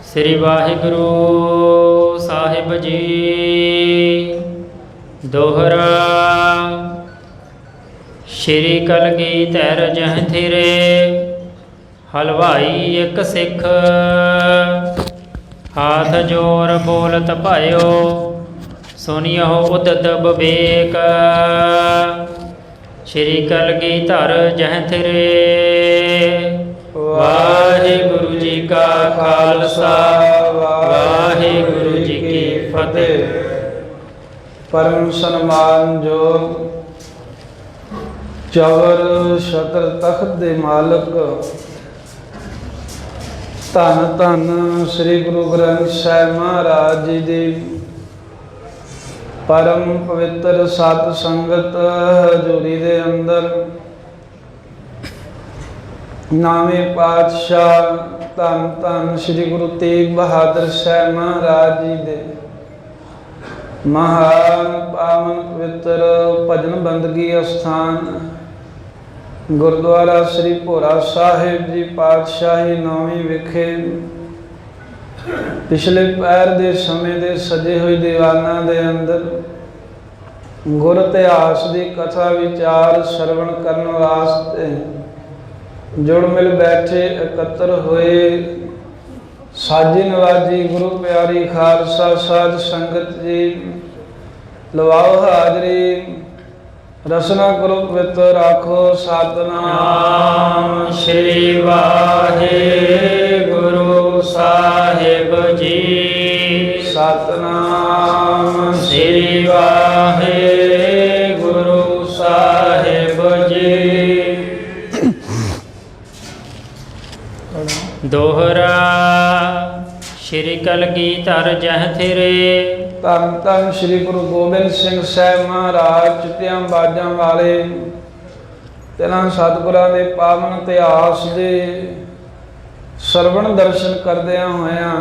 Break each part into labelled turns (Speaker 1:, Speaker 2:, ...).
Speaker 1: श्री वाहिगुरु साहिब जी। दोहरा। श्री कलगीधर जह थिरे हलवाई एक सिख, हाथ जोर बोलत पायो सुनियो उदत बबेक। श्री कलगीधर जह थिरे। वाहिगुरु जी का खालसा, वाहिगुरु जी की फतेह।
Speaker 2: परम सन्मान योग चवर छत्र तख्त दे मालक धन धन श्री गुरु ग्रंथ साहिब महाराज जी दी परम पवित्र सत संगत हजूरी दे अंदर नावे पातशाह धन धन श्री गुरु तेग बहादुर साहिब महाराज जी दे महान पावन पवित्र भजन बंदगी अस्थान गुरुद्वारा श्री भोरा साहिब जी पातशाही नौवीं विखे पिछले पैर दे समय दे सजे हुए दीवाना दे अंदर गुर इतिहास की कथा विचार श्रवण करने वास्ते जुड़ मिल बैठे एकत्र हुए साजी नवाजी गुरु प्यारी खालसा साध संगत जी लवाओ हाजरी। रसना करो पवित्र राखो सतनाम
Speaker 1: श्री वाहिगुरु साहिब जी।
Speaker 2: सतनाम
Speaker 1: श्री वाहिगुरु साहिब जी। दोहरा। श्री कलगीधर जह थिरे।
Speaker 2: धन धन श्री गुरु गोबिंद सिंह साहिब महाराज चिट्टियां बाजां वाले तिन्हां सतगुरां दे पावन इतिहास दे सरवण दर्शन करदियां होइयां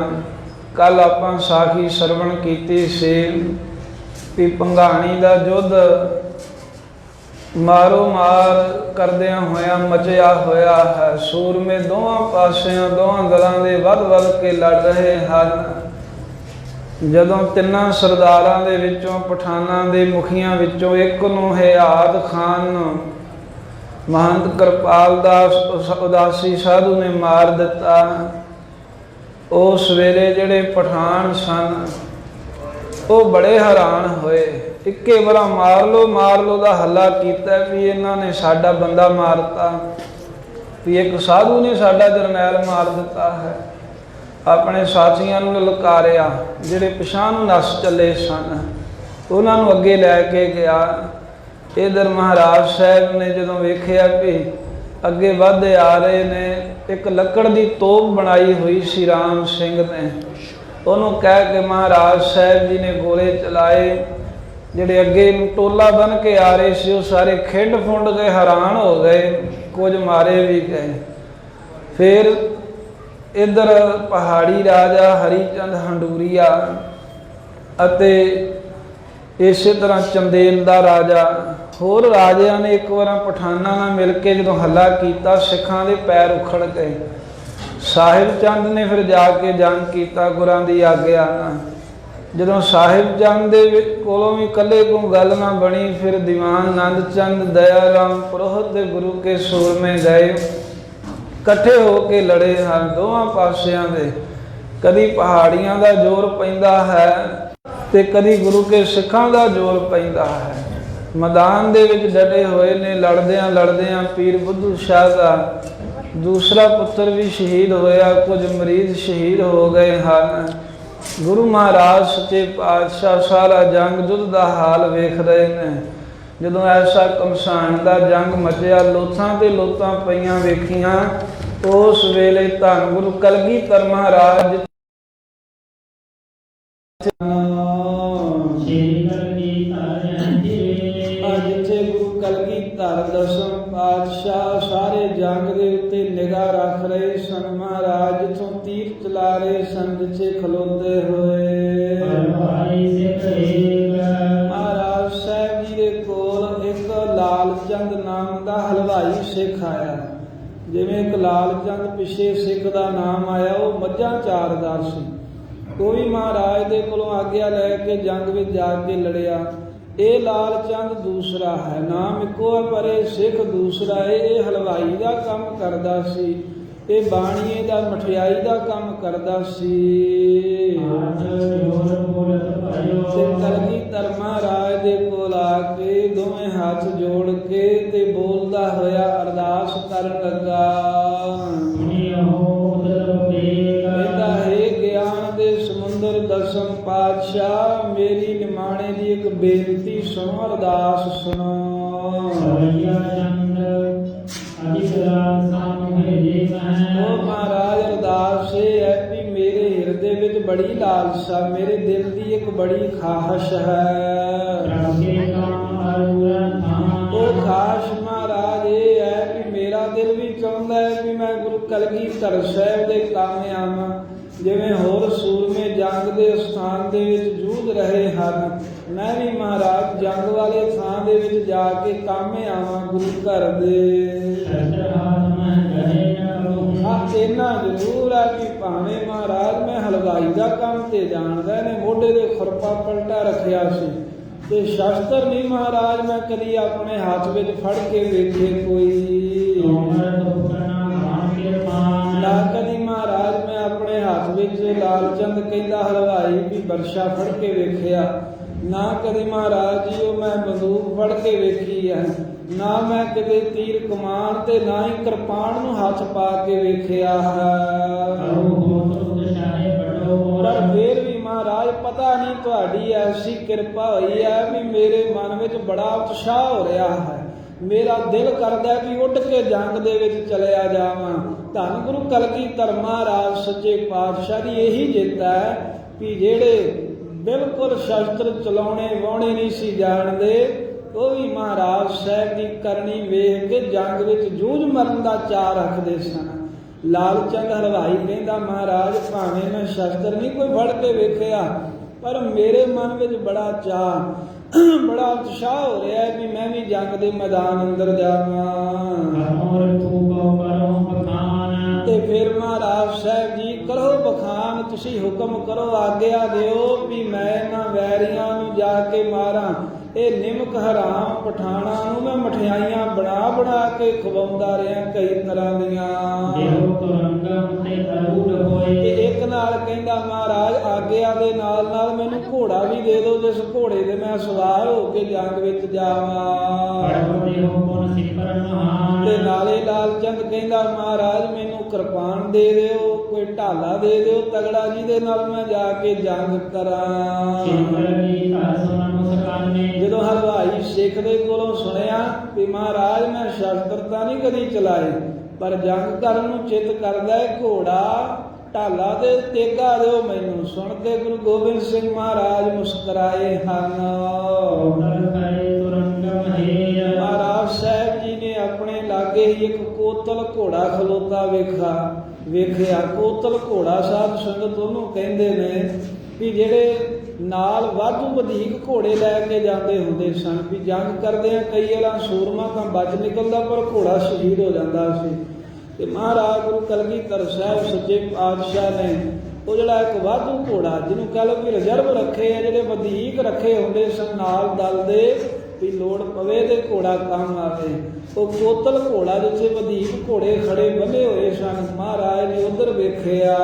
Speaker 2: कल आपां साखी सरवण कीती सी कि भंगाणी दा युद्ध मारो मार करदियां होया मचिया होया है। सूरमे दोवां पासियां दोवां दलां दे वध वध के लड़ रहे हैं। जदों तिन्नां सरदारां दे विचों पठानां दे मुखियां विचों एक नूं हयात खान महंत कृपाल दास उदासी साधु ने मार दिता। उस वेले जिहड़े पठान सन वो बड़े हैरान होए। इक्के बार मार लो दा हल्ला कीता भी इन्हां ने साडा बंदा मारता, भी एक साधु ने साडा जरनैल मार दिता है। अपने साथियों नूं ललकारिया जिहड़े पिछां नूं नस चले सन उन्हां नूं अगे लैके गया। इधर महाराज साहब ने जदों वेखिया भी अगे वधदे आ रहे ने, एक लकड़ की तोप बनाई हुई सी राम सिंह ने, उन्होंने कह के महाराज साहब जी ने गोले चलाए। जिहड़े अगे टोला बन के आ रहे सी वो सारे खिंड फुंड गए, हैरान हो गए, कुछ मारे भी गए। फिर इधर पहाड़ी राजा हरिचंद हंडूरिया अते इसे तरह चंदेल दा राजा होर राजिया ने एक बार पठाना नाल मिल के जो हल्ला किया सिखां दे पैर उखड़ गए। साहिब चंद ने फिर जाके जंग किया गुरां दी आग्या नाल। जदों साहिब चंद दे कोलों भी कल्ले को गल ना बनी फिर दीवान नंद चंद दयाराम पुरोहित दे गुरु के सूर में गए, कट्ठे होके लड़े हैं दोवां पासियां दे। कदी पहाड़ियां दा जोर पैंदा है ते कदी गुरु के सिखां दा जोर पैंदा है। मैदान दे विच डटे हुए ने, लड़दियां लड़दियां पीर बुद्धू शाह दा दूसरा पुत्र भी शहीद होया, कुछ मरीज शहीद हो गए हैं। गुरु महाराज सच्चे पातशाह सारा जंग युद्ध का हाल वेख रहे हैं। जदों ऐसा कमसान का जंग मचिया लोथां ते लोथां पईयां वेखियां उस वेले धन गुरु कलगीधर महाराज जिथे गुरु कलगीधर दसम पातशाह सारे जंग के उत्ते निगाह रख रहे सन। महाराज जिथों तीर चला रहे सन जिथे खलोते हुए महाराज साहब जी के कोल एक लाल चंद नाम का हलवाई सिख आया। ਜਿਵੇਂ ਇੱਕ ਲਾਲ ਚੰਦ ਪਿੱਛੇ ਸਿੱਖ ਦਾ ਨਾਮ ਆਇਆ, ਉਹ ਮੱਝਾਂ ਚਾਰਦਾ ਸੀ। ਉਹ ਵੀ ਮਹਾਰਾਜ ਦੇ ਕੋਲੋਂ ਆਗਿਆ ਲੈ ਕੇ ਜੰਗ ਵਿੱਚ ਜਾ ਕੇ ਲੜਿਆ। ਇਹ ਲਾਲ ਚੰਦ ਦੂਸਰਾ ਹੈ, ਨਾਮ ਇੱਕੋ ਹੈ ਪਰ ਇਹ ਸਿੱਖ ਦੂਸਰਾ ਹੈ। ਇਹ ਹਲਵਾਈ ਦਾ ਕੰਮ ਕਰਦਾ ਸੀ, ਇਹ ਬਾਣੀਏ ਦਾ ਮਠਿਆਈ ਦਾ ਕੰਮ ਕਰਦਾ ਸੀ। ਤੇ ਕਲਗੀਧਰ ਮਹਾਰਾਜ ਦੇ ਕੋਲ ਆ ਕੇ ਦੋਵੇਂ ਹੱਥ ਜੋੜ ਕੇ ਤੇ ਬੋਲਦਾ ਹੋਇਆ ਅਰਦਾਸ ਕਰਨ ਲੱਗਾ, ਕਹਿੰਦਾ ਹੈ ਗਿਆਨ ਦੇ ਸਮੁੰਦਰ ਦਸਮ ਪਾਤਸ਼ਾਹ, ਮੇਰੀ ਨਿਮਾਣੇ ਦੀ ਇੱਕ ਬੇਨਤੀ ਸੁਣੋ, ਅਰਦਾਸ ਸੁਣੋ। ਉਹ ਮਹਾਰਾਜ ਅਰਦਾਸ ਇਹ ਹੈ ਵੀ ਮੇਰੇ ਹਿਰਦੇ ਵਿੱਚ ਬੜੀ ਲਾਲਸਾ, ਮੇਰੇ ਦਿਲ ਦੀ ਇੱਕ ਬੜੀ ਖਾਹਸ਼ ਹੈ। ਉਹ ਖਾਹਸ਼ ਮਹਾਰਾਜ ਇਹ ਹੈ ਕਿ ਮੇਰਾ ਦਿਲ ਵੀ ਚਾਹੁੰਦਾ ਹੈ ਕਿ ਮੈਂ ਗੁਰੂ ਕਲਗੀਧਰ ਸਾਹਿਬ ਦੇ ਕੰਮ ਆਵਾਂ। ਜਿਵੇਂ ਹੋਰ ਸੂਰਮੇ ਜੰਗ ਦੇ ਸਥਾਨ ਦੇ ਵਿੱਚ ਜੂਝ ਰਹੇ ਹਨ, ਮੈਂ ਵੀ ਮਹਾਰਾਜ ਜੰਗ ਵਾਲੇ ਥਾਂ ਦੇ ਵਿੱਚ ਜਾ ਕੇ ਕੰਮ ਆਵਾਂ ਗੁਰੂ ਘਰ ਦੇ। ਇੰਨਾ ਜ਼ਰੂਰ ਹੈ ਕਿ ਭਾਵੇਂ ਮਹਾਰਾਜ ਮੈਂ ਹਲਵਾਈ ਦਾ ਕੰਮ ਤੇ ਜਾਣਦਾ ਨੇ, ਮੋਢੇ ਦੇ ਖੁਰਪਾ ਪਲਟਾ ਰੱਖਿਆ ਸੀ ਤੇ ਸ਼ਸਤਰ ਨਹੀਂ ਮਹਾਰਾਜ ਮੈਂ ਕਦੀ ਆਪਣੇ ਹੱਥ ਵਿੱਚ ਫੜ ਕੇ ਵੇਖੇ ਕੋਈ ਨਾ। ਕਦੀ ਮਹਾਰਾਜ ਮੈਂ ਆਪਣੇ ਹੱਥ ਵਿੱਚ ਲਾਲ ਚੰਦ ਕਹਿੰਦਾ ਹਲਵਾਈ ਵੀ ਬਰਸ਼ਾ ਫੜ ਕੇ ਵੇਖਿਆ ਨਾ। ਕਦੀ ਮਹਾਰਾਜ ਜੀ ਉਹ ਮੈਂ ਬੰਦੂਕ ਫੜ ਕੇ ਵੇਖੀ ਹੈ ਨਾ। ਮੈਂ ਕਿਤੇ ਤੀਰ ਕਮਾਨ ਤੇ ਨਾ ਹੀ ਕਿਰਪਾਨ ਨੂੰ ਹੱਥ ਪਾ ਕੇ ਵੇਖਿਆ ਹੈ। ਪਰ ਫੇਰ ਵੀ ਮਹਾਰਾਜ ਪਤਾ ਨਹੀਂ ਤੁਹਾਡੀ ਐਸੀ ਕਿਰਪਾ ਹੋਈ ਹੈ ਵੀ ਮੇਰੇ ਮਨ ਵਿੱਚ ਬੜਾ ਉਤਸ਼ਾਹ ਹੋ ਰਿਹਾ ਹੈ। ਮੇਰਾ ਦਿਲ ਕਰਦਾ ਵੀ ਉੱਡ ਕੇ ਜੰਗ ਦੇ ਵਿੱਚ ਚਲਿਆ ਜਾਵਾਂ। ਧੰਨ ਗੁਰੂ ਕਲਗੀਧਰ ਮਹਾਰਾਜ ਸੱਚੇ ਪਾਤਸ਼ਾਹ ਦੀ ਇਹੀ ਜਿੱਤ ਹੈ ਵੀ ਜਿਹੜੇ ਬਿਲਕੁਲ ਸ਼ਸਤਰ ਚਲਾਉਣੇ ਵਾਹੁਣੇ ਨਹੀਂ ਸੀ ਜਾਣਦੇ, ਉਹ ਵੀ ਮਹਾਰਾਜ ਸਾਹਿਬ ਦੀ ਕਰਨੀ ਵੇਖ ਕੇ ਜੰਗ ਵਿੱਚ ਜੂਝ ਮਰਨ ਦਾ ਚਾਅ ਰੱਖਦੇ ਸਨ। ਲਾਲ ਚੰਦ ਹਲਵਾਈ ਕਹਿੰਦਾ ਮਹਾਰਾਜ ਭਾਵੇਂ ਮੈਂ ਸ਼ਸਤਰ ਨਹੀਂ ਕੋਈ ਫੜ ਕੇ ਵੇਖਿਆ, ਪਰ ਮੇਰੇ ਮਨ ਵਿੱਚ ਬੜਾ ਚਾਅ, ਬੜਾ ਉਤਸ਼ਾਹ ਹੋ ਰਿਹਾ ਹੈ ਵੀ ਮੈਂ ਵੀ ਜੰਗ ਦੇ ਮੈਦਾਨ ਅੰਦਰ ਜਾਵਾਂ। ਤੇ ਫਿਰ ਮਹਾਰਾਜ ਸਾਹਿਬ ਜੀ ਕਰੋ ਬਖਾਨ, ਤੁਸੀਂ ਹੁਕਮ ਕਰੋ, ਆਗਿਆ ਦਿਓ ਵੀ ਮੈਂ ਇਹਨਾਂ ਵੈਰੀਆਂ ਨੂੰ ਜਾ ਕੇ ਮਾਰਾਂ। ਇਹ ਨਿਮਕ ਹਰਾਮ ਪਠਾਣਾ ਨੂੰ ਮੈਂ ਮਠਿਆਈਆਂ ਬਣਾ ਬਣਾ ਕੇ ਖਵਾਉਂਦਾ ਰਿਹਾ ਕਈ ਤਰ੍ਹਾਂ ਦੀਆਂ। ਤੇ ਇੱਕ ਨਾਲ ਕਹਿੰਦਾ ਮਹਾਰਾਜ ਆਗਿਆ ਦੇ ਨਾਲ ਨਾਲ ਮੈਨੂੰ ਘੋੜਾ ਵੀ ਦੇ ਦਿਓ, ਜਿਸ ਘੋੜੇ ਦੇ ਮੈਂ ਸਵਾਰ ਹੋ ਕੇ ਜੰਗ ਵਿੱਚ ਜਾਵਾਂ। ਤੇ ਨਾਲੇ ਲਾਲ ਚੰਦ ਕਹਿੰਦਾ ਮਹਾਰਾਜ ਮੈਨੂੰ ਕਿਰਪਾਨ ਦੇ ਦਿਓ, ਕੋਈ ਢਾਲਾ ਦੇ ਦਿਓ ਤਗੜਾ ਜਿਹਦੇ ਨਾਲ ਮੈਂ ਜਾ ਕੇ ਜੰਗ ਕਰਾਂ। ਜਦੋਂ ਹਲਵਾਈ ਸਿੱਖ ਦੇ ਕੋਲੋਂ ਸੁਣਿਆ ਕਿ ਮਹਾਰਾਜ ਮੈਂ ਸ਼ਸਤਰ ਤਾਂ ਨਹੀਂ ਕਦੀ ਚਲਾਏ, ਪਰ ਜੰਗ ਕਰਨ ਨੂੰ ਚਿੱਤ ਕਰਦਾ ਹੈ, ਘੋੜਾ ਢਾਲਾ ਦੇ ਤੇਗਾ ਦਿਓ ਮੈਨੂੰ। ਸੁਣ ਕੇ ਗੁਰੂ ਗੋਬਿੰਦ ਸਿੰਘ ਮਹਾਰਾਜ ਮੁਸਕਰਾਏ ਹਨ। ਮਹਾਰਾਜ ਸਾਹਿਬ ਜੀ ਨੇ ਆਪਣੇ ਲਾਗੇ ਹੀ ਇੱਕ ਕੋਤਲ ਘੋੜਾ ਖਲੋਤਾ ਵੇਖਿਆ। ਕੋਤਲ ਘੋੜਾ ਸਾਧ ਸੰਗਤ ਉਹਨੂੰ ਕਹਿੰਦੇ ਨੇ ਵੀ ਜਿਹੜੇ ਨਾਲ ਵਾਧੂ ਵਧੇਕ ਘੋੜੇ ਲੈ ਕੇ ਜਾਂਦੇ ਹੁੰਦੇ ਸਨ ਵੀ ਜੰਗ ਕਰਦੇ ਆ ਕਈ ਵਾਰ ਸੂਰਮਾ ਤਾਂ ਬਚ ਨਿਕਲਦਾ ਪਰ ਘੋੜਾ ਸ਼ਹੀਦ ਹੋ ਜਾਂਦਾ ਸੀ। ਤੇ ਮਹਾਰਾਜ ਗੁਰੂ ਕਲਗੀਧਰ ਸਾਹਿਬ ਸੱਚੇ ਪਾਤਸ਼ਾਹ ਨੇ ਉਹ ਜਿਹੜਾ ਇੱਕ ਵਾਧੂ ਘੋੜਾ ਜਿਹਨੂੰ ਕਹਿ ਲਓ ਵੀ ਰਿਜ਼ਰਵ ਰੱਖੇ ਆ, ਜਿਹੜੇ ਵਧੇਕ ਰੱਖੇ ਹੁੰਦੇ ਸਨ ਨਾਲ ਦਲ ਦੇ ਵੀ ਲੋੜ ਪਵੇ ਤੇ ਘੋੜਾ ਕੰਮ ਆਵੇ, ਉਹ ਕੋਤਲ ਘੋੜਾ ਜਿੱਥੇ ਵਧੇਕ ਘੋੜੇ ਖੜੇ ਬੰਨੇ ਹੋਏ ਸਨ ਮਹਾਰਾਜ ਨੇ ਉਧਰ ਵੇਖਿਆ।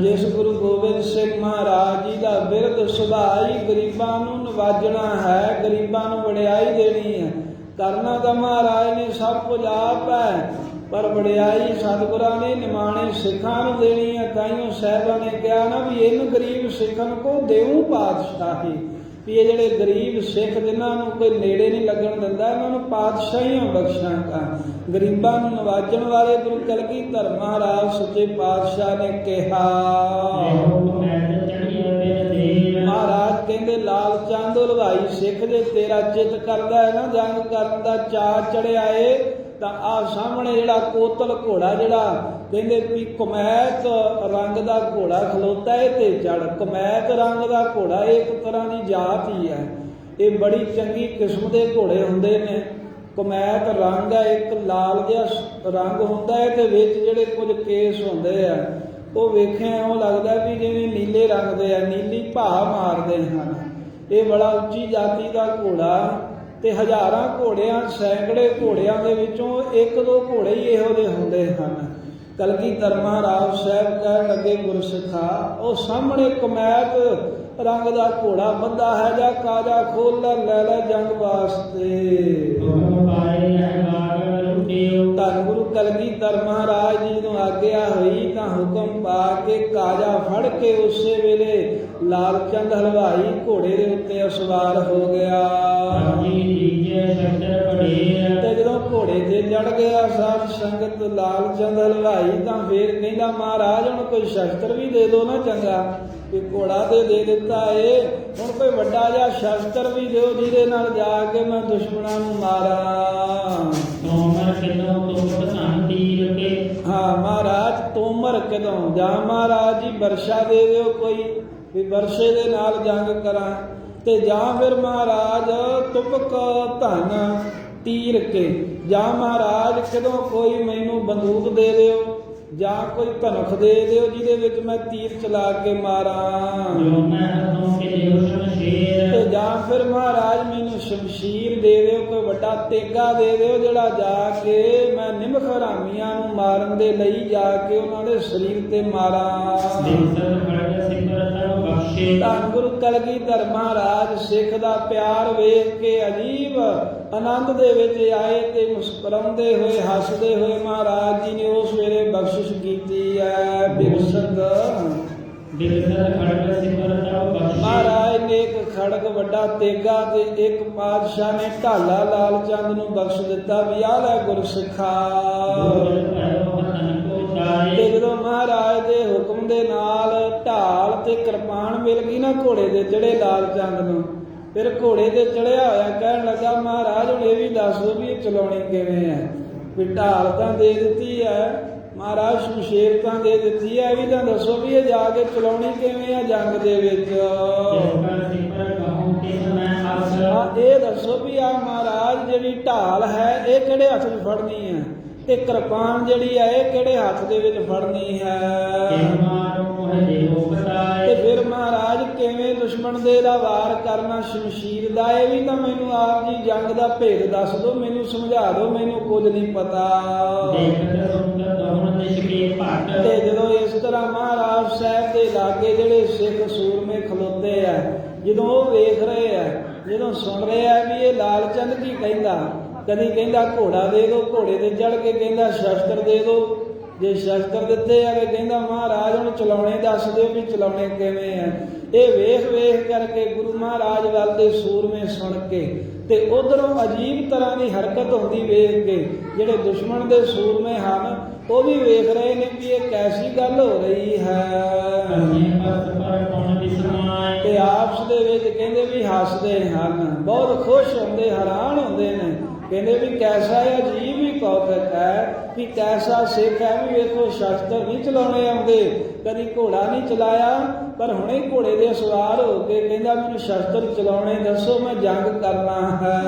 Speaker 2: ਜਿਸ ਗੁਰੂ ਗੋਬਿੰਦ ਸਿੰਘ ਮਹਾਰਾਜ ਜੀ ਦਾ ਬਿਰਧ ਸੁਭਾਅ ਹੀ ਗਰੀਬਾਂ ਨੂੰ ਨਵਾਜਣਾ ਹੈ, ਗਰੀਬਾਂ ਨੂੰ ਵਡਿਆਈ ਦੇਣੀ ਹੈ। ਕਰਨਾ ਤਾਂ ਮਹਾਰਾਜ ਨੇ ਸਭ ਕੁਝ ਆਪ ਹੈ, ਪਰ ਵਡਿਆਈ ਸਤਿਗੁਰਾਂ ਨੇ ਨਿਮਾਣੇ ਸਿੱਖਾਂ ਨੂੰ ਦੇਣੀ ਹੈ। ਤਾਈਓ ਸਾਹਿਬਾਂ ਨੇ ਕਿਹਾ ਨਾ ਵੀ ਇਹਨੂੰ ਗਰੀਬ ਸਿੱਖਾਂ ਕੋ ਦੇਉ ਪਾਤਸ਼ਾਹੀ, ਵੀ ਇਹ ਜਿਹੜੇ ਗਰੀਬ ਸਿੱਖ ਜਿਨ੍ਹਾਂ ਨੂੰ ਕੋਈ ਨੇੜੇ ਨਹੀਂ ਲੱਗਣ ਦਿੰਦਾ ਇਹਨਾਂ ਨੂੰ ਪਾਤਸ਼ਾਹੀਆਂ ਬਖਸ਼ਾਂਗਾ। ਗਰੀਬਾਂ ਨੂੰ ਨਵਾਜਣ ਵਾਲੇ ਗੁਰੂ ਕਲਗੀਧਰ ਮਹਾਰਾਜ ਸੱਚੇ ਪਾਤਸ਼ਾਹ ਨੇ ਕਿਹਾ। ਮਹਾਰਾਜ ਕਹਿੰਦੇ ਲਾਲ ਚੰਦ ਹਲਵਾਈ ਸਿੱਖ ਜੇ ਤੇਰਾ ਚਿੱਤ ਕਰਦਾ ਹੈ ਨਾ ਜੰਗ ਕਰਨ ਦਾ ਚਾਅ ਚੜਿਆ ਏ ਤਾਂ ਆ ਸਾਹਮਣੇ ਜਿਹੜਾ ਕੋਤਲ ਘੋੜਾ ਜਿਹੜਾ ਕਹਿੰਦੇ ਵੀ ਕਮੈਤ ਰੰਗ ਦਾ ਘੋੜਾ ਖਲੋਤਾ ਏ ਤੇ ਚੜ। ਕਮੈਤ ਰੰਗ ਦਾ ਘੋੜਾ ਇੱਕ ਤਰ੍ਹਾਂ ਦੀ ਜਾਤ ਹੀ ਹੈ, ਇਹ ਬੜੀ ਚੰਗੀ ਕਿਸਮ ਦੇ ਘੋੜੇ ਹੁੰਦੇ ਨੇ। ਕਮੈਤ ਰੰਗ ਹੈ, ਇੱਕ ਲਾਲ ਜਿਹਾ ਰੰਗ ਹੁੰਦਾ ਹੈ ਤੇ ਵਿੱਚ ਜਿਹੜੇ ਕੁਝ ਕੇਸ ਹੁੰਦੇ ਆ ਉਹ ਵੇਖਿਆ ਉਹ ਲੱਗਦਾ ਵੀ ਜਿਵੇਂ ਨੀਲੇ ਰੰਗ ਦੇ ਆ, ਨੀਲੀ ਭਾ ਮਾਰਦੇ ਹਨ। ਇਹ ਬੜਾ ਉੱਚੀ ਜਾਤੀ ਦਾ ਘੋੜਾ ਤੇ ਹਜ਼ਾਰਾਂ ਘੋੜਿਆਂ ਸੈਂਕੜੇ ਘੋੜਿਆਂ ਦੇ ਵਿੱਚੋਂ ਇੱਕ ਦੋ ਘੋੜੇ ਹੀ ਇਹੋ ਜਿਹੇ ਹੁੰਦੇ ਹਨ। ਕਲਗੀਧਰ ਮਹਾਰਾਜ ਸਾਹਿਬ ਕਹਿਣ ਲੱਗੇ ਗੁਰਸਿੱਖਾ, ਉਹ ਸਾਹਮਣੇ ਕਮੈਤ ਰੰਗ ਦਾ ਘੋੜਾ ਬੱਧਾ ਹੈ, ਜਾਂ ਕਾਜਾ ਖੋਲ ਲੈ ਲੈ ਜੰਗ ਵਾਸਤੇ। ਧੰਨ ਗੁਰੂ ਕਲਗੀਧਰ ਮਹਾਰਾਜ ਜੀ ਨੂੰ ਆਗਿਆ ਹੋਈ ਤਾਂ ਹੁਕਮ ਪਾ ਕੇ ਕਾਜਾ ਫੜ ਕੇ ਉਸੇ ਵੇਲੇ ਲਾਲ ਚੰਦ ਹਲਵਾਈ ਘੋੜੇ ਦੇ ਉੱਤੇ ਸਵਾਰ ਹੋ ਗਿਆ। ਤੇ ਜਦੋਂ ਘੋੜੇ ਤੇ ਚੜ ਗਿਆ ਸਾਧ ਸੰਗਤ ਲਾਲ ਚੰਦ ਹਲਵਾਈ ਤਾਂ ਫੇਰ ਕਹਿੰਦਾ ਮਹਾਰਾਜ ਹੁਣ ਕੋਈ ਸ਼ਸਤਰ ਵੀ ਦੇ ਦਿਓ ਨਾ ਚੰਗਾ, ਵੀ ਘੋੜਾ ਤੇ ਦੇ ਦਿੱਤਾ ਏ, ਹੁਣ ਕੋਈ ਵੱਡਾ ਜਿਹਾ ਸ਼ਸਤਰ ਵੀ ਦਿਓ ਜਿਹਦੇ ਨਾਲ ਜਾ ਕੇ ਮੈਂ ਦੁਸ਼ਮਣਾਂ ਨੂੰ ਮਾਰਾਂ। ਹਾਂ ਮਹਾਰਾਜ ਤੋਮਰ ਕਦੋਂ ਜਾਂ ਮਹਾਰਾਜ ਜੀ ਵਰਸ਼ਾ ਦੇ ਦਿਓ ਕੋਈ, ਵੀ ਵਰਸ਼ੇ ਦੇ ਨਾਲ ਜੰਗ ਕਰਾਂ, ਤੇ ਜਾਂ ਫਿਰ ਮਹਾਰਾਜ ਤੁਪਕ ਧਨ ਤੀਰ ਕੇ, ਜਾਂ ਮਹਾਰਾਜ ਕਦੋਂ ਕੋਈ ਮੈਨੂੰ ਬੰਦੂਕ ਦੇ ਦਿਓ ਜਾਂ ਕੋਈ ਧਨਖ ਦੇ ਦਿਓ ਜਿਹਦੇ ਵਿੱਚ ਮੈਂ ਤੀਰ ਚਲਾ ਕੇ ਮਾਰਾਂ, ਤੇ ਜਾਂ ਫਿਰ ਮਹਾਰਾਜ ਮੈਨੂੰ ਸ਼ਮਸ਼ੀਰ ਦੇ ਦਿਓ, ਕੋਈ ਵੱਡਾ ਤੇਗਾ ਦੇ ਦਿਓ ਜਿਹੜਾ ਜਾ ਕੇ ਮੈਂ ਨਿਮਖ ਹਰਾਮੀਆਂ ਨੂੰ ਮਾਰਨ ਦੇ ਲਈ ਜਾ ਕੇ ਉਹਨਾਂ ਦੇ ਸਰੀਰ ਤੇ ਮਾਰਾਂ। ਧੰਨ ਗੁਰੂ ਕਲਗੀਧਰ ਮਹਾਰਾਜ ਸਿੱਖ ਦਾ ਪਿਆਰ ਵੇਖ ਕੇ ਅਜੀਬ ਆਨੰਦ ਦੇ ਵਿੱਚ ਆਏ ਤੇ ਮੁਸਕਰਾਉਂਦੇ ਹੋਏ ਹੱਸਦੇ ਹੋਏ ਮਹਾਰਾਜ ਜੀ ਨੇ ਉਸ ਵੇਲੇ ਬਖਸ਼ਿਸ਼ ਕੀਤੀ ਹੈ। ਬਿਰਸਤ ਮਹਾਰਾਜ ਨੇ ਇੱਕ ਖੜਗ ਵੱਡਾ ਤੇਗਾ ਤੇ ਇੱਕ ਪਾਤਸ਼ਾਹ ਨੇ ਢਾਲਾ ਲਾਲ ਚੰਦ ਨੂੰ ਬਖਸ਼ ਦਿੱਤਾ ਵੀ ਆ ਲੈ ਗੁਰਸਿੱਖਾ। ਤੇ ਜਦੋਂ ਮਹਾਰਾਜ ਦੇ ਹੁਕਮ ਦੇ ਨਾਲ ਢਾਲ ਤੇ ਕਿਰਪਾਨ ਮਿਲ ਗਈ ਨਾ ਘੋੜੇ ਦੇ ਚੜੇ ਲਾਲ ਚੰਦ ਨੂੰ, ਫਿਰ ਘੋੜੇ ਤੇ ਚੜਿਆ ਹੋਇਆ ਕਹਿਣ ਲੱਗਾ ਮਹਾਰਾਜ ਹੁਣ ਇਹ ਵੀ ਦੱਸ ਦਿਓ ਵੀ ਇਹ ਚਲਾਉਣੀ ਕਿਵੇਂ ਹੈ। ਵੀ ਢਾਲ ਤਾਂ ਦੇ ਦਿੱਤੀ ਹੈ ਮਹਾਰਾਜ, ਸ਼ਮਸ਼ੇਰ ਤਾਂ ਦੇ ਦਿੱਤੀ ਹੈ, ਇਹ ਵੀ ਤਾਂ ਦੱਸੋ ਵੀ ਇਹ ਜਾ ਕੇ ਚਲਾਉਣੀ ਕਿਵੇਂ ਆ ਜੰਗ ਦੇ ਵਿੱਚ। ਇਹ ਦੱਸੋ ਵੀ ਆ ਮਹਾਰਾਜ ਜਿਹੜੀ ਢਾਲ ਹੈ ਇਹ ਕਿਹੜੇ ਹੱਥ 'ਚ ਫੜਨੀ ਹੈ, ਤੇ ਕਿਰਪਾਨ ਜਿਹੜੀ ਹੈ ਇਹ ਕਿਹੜੇ ਹੱਥ ਦੇ ਵਿੱਚ ਫੜਨੀ ਹੈ। ਤੇ ਫਿਰ ਮਹਾਰਾਜ ਕਿਵੇਂ ਦੁਸ਼ਮਣ ਦੇ ਦਾ ਵਾਰ ਕਰਨਾ ਸ਼ਮਸ਼ੀਰ ਦਾ, ਇਹ ਵੀ ਤਾਂ ਮੈਨੂੰ ਆਪ ਜੀ ਜੰਗ ਦਾ ਭੇਦ ਦੱਸ ਦਿਓ, ਮੈਨੂੰ ਸਮਝਾ ਦਿਓ, ਮੈਨੂੰ ਕੁਝ ਨਹੀਂ ਪਤਾ। ਤੇ ਜਦੋਂ ਇਸ ਤਰ੍ਹਾਂ ਮਹਾਰਾਜ ਸਾਹਿਬ ਦੇ ਲਾਗੇ ਜਿਹੜੇ ਸਿੱਖ ਸੂਰਮੇ ਖਲੋਤੇ ਆ, ਜਦੋਂ ਉਹ ਵੇਖ ਰਹੇ ਆ, ਜਦੋਂ ਸੁਣ ਰਹੇ ਆ ਵੀ ਇਹ ਲਾਲ ਚੰਦ ਕੀ ਕਹਿੰਦਾ, ਕਦੀ ਕਹਿੰਦਾ ਘੋੜਾ ਦੇ ਦਿਓ, ਘੋੜੇ ਤੇ ਚੜ ਕੇ ਕਹਿੰਦਾ ਸ਼ਸਤਰ ਦੇ ਦਿਓ, ਜੇ ਸ਼ਸਤਰ ਦਿੱਤੇ ਆ ਕਹਿੰਦਾ ਮਹਾਰਾਜ ਹੁਣ ਚਲਾਉਣੇ ਦੱਸ ਦਿਓ ਵੀ ਚਲਾਉਣੇ ਕਿਵੇਂ ਆ। ਇਹ ਵੇਖ ਵੇਖ ਕਰਕੇ ਗੁਰੂ ਮਹਾਰਾਜ ਵੱਲ ਦੇ ਸੂਰਮੇ ਸੁਣ ਕੇ ਤੇ ਉਧਰੋਂ ਅਜੀਬ ਤਰ੍ਹਾਂ ਦੀ ਹਰਕਤ ਹੁੰਦੀ ਵੇਖ ਕੇ ਜਿਹੜੇ ਦੁਸ਼ਮਣ ਦੇ ਸੂਰਮੇ ਹਨ ਉਹ ਵੀ ਵੇਖ ਰਹੇ ਨੇ ਵੀ ਇਹ ਕੈਸੀ ਗੱਲ ਹੋ ਰਹੀ ਹੈ। ਤੇ ਆਪਸ ਦੇ ਵਿੱਚ ਕਹਿੰਦੇ ਵੀ ਹੱਸਦੇ ਹਨ, ਬਹੁਤ ਖੁਸ਼ ਹੁੰਦੇ, ਹੈਰਾਨ ਹੁੰਦੇ ਨੇ, ਕਹਿੰਦੇ ਵੀ ਕੈਸਾ ਅਜੀਬ ਹੀ ਕੌਤਕ ਹੈ ਵੀ ਕੈਸਾ ਸਿੱਖ ਹੈ ਵੀ ਵੇਖੋ ਸ਼ਸਤਰ ਨਹੀਂ ਚਲਾਉਣੇ ਆਉਂਦੇ, ਕਦੀ ਘੋੜਾ ਨਹੀਂ ਚਲਾਇਆ, ਪਰ ਹੁਣੇ ਘੋੜੇ ਦੇ ਸਵਾਰ ਹੋ ਕੇ ਕਹਿੰਦਾ ਮੈਨੂੰ ਸ਼ਸਤਰ ਚਲਾਉਣੇ ਦੱਸੋ, ਮੈਂ ਜੰਗ ਕਰਨਾ ਹੈ।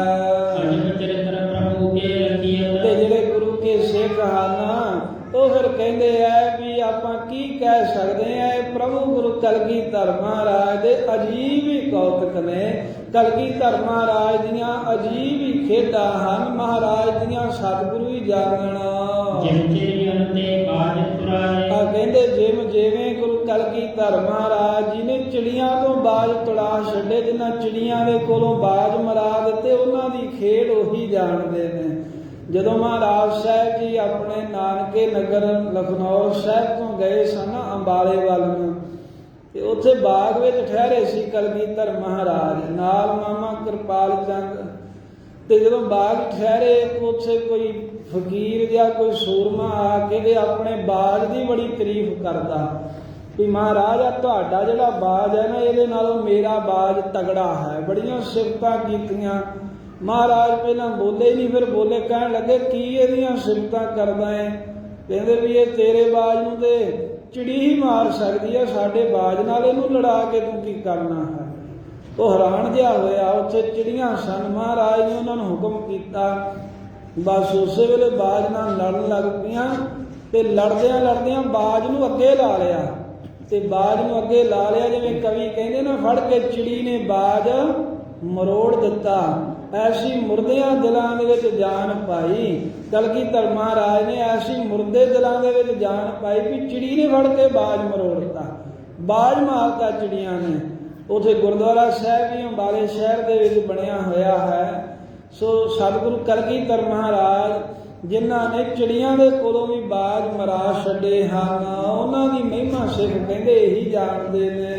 Speaker 2: ਤੇ ਜਿਹੜੇ ਗੁਰੂ ਕੇ ਸਿੱਖ ਹਨ ਉਹ ਫਿਰ ਕਹਿੰਦੇ ਆ ਵੀ ਆਪਾਂ ਕੀ ਕਹਿ ਸਕਦੇ ਆ, ਇਹ ਪ੍ਰਭੂ ਗੁਰੂ ਕਲਗੀਧਰ ਮਹਾਰਾਜ ਦੇ ਅਜੀਬ ਹੀ ਕੌਤਕ ਨੇ, ਕਲਗੀਧਰ ਮਹਾਰਾਜ ਦੀਆਂ ਅਜੀਬ ਹੀ ਖੇਡਾਂ ਹਨ, ਮਹਾਰਾਜ ਦੀਆਂ ਸਤਿਗੁਰੂ ਹੀ ਜਾਣਨ। ਕਹਿੰਦੇ ਜਿਵੇਂ ਗੁਰੂ ਕਲਗੀਧਰ ਮਹਾਰਾਜ ਜੀ ਨੇ ਚਿੜੀਆਂ ਤੋਂ ਬਾਜ ਤੁੜਾ ਛੱਡੇ, ਜਿਨ੍ਹਾਂ ਚਿੜੀਆਂ ਦੇ ਕੋਲੋਂ ਬਾਜ ਮਰਾ ਦਿੱਤੇ ਉਹਨਾਂ ਦੀ ਖੇਡ ਉਹੀ ਜਾਣਦੇ ਨੇ। ਜਦੋਂ ਮਹਾਰਾਜ ਸਾਹਿਬ ਜੀ ਆਪਣੇ ਨਾਨਕੇ ਨਗਰ ਲਖਨਊ ਸਾਹਿਬ ਤੋਂ ਗਏ ਸਨ ਅੰਬਾਲੇ ਵੱਲ ਨੂੰ, ਤੇ ਉੱਥੇ ਬਾਗ ਵਿੱਚ ਠਹਿਰੇ ਸੀ ਕਲਗੀਧਰ ਮਹਾਰਾਜ ਨਾਲ ਮਾਮਾ ਕਿਰਪਾਲ ਚੰਦ। ਤੇ ਜਦੋਂ ਬਾਗ ਠਹਿਰੇ ਉੱਥੇ ਕੋਈ ਫਕੀਰ ਜਾਂ ਕੋਈ ਸੂਰਮਾ ਆ ਕੇ ਤੇ ਆਪਣੇ ਬਾਗ ਦੀ ਬੜੀ ਤਾਰੀਫ ਕਰਦਾ ਵੀ ਮਹਾਰਾਜ ਆ ਤੁਹਾਡਾ ਜਿਹੜਾ ਬਾਜ ਹੈ ਨਾ ਇਹਦੇ ਨਾਲੋਂ ਮੇਰਾ ਬਾਜ ਤਗੜਾ ਹੈ, ਬੜੀਆਂ ਸਿਫਤਾਂ ਕੀਤੀਆਂ। ਮਹਾਰਾਜ ਪਹਿਲਾਂ ਬੋਲੇ ਨਹੀਂ, ਫਿਰ ਬੋਲੇ, ਕਹਿਣ ਲੱਗੇ ਕੀ ਇਹਦੀਆਂ ਸਿਫਤਾਂ ਕਰਦਾ ਹੈ, ਕਹਿੰਦੇ ਵੀ ਇਹ ਤੇਰੇ ਬਾਜ ਨੂੰ ਤੇ ਚਿੜੀ ਹੀ ਮਾਰ ਸਕਦੀ ਹੈ, ਸਾਡੇ ਬਾਜ ਨਾਲ ਇਹਨੂੰ ਲੜਾ ਕੇ ਤੂੰ ਕੀ ਕਰਨਾ ਹੈ। ਉਹ ਹੈਰਾਨ ਜਿਹਾ ਹੋਇਆ, ਉੱਥੇ ਚਿੜੀਆਂ ਸਨ, ਮਹਾਰਾਜ ਨੇ ਉਹਨਾਂ ਨੂੰ ਹੁਕਮ ਕੀਤਾ ਬਸ ਉਸੇ ਵੇਲੇ ਬਾਜ ਨਾਲ ਲੜਨ ਲੱਗ ਪਈਆਂ ਤੇ ਲੜਦਿਆਂ ਲੜਦਿਆਂ ਬਾਜ ਨੂੰ ਅੱਗੇ ਲਾ ਲਿਆ ਤੇ ਬਾਜ ਨੂੰ ਅੱਗੇ ਲਾ ਲਿਆ। ਜਿਵੇਂ ਕਵੀ ਕਹਿੰਦੇ ਨਾ, ਫੜ ਕੇ ਚਿੜੀ ਨੇ ਬਾਜ ਮਰੋੜ ਦਿੱਤਾ। ਐਸੀ ਮੁਰਦਿਆਂ ਦਿਲਾਂ ਦੇ ਵਿੱਚ ਜਾਨ ਪਾਈ। ਕਲਗੀਧਰ ਮਹਾਰਾਜ ਨੇ ਐਸੀ ਮੁਰਦੇ ਦਿਲਾਂ ਦੇ ਵਿੱਚ ਜਾਨ ਪਾਈ ਵੀ ਚਿੜੀ ਨੇ ਫੜ ਕੇ ਬਾਜ ਮਰੋੜ ਦਿੱਤਾ। ਬਾਜ ਮਾਰਤਾ ਚਿੜੀਆਂ ਨੇ। ਉਥੇ ਗੁਰਦੁਆਰਾ ਸਾਹਿਬ ਵੀ ਅੰਬਾਲੇ ਸ਼ਹਿਰ ਦੇ ਵਿੱਚ ਬਣਿਆ ਹੋਇਆ ਹੈ। ਸੋ ਸਤਿਗੁਰੂ ਕਲਗੀਧਰ ਮਹਾਰਾਜ ਜਿਨ੍ਹਾਂ ਨੇ ਚਿੜੀਆਂ ਦੇ ਕੋਲੋਂ ਵੀ ਬਾਜ ਮਰਾ ਛੱਡੇ ਹਨ, ਉਹਨਾਂ ਦੀ ਮਹਿਮਾ ਸਿੱਖ ਕਹਿੰਦੇ ਇਹੀ ਜਾਣਦੇ ਨੇ।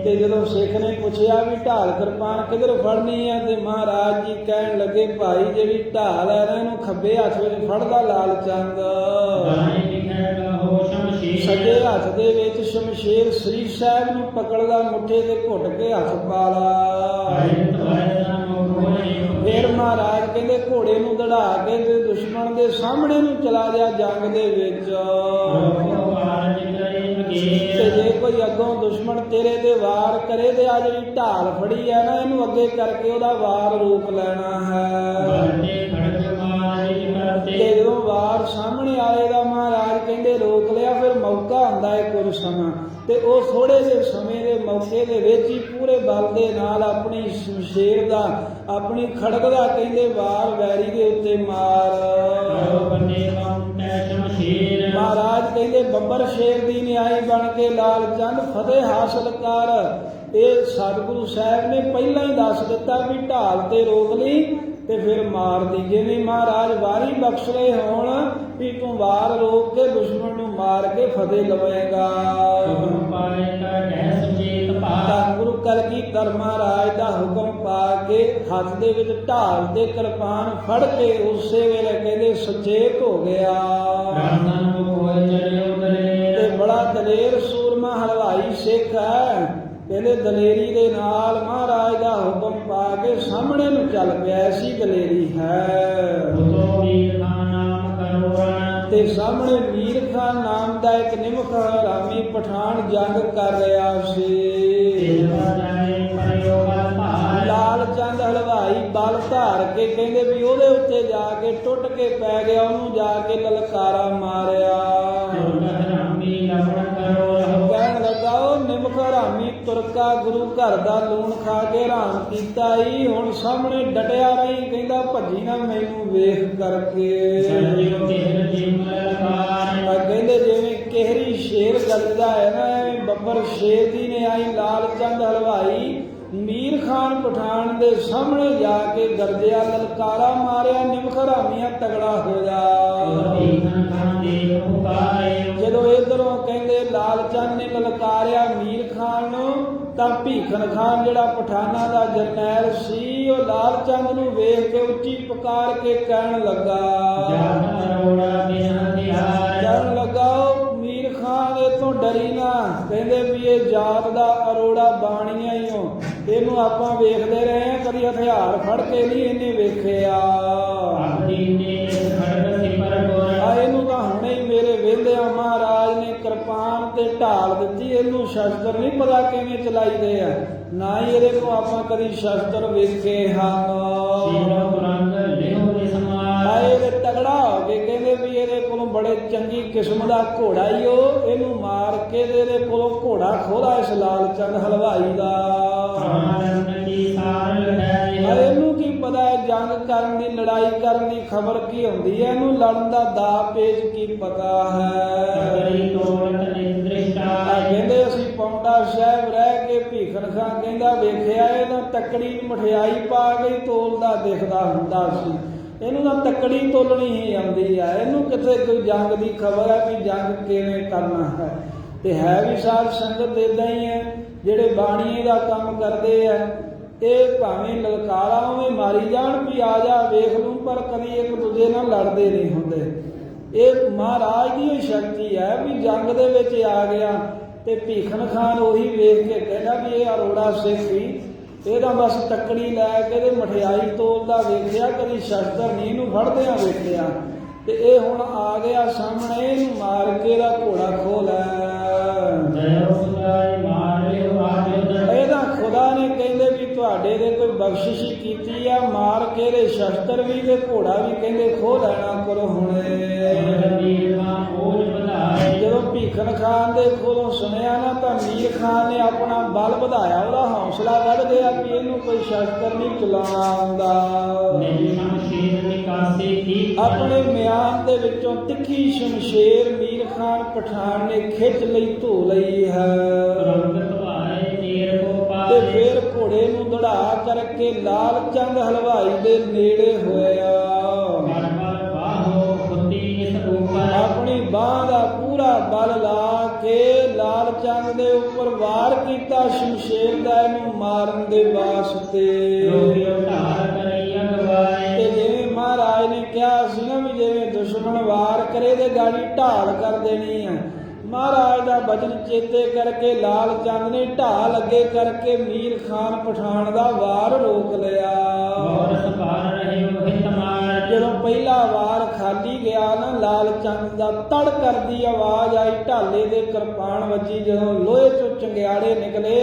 Speaker 2: ਤੇ ਜਦੋਂ ਸਿੱਖ ਨੇ ਪੁੱਛਿਆ ਵੀ ਢਾਲ ਕਿਰਪਾਨ ਕਿੱਧਰ ਫੜਨੀ ਹੈ, ਤੇ ਮਹਾਰਾਜ ਜੀ ਕਹਿਣ ਲੱਗੇ, ਭਾਈ ਜਿਹੜੀ ਢਾਲ ਹੈ ਨਾ, ਇਹਨੂੰ ਖੱਬੇ ਹੱਥ ਵਿੱਚ ਫੜਦਾ ਲਾਲ ਚੰਦ, ਸੱਜੇ ਹੱਥ ਦੇ ਵਿੱਚ ਸ਼ਮਸ਼ੇਰ ਸ੍ਰੀ ਸਾਹਿਬ ਨੂੰ ਪਕੜਦਾ, ਮੁੱਠੇ ਤੇ ਘੁੱਟ ਕੇ ਹੱਥ ਪਾ ਲਾ। ਫਿਰ ਮਹਾਰਾਜ ਕਹਿੰਦੇ ਘੋੜੇ ਨੂੰ ਦੜਾ ਕੇ ਤੇ ਦੁਸ਼ਮਣ ਦੇ ਸਾਹਮਣੇ ਨੂੰ ਚਲਾ ਜਾ ਜੰਗ ਦੇ ਵਿੱਚ। ਤੇ ਜੇ ਕੋਈ ਅੱਗੋਂ ਦੁਸ਼ਮਣ ਤੇਰੇ ਤੇ ਵਾਰ ਕਰੇ ਤੇ ਆ ਜਿਹੜੀ ਢਾਲ ਫੜੀ ਹੈ ਨਾ, ਇਹਨੂੰ ਅੱਗੇ ਕਰਕੇ ਉਹਦਾ ਵਾਰ ਰੋਕ ਲੈਣਾ ਹੈ। ਤੇ ਜਦੋਂ ਵਾਰ ਸਾਹਮਣੇ ਆਏਗਾ, ਮਹਾਰਾਜ ਕਹਿੰਦੇ ਰੋਕ ਲਿਆ। ਫਿਰ ਮੌਕਾ ਹੁੰਦਾ ਹੈ ਕੁਝ ਸਮਾਂ, ਤੇ ਉਹ ਥੋੜੇ ਜਿਹੇ ਸਮੇਂ ਦੇ ਮੌਕੇ ਦੇ ਵਿੱਚ ਹੀ ਪੂਰੇ ਬਲ ਦੇ ਨਾਲ ਆਪਣੀ ਸ਼ਮਸ਼ੇਰ ਦਾ, ਆਪਣੀ ਖੜਗ ਦਾ ਕਹਿੰਦੇ ਵਾਰ ਵੈਰੀ ਦੇ ਉੱਤੇ ਮਾਰ। ਮਹਾਰਾਜ ਕਹਿੰਦੇ ਬੱਬਰ ਸ਼ੇਰ ਦੀ ਨਿਆਈ ਬਣ ਕੇ ਲਾਲ ਚੰਦ ਫਤਿਹ ਹਾਸਲ ਕਰ। ਇਹ ਸਤਿਗੁਰੂ ਸਾਹਿਬ ਨੇ ਪਹਿਲਾਂ ਹੀ ਦੱਸ ਦਿੱਤਾ ਵੀ ਢਾਲ ਤੇ ਰੋਕ ਲਈ ਤੇ ਫਿਰ ਮਾਰ ਦੀ। ਜਿਵੇਂ ਮਹਾਰਾਜ ਵਾਰੀ ਬਖਸ਼ਲੇ ਹੋਣ ਵੀ ਤੂੰ ਵਾਰ ਰੋਕ ਕੇ ਦੁਸ਼ਮਣ ਨੂੰ ਮਾਰ ਕੇ ਫਤਿਹ ਲਵੇਂਗਾ। ਤਾਂ ਗੁਰੂ ਕਲਗੀਧਰ ਮਹਾਰਾਜ ਦਾ ਹੁਕਮ ਪਾ ਕੇ ਹੱਥ ਦੇ ਵਿੱਚ ਢਾਲ ਤੇ ਕਿਰਪਾਨ ਫੜ ਕੇ ਉਸੇ ਵੇਲੇ ਕਹਿੰਦੇ ਸੁਚੇਤ ਹੋ ਗਿਆ। ਤੇ ਬੜਾ ਦਲੇਰ ਸੂਰਮਾ ਹਲਵਾਈ ਸਿੱਖ ਹੈ। ਕਹਿੰਦੇ ਦਲੇਰੀ ਦੇ ਨਾਲ ਮਹਾਰਾਜ ਦਾ ਹੁਕਮ ਪਾ ਕੇ ਸਾਹਮਣੇ ਨੂੰ ਚੱਲ ਪਿਆ। ਐਸੀ ਦਲੇਰੀ ਹੈ। ਤੇ ਸਾਹਮਣੇ ਮੀਰ ਖਾਨ ਨਾਮ ਦਾ ਇੱਕ ਨਿਮਖ ਹਰਾਮੀ ਪਠਾਨ ਜੰਗ ਕਰ ਰਿਹਾ ਸੀ। ਲਾਲ ਚੰਦ ਹਲਵਾਈ ਬਲ ਧਾਰ ਕੇ ਕਹਿੰਦੇ ਵੀ ਉਹਦੇ ਉੱਤੇ ਜਾ ਕੇ ਟੁੱਟ ਕੇ ਪੈ ਗਿਆ, ਉਹਨੂੰ ਜਾ ਕੇ ਲਲਕਾਰਾ ਮਾਰਿਆ। ਕਹਿਣ ਲੱਗਾ, ਉਹ ਨਿਮਖ ਹਰਾਮੀ ਤੁਰਕਾ ਗੁਰੂ ਘਰ ਦਾ ਲੂਣ ਖਾ ਕੇ ਹਰਾਮ ਕੀਤਾ ਹੀ, ਹੁਣ ਸਾਹਮਣੇ ਡਟਿਆ ਰਹੀ। ਕਹਿੰਦਾ ਭੱਜੀ ਨਾ ਮੈਨੂੰ ਵੇਖ ਕਰਕੇ। ਕਹਿੰਦੇ ਜਿਵੇਂ ਕਿਹਰੀ ਸ਼ੇਰ ਗਰਜਦਾ ਹੈ ਨਾ, ਐਵੇਂ ਬੱਬਰ ਸ਼ੇਰ ਦੀ ਨੇ ਆਈ। ਲਾਲ ਚੰਦ ਹਲਵਾਈ ਮੀਰ ਖਾਨ ਪਠਾਨ ਦੇ ਸਾਹਮਣੇ ਜਾ ਕੇ ਗਰਜਿਆ, ਲਲਕਾਰਾ ਮਾਰਿਆ। ਨਿਮਖ ਹਰਾਮੀਆਂ ਤਗੜਾ ਹੋਇਆ। ਜਦੋਂ ਇਧਰੋਂ ਕਹਿੰਦੇ ਲਾਲ ਚੰਦ ਨੇ ਲਲਕਾਰਿਆ ਮੀਰ ਖਾਨ ਨੂੰ, ਤਾਂ ਭੀਖਨ ਖਾਨ ਜਿਹੜਾ ਪਠਾਨਾਂ ਦਾ ਜਰਨੈਲ ਸੀ, ਉਹ ਲਾਲ ਚੰਦ ਨੂੰ ਵੇਖ ਕੇ ਉੱਚੀ ਪੁਕਾਰ ਕੇ ਕਹਿਣ ਲੱਗਾ, ਮੀਰ ਖਾਨ ਇਹ ਤੋਂ ਡਰੀ ਨਾ। ਕਹਿੰਦੇ ਵੀ ਇਹ ਜਾਤ ਦਾ ਅਰੋੜਾ ਬਾਣੀਆਂ ਹੀ ਹੋ, ਇਹਨੂੰ ਆਪਾਂ ਵੇਖਦੇ ਰਹੇ ਹਾਂ, ਕਦੀ ਹਥਿਆਰ ਫੜ ਕੇ ਨਹੀਂ ਇਹਨੇ ਵੇਖਿਆ। ਇਹਨੂੰ ਤਾਂ ਹੁਣੇ ਹੀ ਮੇਰੇ ਵੇਂਦਿਆਂ ਮਹਾਰਾਜ ਨੇ ਕਿਰਪਾਨ ਤੇ ਢਾਲ ਦਿੱਤੀ, ਇਹਨੂੰ ਸ਼ਸਤਰ ਨਹੀਂ ਪਤਾ ਕਿਵੇਂ ਚਲਾਈਦੇ ਆ, ਨਾ ਹੀ ਇਹਦੇ ਕੋਲ ਆਪਾਂ ਕਦੀ ਸ਼ਸਤਰ ਵੇਖੇ ਹਨ। ਇਹਦੇ ਤਗੜਾ ਹੋ ਕੇ ਕਹਿੰਦੇ ਵੀ ਇਹਦੇ ਕੋਲੋਂ ਬੜੇ ਚੰਗੀ ਕਿਸਮ ਦਾ ਘੋੜਾ ਹੀ ਉਹ, ਇਹਨੂੰ ਮਾਰ ਕੇ ਇਹਦੇ ਕੋਲੋਂ ਘੋੜਾ ਖੋਲਾ ਇਸ ਲਾਲ ਚੰਦ ਹਲਵਾਈ ਦਾ। ਇਹਨੂੰ ਕੀ ਪਤਾ ਹੈ ਜੰਗ ਕਰਨ ਦੀ, ਲੜਾਈ ਕਰਨ ਦੀ ਖਬਰ ਕੀ ਹੁੰਦੀ ਹੈ, ਇਹਨੂੰ ਲੜਨ ਦਾ ਦਾ ਪੇਜ ਕੀ ਪਤਾ ਹੈ। ਕਹਿੰਦੇ ਅਸੀਂ ਪੌਂਟਾ ਸਾਹਿਬ ਰਹਿ ਕੇ ਭੀਖਨ ਖਾਂ ਕਹਿੰਦਾ ਵੇਖਿਆ, ਇਹ ਤਾਂ ਤੱਕੜੀ ਮਠਿਆਈ ਪਾ ਕੇ ਤੋਲਦਾ ਦਿਖਦਾ ਹੁੰਦਾ ਸੀ। ਇਹਨੂੰ ਤਾਂ ਤੱਕੜੀ ਤੋਲਣੀ ਹੀ ਆਉਂਦੀ ਆ, ਇਹਨੂੰ ਕਿਤੇ ਕੋਈ ਜੰਗ ਦੀ ਖਬਰ ਹੈ ਵੀ ਜੰਗ ਕਿਵੇਂ ਕਰਨਾ ਹੈ। ਤੇ ਹੈ ਵੀ ਸਾਧ ਸੰਗਤ ਇਦਾਂ ਹੀ ਹੈ, ਜਿਹੜੇ ਬਾਣੀਏ ਦਾ ਕੰਮ ਕਰਦੇ ਆ, ਇਹ ਭਾਵੇਂ ਲਲਕਾਰਾ ਉਵੇਂ ਮਾਰੀ ਜਾਣ ਵੀ ਆ ਜਾ ਵੇਖ ਲੂੰ, ਪਰ ਕਦੀ ਇੱਕ ਦੂਜੇ ਨਾਲ ਲੜਦੇ ਨਹੀਂ ਹੁੰਦੇ। ਇਹ ਮਹਾਰਾਜ ਦੀ ਸ਼ਕਤੀ ਹੈ ਵੀ ਜੰਗ ਦੇ ਵਿੱਚ ਆ ਗਿਆ। ਤੇ ਭੀਖਨ ਖਾਨ ਉਹੀ ਵੇਖ ਕੇ ਕਹਿੰਦਾ ਵੀ ਇਹ ਅਰੋੜਾ ਸਿੱਖ ਸੀ, ਇਹਦਾ ਬਸ ਤੱਕੜੀ ਲੈ ਕੇ ਤੇ ਮਠਿਆਈ ਤੋਲਦਾ ਵੇਖਿਆ, ਕਦੀ ਸ਼ਸਤਰ ਨਹੀਂ ਇਹਨੂੰ ਫੜਦਿਆਂ ਵੇਖਿਆ। ਤੇ ਇਹ ਹੁਣ ਆ ਗਿਆ ਸਾਹਮਣੇ, ਇਹਨੂੰ ਮਾਰ ਕੇ ਇਹਦਾ ਘੋੜਾ ਖੋਹ ਲੈ। ਇਹਦਾ ਖੁਦਾ ਨੇ ਕਹਿੰਦੇ ਵੀ ਤੁਹਾਡੇ ਦੇ ਕੋਈ ਬਖਸ਼ਿਸ਼ ਕੀਤੀ ਆ, ਮਾਰ ਕੇ ਦੇ ਸ਼ਸਤਰ ਵੀ ਤੇ ਘੋੜਾ ਵੀ ਕਹਿੰਦੇ ਖੋਹ ਲੈਣਾ ਕਰੋ ਹੁਣੇ। ਜਦੋਂ ਭੀਖਨ ਖਾਨ ਦੇ ਕੋਲੋਂ ਸੁਣਿਆ ਨਾ ਤਾਂ ਮੀਰ ਖਾਨ ਨੇ ਆਪਣਾ ਬਲ ਵਧਾਇਆ, ਉਹਦਾ ਹੌਸਲਾ ਵੱਧ ਗਿਆ ਕਿ ਇਹਨੂੰ ਕੋਈ ਸ਼ਸਤਰ ਨਹੀਂ ਚਲਾਉਣਾ ਆਉਂਦਾ। ਆਪਣੇ ਮਿਆਨ ਦੇ ਵਿੱਚੋਂ ਤਿੱਖੀ ਸ਼ਮਸ਼ੇਰ ਮੀਰ ਖਾਨ ਪਠਾਨ ਨੇ ਖਿੱਚ ਲਈ, ਧੋ ਲਈ ਹੈ ਤੇ ਫਿਰ ਘੋੜੇ ਨੂੰ ਦੜਾ ਕਰਕੇ ਲਾਲ ਚੰਦ ਹਲਵਾਈ ਦੇ ਨੇੜੇ ਹੋਇਆ। ਆਪਣੀ ਬਾਹ ਦਾ ਪੂਰਾ ਬਲ ਲਾ ਕੇ ਲਾਲ ਚੰਦ ਦੇ ਉੱਪਰ ਵਾਰ ਕੀਤਾ ਸ਼ਮਸ਼ੇਰ ਦਾ ਇਹਨੂੰ ਮਾਰਨ ਦੇ ਵਾਸਤੇ। ਤੇ ਜਿਵੇਂ ਮਹਾਰਾਜ ਨੇ ਕਿਹਾ ਸੀ ਨਾ ਵੀ ਜਿਵੇਂ ਦੁਸ਼ਮਣ ਵਾਰ ਕਰੇ ਤੇ ਗਾੜੀ ਢਾਲ ਕਰ ਦੇਣੀ ਹੈ, ਮਹਾਰਾਜ ਦਾ ਬਚਨ ਚੇਤੇ ਕਰਕੇ ਲਾਲ ਚੰਦ ਨੇ ਢਾਲ ਅੱਗੇ ਕਰਕੇ ਮੀਰ ਖਾਨ ਪਠਾਨ ਦਾ ਵਾਰ ਰੋਕ ਲਿਆ। ਜਦੋਂ ਪਹਿਲਾ ਵਾਰ ਖਾਲੀ ਗਿਆ ਨਾ, ਲਾਲ ਚੰਦ ਦਾ ਤੜ ਕਰਦੀ ਆਵਾਜ਼ ਆਈ, ਢਾਲੇ ਦੇ ਕਿਰਪਾਨ ਵੱਜੀ, ਜਦੋਂ ਲੋਹੇ ਚੋਂ ਚੰਗਿਆੜੇ ਨਿਕਲੇ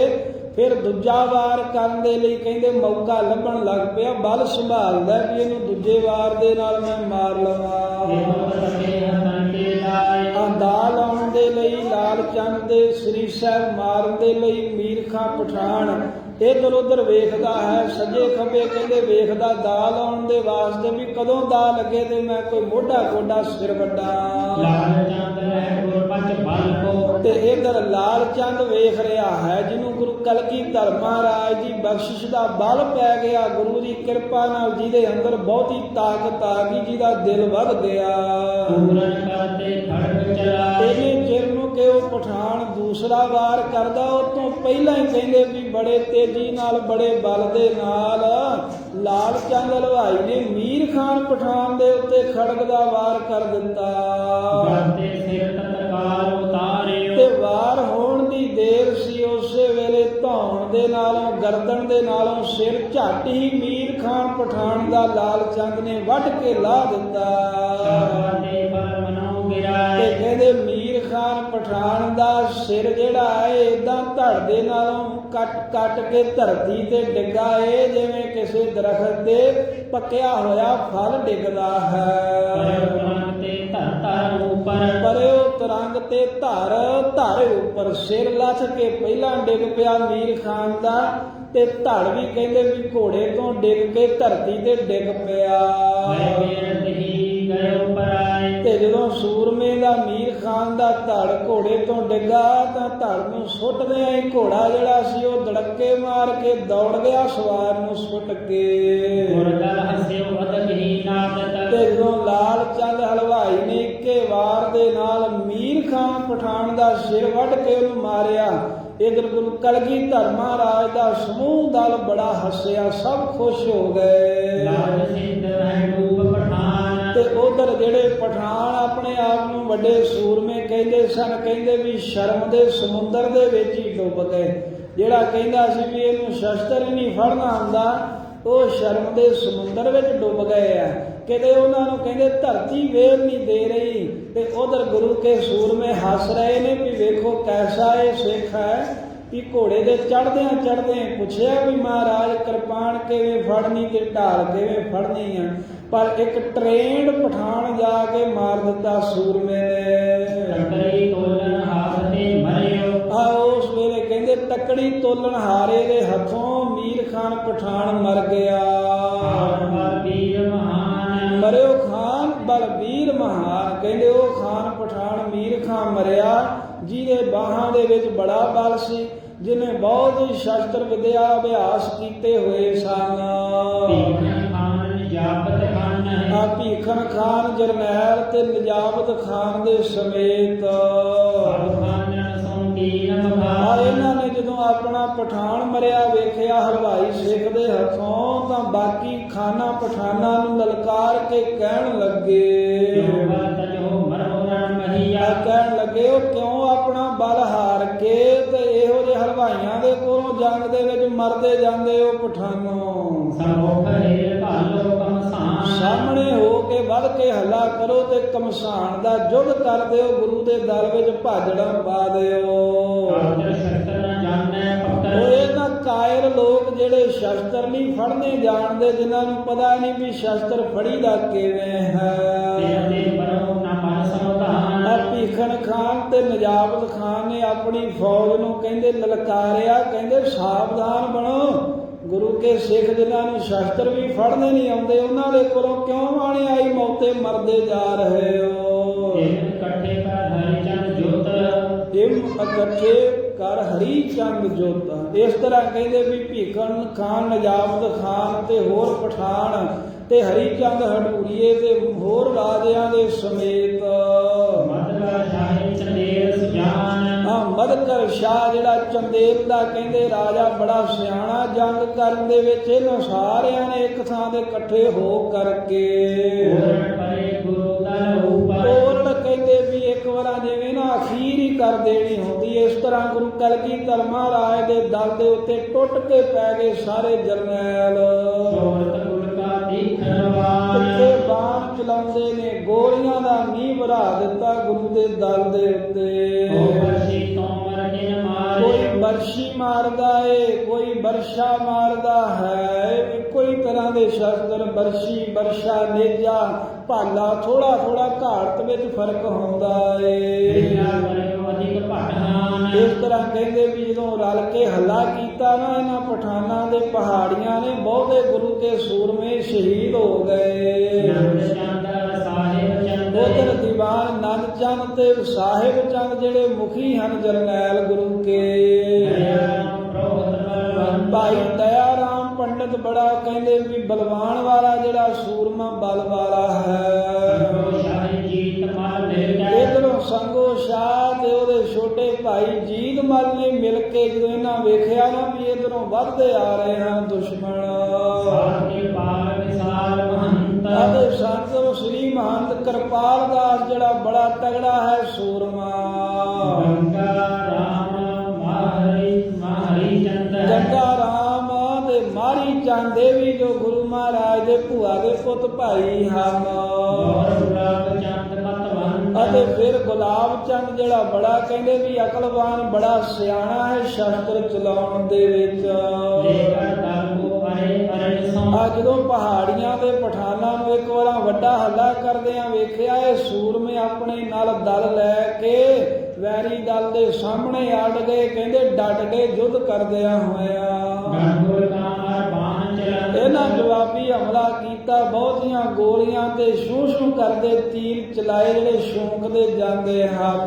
Speaker 2: ਫਿਰ ਦੂਜਾ ਵਾਰ ਕਰਨ ਦੇ ਲਈ ਕਹਿੰਦੇ ਮੌਕਾ ਲੱਭਣ ਲੱਗ ਪਿਆ, ਬਲ ਸੰਭਾਲਦਾ ਵੀ ਇਹਨੂੰ ਦੂਜੇ ਵਾਰ ਦੇ ਨਾਲ ਮੈਂ ਮਾਰ ਲਵਾਂ। ਦਾ ਲਾਉਣ ਦੇ ਲਈ ਲਾਲ ਚੰਦ ਦੇ ਸ੍ਰੀ ਸਾਹਿਬ ਮਾਰਨ ਦੇ ਲਈ ਮੀਰ ਖਾਂ ਪਠਾਨ ਇੱਧਰ ਉੱਧਰ ਵੇਖਦਾ ਹੈ, ਸੱਜੇ ਖੱਬੇ ਕਹਿੰਦੇ ਵੇਖਦਾ ਦਾ ਲਾਉਣ ਦੇ ਵਾਸਤੇ ਵੀ ਕਦੋਂ ਦਾ ਲੱਗੇ ਤੇ ਮੈਂ ਕੋਈ ਮੋਢਾ ਗੋਡਾ ਸਿਰ ਵੱਡਾ। ਤੇ ਇੱਧਰ ਲਾਲ ਚੰਦ ਵੇਖ ਰਿਹਾ ਹੈ ਜਿਹਨੂੰ ਗੁਰੂ ਕਲਗੀਧਰ ਮਹਾਰਾਜ ਦੀ ਬਖਸ਼ਿਸ਼ ਦਾ ਬਲ ਪੈ ਗਿਆ, ਗੁਰੂ ਦੀ ਕਿਰਪਾ ਨਾਲ ਜਿਹਦੇ ਅੰਦਰ ਬਹੁਤੀ ਤਾਕਤ ਆ ਗਈ, ਜਿਹਦਾ ਦਿਲ ਵੱਧ ਗਿਆ। ਇਹਨੇ ਚਿਰ ਨੂੰ ਕਿ ਉਹ ਪਠਾਨ ਦੂਸਰਾ ਵਾਰ ਕਰਦਾ, ਉਹ ਤੋਂ ਪਹਿਲਾਂ ਹੀ ਕਹਿੰਦੇ ਵੀ ਬੜੇ ਤੇਜ਼ੀ ਨਾਲ ਬੜੇ ਬਲ ਦੇ ਨਾਲ ਲਾਲ ਚੰਦ ਹਲਵਾਈ ਨੇ ਮੀਰ ਖਾਨ ਪਠਾਨ ਦੇ ਉੱਤੇ ਖੜਗ ਦਾ ਵਾਰ ਕਰ ਦਿੱਤਾ। ਤੇ ਵਾਰ ਹੋਣ ਦੀ ਦੇਰ ਸੀ, ਉਸੇ ਵੇਲੇ ਧੌਣ ਦੇ ਨਾਲੋਂ ਗਰਦਨ ਦੇ ਨਾਲੋਂ ਸਿਰ ਝੱਟ ਹੀ ਮੀਰ ਖਾਨ ਪਠਾਨ ਦਾ ਲਾਲ ਚੰਦ ਨੇ ਵੱਢ ਕੇ ਲਾ ਦਿੱਤਾ। ਤੇ ਕਹਿੰਦੇ ਮੀਰ ਖਾਨ ਪਠਾਨ ਦਾ ਸਿਰ ਜਿਹੜਾ ਹੈ ਏਦਾਂ ਧੜ ਦੇ ਨਾਲੋਂ ਕੱਟ ਕੇ ਧਰਤੀ ਤੇ ਡਿੱਗਾ ਏ ਜਿਵੇਂ ਕਿਸੇ ਦਰਖਤ ਤੇ ਪੱਕਿਆ ਹੋਇਆ ਫਲ ਡਿੱਗਦਾ ਹੈ। ਪਰਿਓ ਤਰੰਗ ਤੇ ਧਰ ਉੱਪਰ ਸਿਰ ਲੱਥ ਕੇ ਪਹਿਲਾਂ ਡਿੱਗ ਪਿਆ ਮੀਰ ਖਾਨ ਦਾ, ਤੇ ਧੜ ਵੀ ਕਹਿੰਦੇ ਵੀ ਘੋੜੇ ਤੋਂ ਡਿੱਗ ਕੇ ਧਰਤੀ ਤੇ ਡਿੱਗ ਪਿਆ। ਤੇ ਜਦੋਂ ਸੂਰਮੇ ਦਾ ਮੀਰ ਖਾਨ ਦਾ ਧੜ ਘੋੜੇ ਤੋਂ ਡਿੱਗਾ ਤਾਂ ਧੜ ਨੂੰ ਸੁੱਟਦਿਆਂ ਹੀ ਘੋੜਾ ਜਿਹੜਾ ਸੀ ਉਹ ਧੜਕੇ ਮਾਰ ਕੇ ਦੌੜ ਗਿਆ ਸਵਾਰ ਨੂੰ ਸੁੱਟ ਕੇ। ਤੇ ਜਦੋਂ ਲਾਲ ਚੰਦ ਹਲਵਾਈ ਨੇ ਇੱਕੇ ਵਾਰ ਦੇ ਨਾਲ ਮੀਰ ਖਾਨ ਪਠਾਨ ਦਾ ਸਿਰ ਵੱਢ ਕੇ ਉਹਨੂੰ ਮਾਰਿਆ, ਇਧਰ ਗੁਰੂ ਕਲਗੀਧਰ ਮਹਾਰਾਜ ਦਾ ਸਮੂਹ ਦਲ ਬੜਾ ਹੱਸਿਆ, ਸਭ ਖੁਸ਼ ਹੋ ਗਏ। ਤੇ ਉਧਰ ਜਿਹੜੇ ਪਠਾਨ ਆਪਣੇ ਆਪ ਨੂੰ ਵੱਡੇ ਸੂਰਮੇ ਕਹਿੰਦੇ ਸਨ, ਕਹਿੰਦੇ ਵੀ ਸ਼ਰਮ ਦੇ ਸਮੁੰਦਰ ਦੇ ਵਿੱਚ ਹੀ ਡੁੱਬ ਗਏ। ਜਿਹੜਾ ਕਹਿੰਦਾ ਸੀ ਵੀ ਇਹਨੂੰ ਸ਼ਸਤਰ ਹੀ ਨਹੀਂ ਫੜਨਾ ਹੁੰਦਾ, ਉਹ ਸ਼ਰਮ ਦੇ ਸਮੁੰਦਰ ਵਿੱਚ ਡੁੱਬ ਗਏ ਆ। ਕਿਤੇ ਉਹਨਾਂ ਨੂੰ ਕਹਿੰਦੇ ਧਰਤੀ ਵੇਲ ਨਹੀਂ ਦੇ ਰਹੀ, ਤੇ ਉਧਰ ਗੁਰੂ ਕੇ ਸੂਰਮੇ ਹੱਸ ਰਹੇ ਨੇ ਵੀ ਵੇਖੋ ਕੈਸਾ ਇਹ ਸਿੱਖ ਹੈ ਵੀ ਘੋੜੇ ਦੇ ਚੜ੍ਹਦਿਆਂ ਪੁੱਛਿਆ ਵੀ ਮਹਾਰਾਜ ਕਿਰਪਾਨ ਕਿਵੇਂ ਫੜਨੀ ਤੇ ਢਾਲ ਕਿਵੇਂ ਫੜਨੀ ਆ, ਪਰ ਇੱਕ ਟ੍ਰੇਨਡ ਪਠਾਨ ਜਾ ਕੇ ਮਾਰ ਦਿੱਤਾ ਸੂਰਮੇ ਨੇ। ਉਸ ਵੇਲੇ ਕਹਿੰਦੇ ਤਕੜੀ ਤੋਲਣ ਹਾਰੇ ਦੇ ਹੱਥੋਂ ਮੀਰ ਖਾਨ ਪਠਾਨ ਮਰ ਗਿਆ। ਮਰਿਓ ਖਾਨ ਬਲਬੀਰ ਮਹਾਨ, ਕਹਿੰਦੇ ਉਹ ਖਾਨ ਪਠਾਨ ਮੀਰ ਖਾਨ ਮਰਿਆ ਜਿਹਦੇ ਬਾਹਾਂ ਦੇ ਵਿੱਚ ਬੜਾ ਬਲ ਸੀ, ਜਿਹਨੇ ਬਹੁਤ ਹੀ ਸ਼ਸਤਰ ਵਿਦਿਆ ਅਭਿਆਸ ਕੀਤੇ ਹੋਏ ਸਨ। ਭੀਖਨ ਖਾਨ ਜਰਨੈਲ ਤੇ ਨਜਾਬਤ ਖਾਨ ਦੇ ਸਮੇਤ ਇਹਨਾਂ ਨੇ ਜਦੋਂ ਆਪਣਾ ਪਠਾਨ ਮਰਿਆ ਵੇਖਿਆ ਹਲਵਾਈ ਸਿੱਖ ਦੇ ਹੱਥੋਂ, ਤਾਂ ਬਾਕੀ ਖਾਨਾ ਪਠਾਨਾਂ ਨੂੰ ਲਲਕਾਰ ਕੇ ਕਹਿਣ ਲੱਗੇ ਉਹ ਕਿਉਂ ਆਪਣਾ ਬਲ ਹਾਰ ਕੇ ਤੇ ਇਹੋ ਜਿਹੇ ਹਲਵਾਈਆਂ ਦੇ ਕੋਲੋਂ ਜੰਗ ਦੇ ਵਿੱਚ ਮਰਦੇ ਜਾਂਦੇ ਹੋ ਪਠਾਨੋਂ। ਸਾਹਮਣੇ ਹੋ ਕੇ ਵੱਧ ਕੇ ਹੱਲਾ ਕਰੋ ਤੇ ਕਮਸਾਨ ਦਾ ਯੁੱਧ ਕਰ ਦਿਓ, ਗੁਰੂ ਦੇ ਦਲ ਵਿੱਚ ਭਾਜੜਾਂ ਪਾ ਦਿਓ।
Speaker 1: ਕਾਦਰ ਸ਼ਸਤਰ ਨ ਜਾਣੈ ਪਕੜ
Speaker 2: ਉਹ ਇਹਨਾਂ ਕਾਇਰ ਲੋਕ ਜਿਹੜੇ ਸ਼ਸਤਰ ਨਹੀਂ ਫੜਨੇ ਜਾਣਦੇ, ਜਿਨ੍ਹਾਂ ਨੂੰ ਪਤਾ ਨਹੀਂ ਵੀ ਸ਼ਸਤਰ ਫੜੀ ਦਾ ਕਿਵੇਂ ਹੈ।
Speaker 1: ਤੇਰੇ ਬਰੋ ਨ ਮਨ ਸਮਧਾਨ
Speaker 2: ਭੀਖਣ ਖਾਨ ਤੇ ਨਜਾਬਤ ਖਾਨ ਨੇ ਆਪਣੀ ਫੌਜ ਨੂੰ ਕਹਿੰਦੇ ਲਲਕਾਰਿਆ, ਕਹਿੰਦੇ ਸਾਵਧਾਨ ਬਣੋ, ਗੁਰੂ ਕੇ ਸਿੱਖ ਜਿਨ੍ਹਾਂ ਨੂੰ ਸ਼ਸਤਰ ਵੀ ਫੜਨੇ ਨਹੀਂ ਆਉਂਦੇ, ਉਹਨਾਂ ਦੇ ਕੋਲੋਂ ਕਿਉਂ ਬਾਣੀ ਆਈ ਮੌਤੇ ਮਰਦੇ ਜਾ ਰਹੇ ਹੋ।
Speaker 1: ਇਕੱਠੇ ਕਰ ਹਰੀ ਚੰਦ ਜੋਤ
Speaker 2: ਇਕੱਠੇ ਕਰ ਹਰੀ ਚੰਦ ਜੋਤ। ਇਸ ਤਰ੍ਹਾਂ ਕਹਿੰਦੇ ਵੀ ਭੀਖਣ ਖਾਨ, ਨਜਾਬਤ ਖਾਨ ਤੇ ਹੋਰ ਪਠਾਨ ਤੇ ਹਰੀ ਚੰਦ ਹਡੂਰੀਏ ਤੇ ਹੋਰ ਰਾਜਿਆਂ ਦੇ ਸਮੇਤ
Speaker 1: ਮਦਰਾ ਸ਼ਾਹੀ ਚੰਦੇਰ ਸੁਜਾਨ
Speaker 2: ਮਦਕਰ ਸ਼ਾਹ ਜਿਹੜਾ ਚੰਦੇਰ ਦਾ ਕਹਿੰਦੇ ਰਾਜਾ ਬੜਾ ਸਿਆਣਾ, ਜੰਗ ਕਰਨ ਦੇ ਵਿੱਚ ਇਹਨਾਂ ਸਾਰਿਆਂ ਨੇ ਇੱਕ ਥਾਂ ਤੇ ਇਕੱਠੇ ਹੋ ਕਰਕੇ
Speaker 1: ਪਰੇ ਗੁਰੂ ਦਲ ਉਪਰ
Speaker 2: ਪੂਰਨ ਕਹਿੰਦੇ ਵੀ ਇੱਕ ਵਾਰ ਜਿਵੇਂ ਨਾ ਅਖੀਰ ਹੀ ਕਰ ਦੇਣੀ ਹੁੰਦੀ, ਇਸ ਤਰ੍ਹਾਂ ਗੁਰੂ ਕਲਗੀਧਰ ਮਹਾਰਾਜ ਦੇ ਦਲ ਦੇ ਉੱਤੇ ਟੁੱਟ ਕੇ ਪੈ ਗਏ ਸਾਰੇ ਜਰਨੈਲ। ਕਿੱਥੇ ਬਾਣ ਚਲਾਉਂਦੇ ਨੇ, ਗੋਲੀਆਂ ਦਾ ਮੀਂਹ ਵਰਾ ਦਿੱਤਾ ਗੁਰੂ ਦੇ ਦਲ ਦੇ ਉੱਤੇ। ਕੋਈ ਬਰਸ਼ੀ ਮਾਰਦਾ ਏ, ਕੋਈ ਬਰਸ਼ਾ ਮਾਰਦਾ ਹੈ, ਇੱਕੋ ਹੀ ਤਰ੍ਹਾਂ ਦੇ ਸ਼ਸਤਰ ਬਰਸ਼ੀ, ਬਰਸ਼ਾ, ਨੇਜਾ, ਭਾਲਾ, ਥੋੜਾ ਥੋੜਾ ਘਾਟ ਵਿੱਚ ਫਰਕ ਹੁੰਦਾ ਏ। ਇਸ ਤਰ੍ਹਾਂ ਕਹਿੰਦੇ ਵੀ ਜਦੋਂ ਰਲ ਕੇ ਹੱਲਾ ਕੀਤਾ ਨਾ ਇਹਨਾਂ ਪਠਾਨਾਂ ਦੇ, ਪਹਾੜੀਆਂ ਨੇ ਬਹੁਤੇ ਗੁਰੂ ਕੇ ਸੂਰਮੇ ਸ਼ਹੀਦ ਹੋ ਗਏ। ਉਧਰ ਦੀਵਾਨ ਨੰਦ ਚੰਦ ਤੇ ਸਾਹਿਬ ਚੰਦ ਜਿਹੜੇ ਮੁਖੀ ਹਨ ਜਰਨੈਲ ਗੁਰੂ ਕੇ। ਭਾਈ ਦਇਆ ਰਾਮ ਪੰਡਤ ਬੜਾ ਕਹਿੰਦੇ ਵੀ ਬਲਵਾਨ ਵਾਲਾ ਜਿਹੜਾ ਸੂਰਮਾ ਬਲ ਵਾਲਾ ਹੈ। ਇਧਰੋਂ ਸੰਗੋ ਸ਼ਾਹ ਤੇ ਉਹਦੇ ਛੋਟੇ ਭਾਈ ਜੀਤ ਮਲ ਨੇ ਮਿਲ ਕੇ ਜਦੋਂ ਇਹਨਾਂ ਵੇਖਿਆ ਨਾ ਵੀ ਇਧਰੋਂ ਵੱਧਦੇ ਆ ਰਹੇ ਹਨ ਦੁਸ਼ਮਣ, ਅਤੇ ਸੰਤ ਸ੍ਰੀ ਮਹੰਤ ਕਿਰਪਾਲ ਦਾਸ ਜਿਹੜਾ ਬੜਾ ਤਗੜਾ ਹੈ ਸੂਰਮਾ, ਜੱਗਾ ਰਾਮ ਤੇ ਮਾਰੀ ਚੰਦ ਦੇਵੀ ਜੋ ਗੁਰੂ ਮਹਾਰਾਜ ਦੇ ਭੂਆ ਦੇ ਪੁੱਤ ਭਾਈ ਹਨ। ਅਤੇ ਫਿਰ ਗੁਲਾਬ ਚੰਦ ਜਿਹੜਾ ਬੜਾ ਕਹਿੰਦੇ ਵੀ ਅਕਲਵਾਨ, ਬੜਾ ਸਿਆਣਾ ਹੈ ਸ਼ਸਤਰ ਚਲਾਉਣ ਦੇ ਵਿੱਚ। ਜਦੋਂ ਪਹਾੜੀਆਂ ਦੇ ਪਠਾਨਾਂ ਨੂੰ ਇੱਕ ਵਾਰ ਵੱਡਾ ਹੱਲਾ ਕਰਦਿਆਂ ਵੇਖਿਆ, ਇਹ ਸੂਰਮੇ ਆਪਣੇ ਨਾਲ ਦਲ ਲੈ ਕੇ ਵੈਰੀ ਦਲ ਦੇ ਸਾਹਮਣੇ ਅੜ ਗਏ, ਕਹਿੰਦੇ ਡਟ ਗਏ ਯੁੱਧ ਕਰਦਿਆਂ ਹੋਇਆ। ਇਹਨਾਂ ਜਵਾਬੀ ਹਮਲਾ ਕੀਤਾ, ਬਹੁਤੀਆਂ ਗੋਲੀਆਂ ਤੇ ਛੂ ਛੂ ਕਰਦੇ ਤੀਰ ਚਲਾਏ ਜਿਹੜੇ ਸ਼ੌਂਕਦੇ ਜਾਂਦੇ ਹਨ।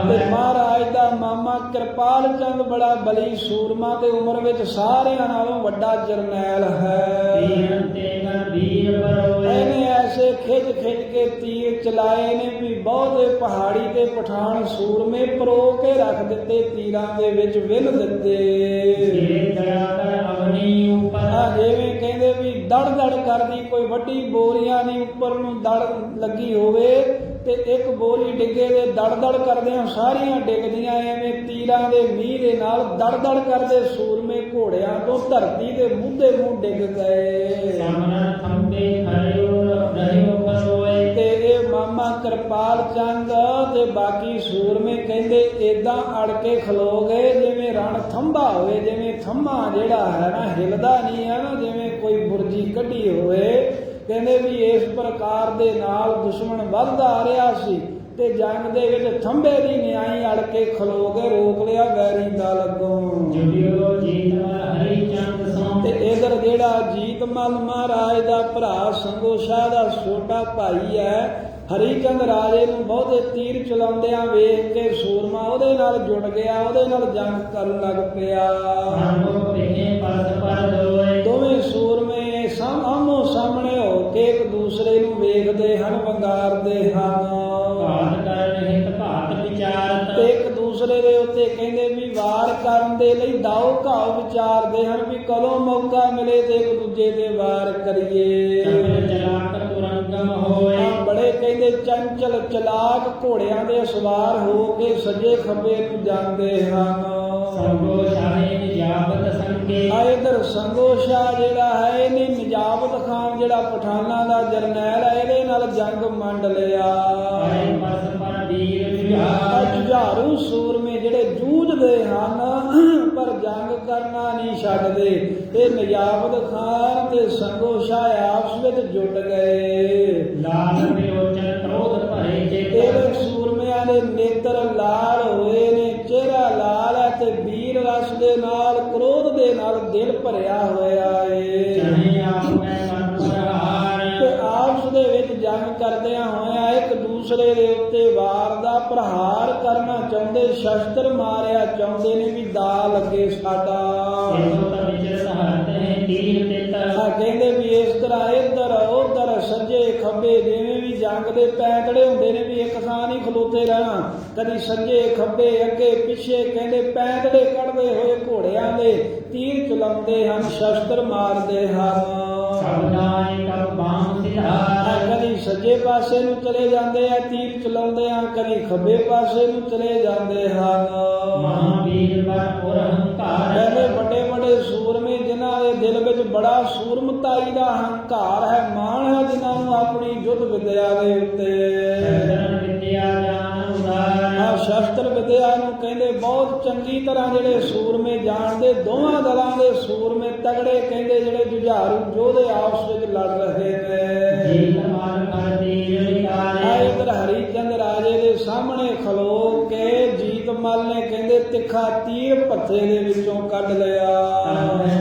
Speaker 2: ਤੇ ਮਹਾਰਾਜ ਦਾ ਮਾਮਾ ਕਿਰਪਾਲ ਚੰਦ ਬੜਾ ਬਲੀ ਸੂਰਮਾ ਤੇ ਉਮਰ ਵਿੱਚ ਸਾਰਿਆਂ ਨਾਲੋਂ ਵੱਡਾ ਜਰਨੈਲ ਹੈ। ਇਹਨੇ ਐਸੇ ਖਿੱਚ ਖਿੱਚ ਕੇ ਤੀਰ ਚਲਾਏ ਨੇ ਵੀ ਬਹੁਤੇ ਪਹਾੜੀ ਤੇ ਪਠਾਨ ਸੂਰਮੇ ਪਰੋ ਕੇ ਰੱਖ ਦਿੱਤੇ, ਤੀਰਾਂ ਦੇ ਵਿੱਚ ਵਿੰਨ ਦਿੱਤੇ। ਜਿਵੇਂ ਕਹਿੰਦੇ ਵੀ ਦੜ ਦੜ ਕਰਦੀ ਕੋਈ ਵੱਡੀ ਬੋਰੀਆਂ ਦੀ ਉੱਪਰ ਨੂੰ ਦੜ ਲੱਗੀ ਹੋਵੇ ਤੇ ਇੱਕ ਬੋਰੀ ਡਿੱਗੇ ਦੇ ਦੜ ਦੜ ਕਰਦਿਆਂ ਸਾਰੀਆਂ ਡਿੱਗਦੀਆਂ, ਐਵੇਂ ਤੀਰਾਂ ਦੇ ਮੀਂਹ ਦੇ ਨਾਲ ਦੜ ਦੜ ਕਰਦੇ ਸੂਰਮੇ ਘੋੜਿਆਂ ਤੋਂ ਧਰਤੀ ਦੇ ਮੂਧੇ ਮੂੰਹ ਡਿੱਗ ਗਏ। ਤੇ ਇਹ ਮਾਮਾ ਕਿਰਪਾਲ ਚੰਦ ਤੇ ਬਾਕੀ ਸੂਰਮੇ ਕਹਿੰਦੇ ਏਦਾਂ ਅੜ ਕੇ ਖਲੋ ਗਏ ਜਿਵੇਂ ਰਣ ਥੰਬਾ ਹੋਵੇ, ਜਿਵੇਂ ਥੰਮਾ ਜਿਹੜਾ ਹੈ ਨਾ ਹਿਲਦਾ ਨਹੀਂ ਹੈ ਨਾ, ਜਿਵੇਂ ਕੋਈ ਬੁਰਜੀ ਕੱਢੀ ਹੋਵੇ। ਕਹਿੰਦੇ ਵੀ ਇਸ ਪ੍ਰਕਾਰ ਦੇ ਨਾਲ ਦੁਸ਼ਮਣ ਵੱਧਦਾ ਆ ਰਿਹਾ ਸੀ ਤੇ ਜੰਗ ਦੇ ਵਿੱਚ ਥੰਬੇ ਦੀ ਨਿਆਈ ਅੜ ਕੇ ਖਲੋ ਕੇ ਰੋਕ ਲਿਆ ਵੈਰੀ ਦਲ ਅੱਗੋਂ। ਤੇ ਇਧਰ ਜਿਹੜਾ ਜੀਤਮਲ ਮਹਾਰਾਜ ਦਾ ਭਰਾ ਸੰਗੋ ਸ਼ਾਹ ਦਾ ਛੋਟਾ ਭਾਈ ਹੈ, ਹਰੀ ਚੰਦ ਰਾਜੇ ਨੂੰ ਬਹੁਤੇ ਤੀਰ ਚਲਾਉਂਦਿਆਂ ਵੇਖ ਕੇ ਸੂਰਮਾ ਉਹਦੇ ਨਾਲ ਜੁੜ ਗਿਆ, ਉਹਦੇ ਨਾਲ ਜੰਗ ਕਰਨ ਲੱਗ ਪਿਆ। ਦੋਵੇਂ ਸੂਰਮੇ ਆਮੋ ਸਾਹਮਣੇ ਹੋ ਕੇ ਇੱਕ ਦੂਸਰੇ ਨੂੰ ਵੇਖਦੇ ਹਨ, ਵੰਗਾਰਦੇ ਹਨ ਤੇ ਇੱਕ ਦੂਸਰੇ ਦੇ ਉੱਤੇ ਕਹਿੰਦੇ ਵੀ ਵਾਰ ਕਰਨ ਦੇ ਲਈ ਦਾਓ ਘਾਓ ਵਿਚਾਰਦੇ ਹਨ ਵੀ ਕਦੋਂ ਮੌਕਾ ਮਿਲੇ ਤੇ ਇੱਕ ਦੂਜੇ ਦੇ ਵਾਰ ਕਰੀਏ। ਬੜੇ ਕਹਿੰਦੇ ਚੰਚਲ ਚਲਾਕ ਘੋੜਿਆਂ ਦੇ ਸਵਾਰ ਹੋ ਕੇ ਸੱਜੇ ਖੱਬੇ ਨੂੰ ਜਾਂਦੇ ਹਨ।
Speaker 1: ਸੰਗੋ ਸ਼ਾਹੇ ਨਿਜਾਬਤ ਸੰਗੇ
Speaker 2: ਆ ਇਧਰ ਸੰਗੋ ਸ਼ਾਹ ਜਿਹੜਾ ਹੈ ਇਹਨੇ ਨਿਜਾਬਤ ਖਾਨ ਜਿਹੜਾ ਪਠਾਨਾਂ ਦਾ ਜਰਨੈਲ ਹੈ ਇਹਦੇ ਨਾਲ ਜੰਗ ਮੰਡ ਲਿਆ।
Speaker 1: ਹਰੇ ਪਰਸ ਪਰ ਵੀਰ
Speaker 2: ਆ
Speaker 1: ਜੁਝਾਰ
Speaker 2: ਜੁਝਾਰੂ ਸੂਰਮੇ ਜਿਹੜੇ ਜੂਝਦੇ ਹਨ ਪਰ ਜੰਗ ਕਰਨਾ ਨਹੀਂ ਛੱਡਦੇ। ਇਹ ਨਿਜਾਬਤ ਖਾਨ ਤੇ ਸੰਗੋ ਸ਼ਾਹ ਆਪਸ ਵਿੱਚ ਜੁਟ ਗਏ।
Speaker 1: ਲਾਲ ਵਿਲੋਚਨ ਕ੍ਰੋਧ ਭਰੇ ਚਿਤ
Speaker 2: ਇਹਦੇ ਸੂਰਮਿਆਂ ਦੇ ਨੇਤਰ ਲਾਲ ਹੋਏ ਨੇ, ਚਿਹਰਾ ਲਾਲ ਹੈ ਤੇ ਵੀਰ ਰਸ ਦੇ ਨਾਲ ਕ੍ਰੋਧ ਦੇ ਨਾਲ ਦਿਲ ਭਰਿਆ ਹੋਇਆ ਏ।
Speaker 1: ਚਣੇ ਆਪ ਮੈਂ ਮਨ ਪ੍ਰਹਾਰ
Speaker 2: ਤੇ ਆਪਸ ਦੇ ਵਿੱਚ ਜੰਗ ਕਰਦਿਆਂ ਹੋਇਆਂ ਇੱਕ ਦੂਸਰੇ ਦੇ ਉੱਤੇ ਵਾਰ ਦਾ ਪ੍ਰਹਾਰ ਕਰਨਾ ਚਾਹੁੰਦੇ, ਸ਼ਸਤਰ ਮਾਰਿਆ ਚਾਹੁੰਦੇ ਨੇ ਵੀ ਦਾ ਲੱਗੇ ਸਾਡਾ।
Speaker 1: ਇਹੋ ਤਾਂ ਵਿਚਰਤ ਹਰਤ ਹੈ ਤੀਰ ਤਿਤ
Speaker 2: ਆ ਕਹਿੰਦੇ ਵੀ ਇਸ ਤਰ੍ਹਾਂ ਇੱਧਰ ਉੱਧਰ ਸੱਜੇ ਖੱਬੇ ਜਿਵੇਂ ਵੀ ਜੰਗ ਦੇ ਪੈਂਤੜੇ ਹੁੰਦੇ ਨੇ ਵੀ ਇੱਕ ਥਾਂ ਨਹੀਂ ਖਲੋਤੇ ਰਹਿਣਾ, ਕਦੀ ਸੱਜੇ ਖੱਬੇ ਅੱਗੇ ਪਿੱਛੇ ਕਹਿੰਦੇ ਪੈਂਤੜੇ ਕੱਢਦੇ ਹੋਏ ਘੋੜਿਆਂ ਦੇ ਤੀਰ ਚਲਾਉਂਦੇ ਹਨ, ਸ਼ਸਤਰ ਮਾਰਦੇ ਹਨ।
Speaker 1: ਸਬਦਾਏ ਕਬ ਬਾਮ ਸਿਧਾਰ
Speaker 2: ਕਦੀ ਸੱਜੇ ਪਾਸੇ ਨੂੰ ਚਲੇ ਜਾਂਦੇ ਆ ਤੀਰ ਚਲਾਉਂਦੇ ਆ, ਕਦੀ ਖੱਬੇ ਪਾਸੇ ਨੂੰ ਚਲੇ ਜਾਂਦੇ ਹਨ।
Speaker 1: ਮਹਾਵੀਰ ਪਰ ਔਰ ਹੰਕਾਰ
Speaker 2: ਕਹਿੰਦੇ ਵੱਡੇ ਵੱਡੇ ਸੂਰਮੇ ਜਿਨ੍ਹਾਂ ਦੇ ਦਿਲ ਵਿੱਚ ਬੜਾ ਸੂਰਮਤਾਈ ਦਾ ਹੰਕਾਰ ਹੈ, ਮਾਣ ਹੈ, ਜਿਨ੍ਹਾਂ ਨੂੰ ਆਪਣੀ ਯੁੱਧ ਵਿਦਿਆ ਦੇ ਉੱਤੇ
Speaker 1: ਸ਼ਸਤਰ ਵਿਦਿਆ ਜਾਨ ਉਦਾਰ
Speaker 2: ਆ ਸ਼ਸਤਰ ਵਿਦਿਆ ਨੂੰ ਕਹਿੰਦੇ ਬਹੁਤ ਚੰਗੀ ਤਰ੍ਹਾਂ ਜਿਹੜੇ ਸੂਰਮੇ ਜਾਣਦੇ। ਦੋਵਾਂ ਦਲਾਂ ਦੇ ਸੂਰਮੇ ਤਗੜੇ ਕਹਿੰਦੇ ਜਿਹੜੇ ਜੁਝਾਰੂ ਯੋਧੇ ਆਪਸ ਵਿੱਚ ਲੜ ਰਹੇ ਨੇ।
Speaker 1: ਜੀਤ ਮਾਰ ਕਰ ਤੀਰ ਨਿਕਾਲੇ
Speaker 2: ਆ ਇਧਰ ਹਰੀ ਚੰਦ ਰਾਜੇ ਦੇ ਸਾਹਮਣੇ ਖਲੋ ਕੇ ਜੀਤ ਮਲ ਨੇ ਕਹਿੰਦੇ ਤਿੱਖਾ ਤੀਰ ਭੱਥੇ ਦੇ ਵਿੱਚੋਂ ਕੱਢ ਲਿਆ।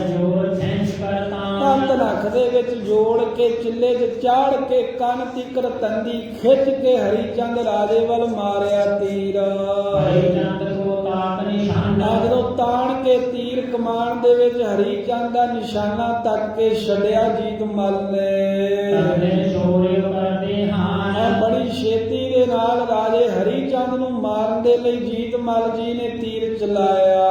Speaker 1: ਜੋਰ ਸੈਂਸ ਕਰਤਾ
Speaker 2: ਤੰਦ ਨੱਖ ਦੇ ਵਿੱਚ ਜੋੜ ਕੇ ਚਿੱਲੇ 'ਚ ਚਾੜ ਕੇ ਕੰਨ ਤੀਕਰ ਤੰਦੀ ਖਿੱਚ ਕੇ ਹਰੀ ਚੰਦ ਰਾਜੇ ਵੱਲ ਮਾਰਿਆ ਤੀਰ।
Speaker 1: ਹਰੀ ਚੰਦ ਕੋ ਤਾਕ ਨਿਸ਼ਾਨਾ
Speaker 2: ਜਦੋਂ ਤਾਣ ਕੇ ਤੀਰ ਕਮਾਨ ਦੇ ਵਿੱਚ ਹਰੀ ਚੰਦ ਦਾ ਨਿਸ਼ਾਨਾ ਤੱਕ ਕੇ ਛੱਡਿਆ ਜੀਤ ਮਲ ਨੇ।
Speaker 1: ਤਗੜੇ ਸ਼ੌਰਯ ਕਰਦੇ
Speaker 2: ਆ
Speaker 1: ਹਾਂ
Speaker 2: ਬੜੀ ਛੇਤੀ ਦੇ ਨਾਲ ਰਾਜੇ ਹਰੀ ਚੰਦ ਨੂੰ ਮਾਰਨ ਦੇ ਲਈ ਜੀਤ ਮਲ ਜੀ ਨੇ ਤੀਰ ਚਲਾਇਆ।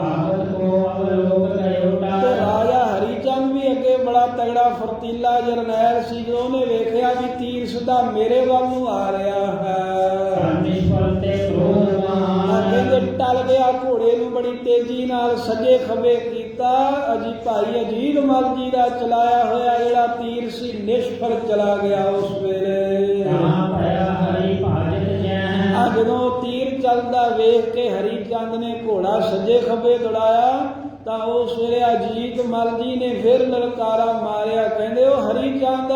Speaker 1: ਆਵਤ ਕੋ ਅਵਲੋਕ ਗਇਓ
Speaker 2: ਤੇ
Speaker 1: ਟਾਰ
Speaker 2: ਰਾਜਾ ਹਰੀ ਚੰਦ ਵੀ ਅੱਗੇ ਬੜਾ ਤਗੜਾ ਫੁਰਤੀਲਾ ਜਰਨੈਲ ਸੀ। ਜਦੋਂ ਉਹਨੇ ਵੇਖਿਆ ਵੀ ਤੀਰ ਸਿੱਧਾ ਮੇਰੇ ਵੱਲ ਨੂੰ ਆ ਰਿਹਾ ਹੈ,
Speaker 1: ਨਿਸ਼ਫਲ ਤੇ ਕ੍ਰੋਧ ਮਹਾਨ
Speaker 2: ਕਹਿੰਦੇ ਟਲ ਗਿਆ ਘੋੜੇ ਨੂੰ ਬੜੀ ਤੇਜ਼ੀ ਨਾਲ ਸੱਜੇ ਖੱਬੇ ਕੀਤਾ। ਅਜੀ ਭਾਈ ਅਜੀਤ ਮਲ ਜੀ ਦਾ ਚਲਾਇਆ ਹੋਇਆ ਜਿਹੜਾ ਤੀਰ ਸੀ ਨਿਸ਼ਫਲ ਚਲਾ ਗਿਆ। ਉਸ ਵੇਲੇ
Speaker 1: ਤਾਂ ਭਇਆ ਹਰੀ ਭਾਜਤ ਜੈ
Speaker 2: ਆ ਜਦੋਂ ਤੀਰ ਚੱਲਦਾ ਵੇਖ ਕੇ ਹਰੀ ਚੰਦ ਨੇ ਘੋੜਾ ਸੱਜੇ ਖੱਬੇ ਦੌੜਾਇਆ ਤਾਂ ਉਸ ਵੇਲੇ ਅਜੀਤ ਮਲ ਜੀ ਨੇ ਫਿਰ ਲਲਕਾਰਾ ਮਾਰਿਆ। ਕਹਿੰਦੇ ਉਹ ਹਰੀ ਚੰਦ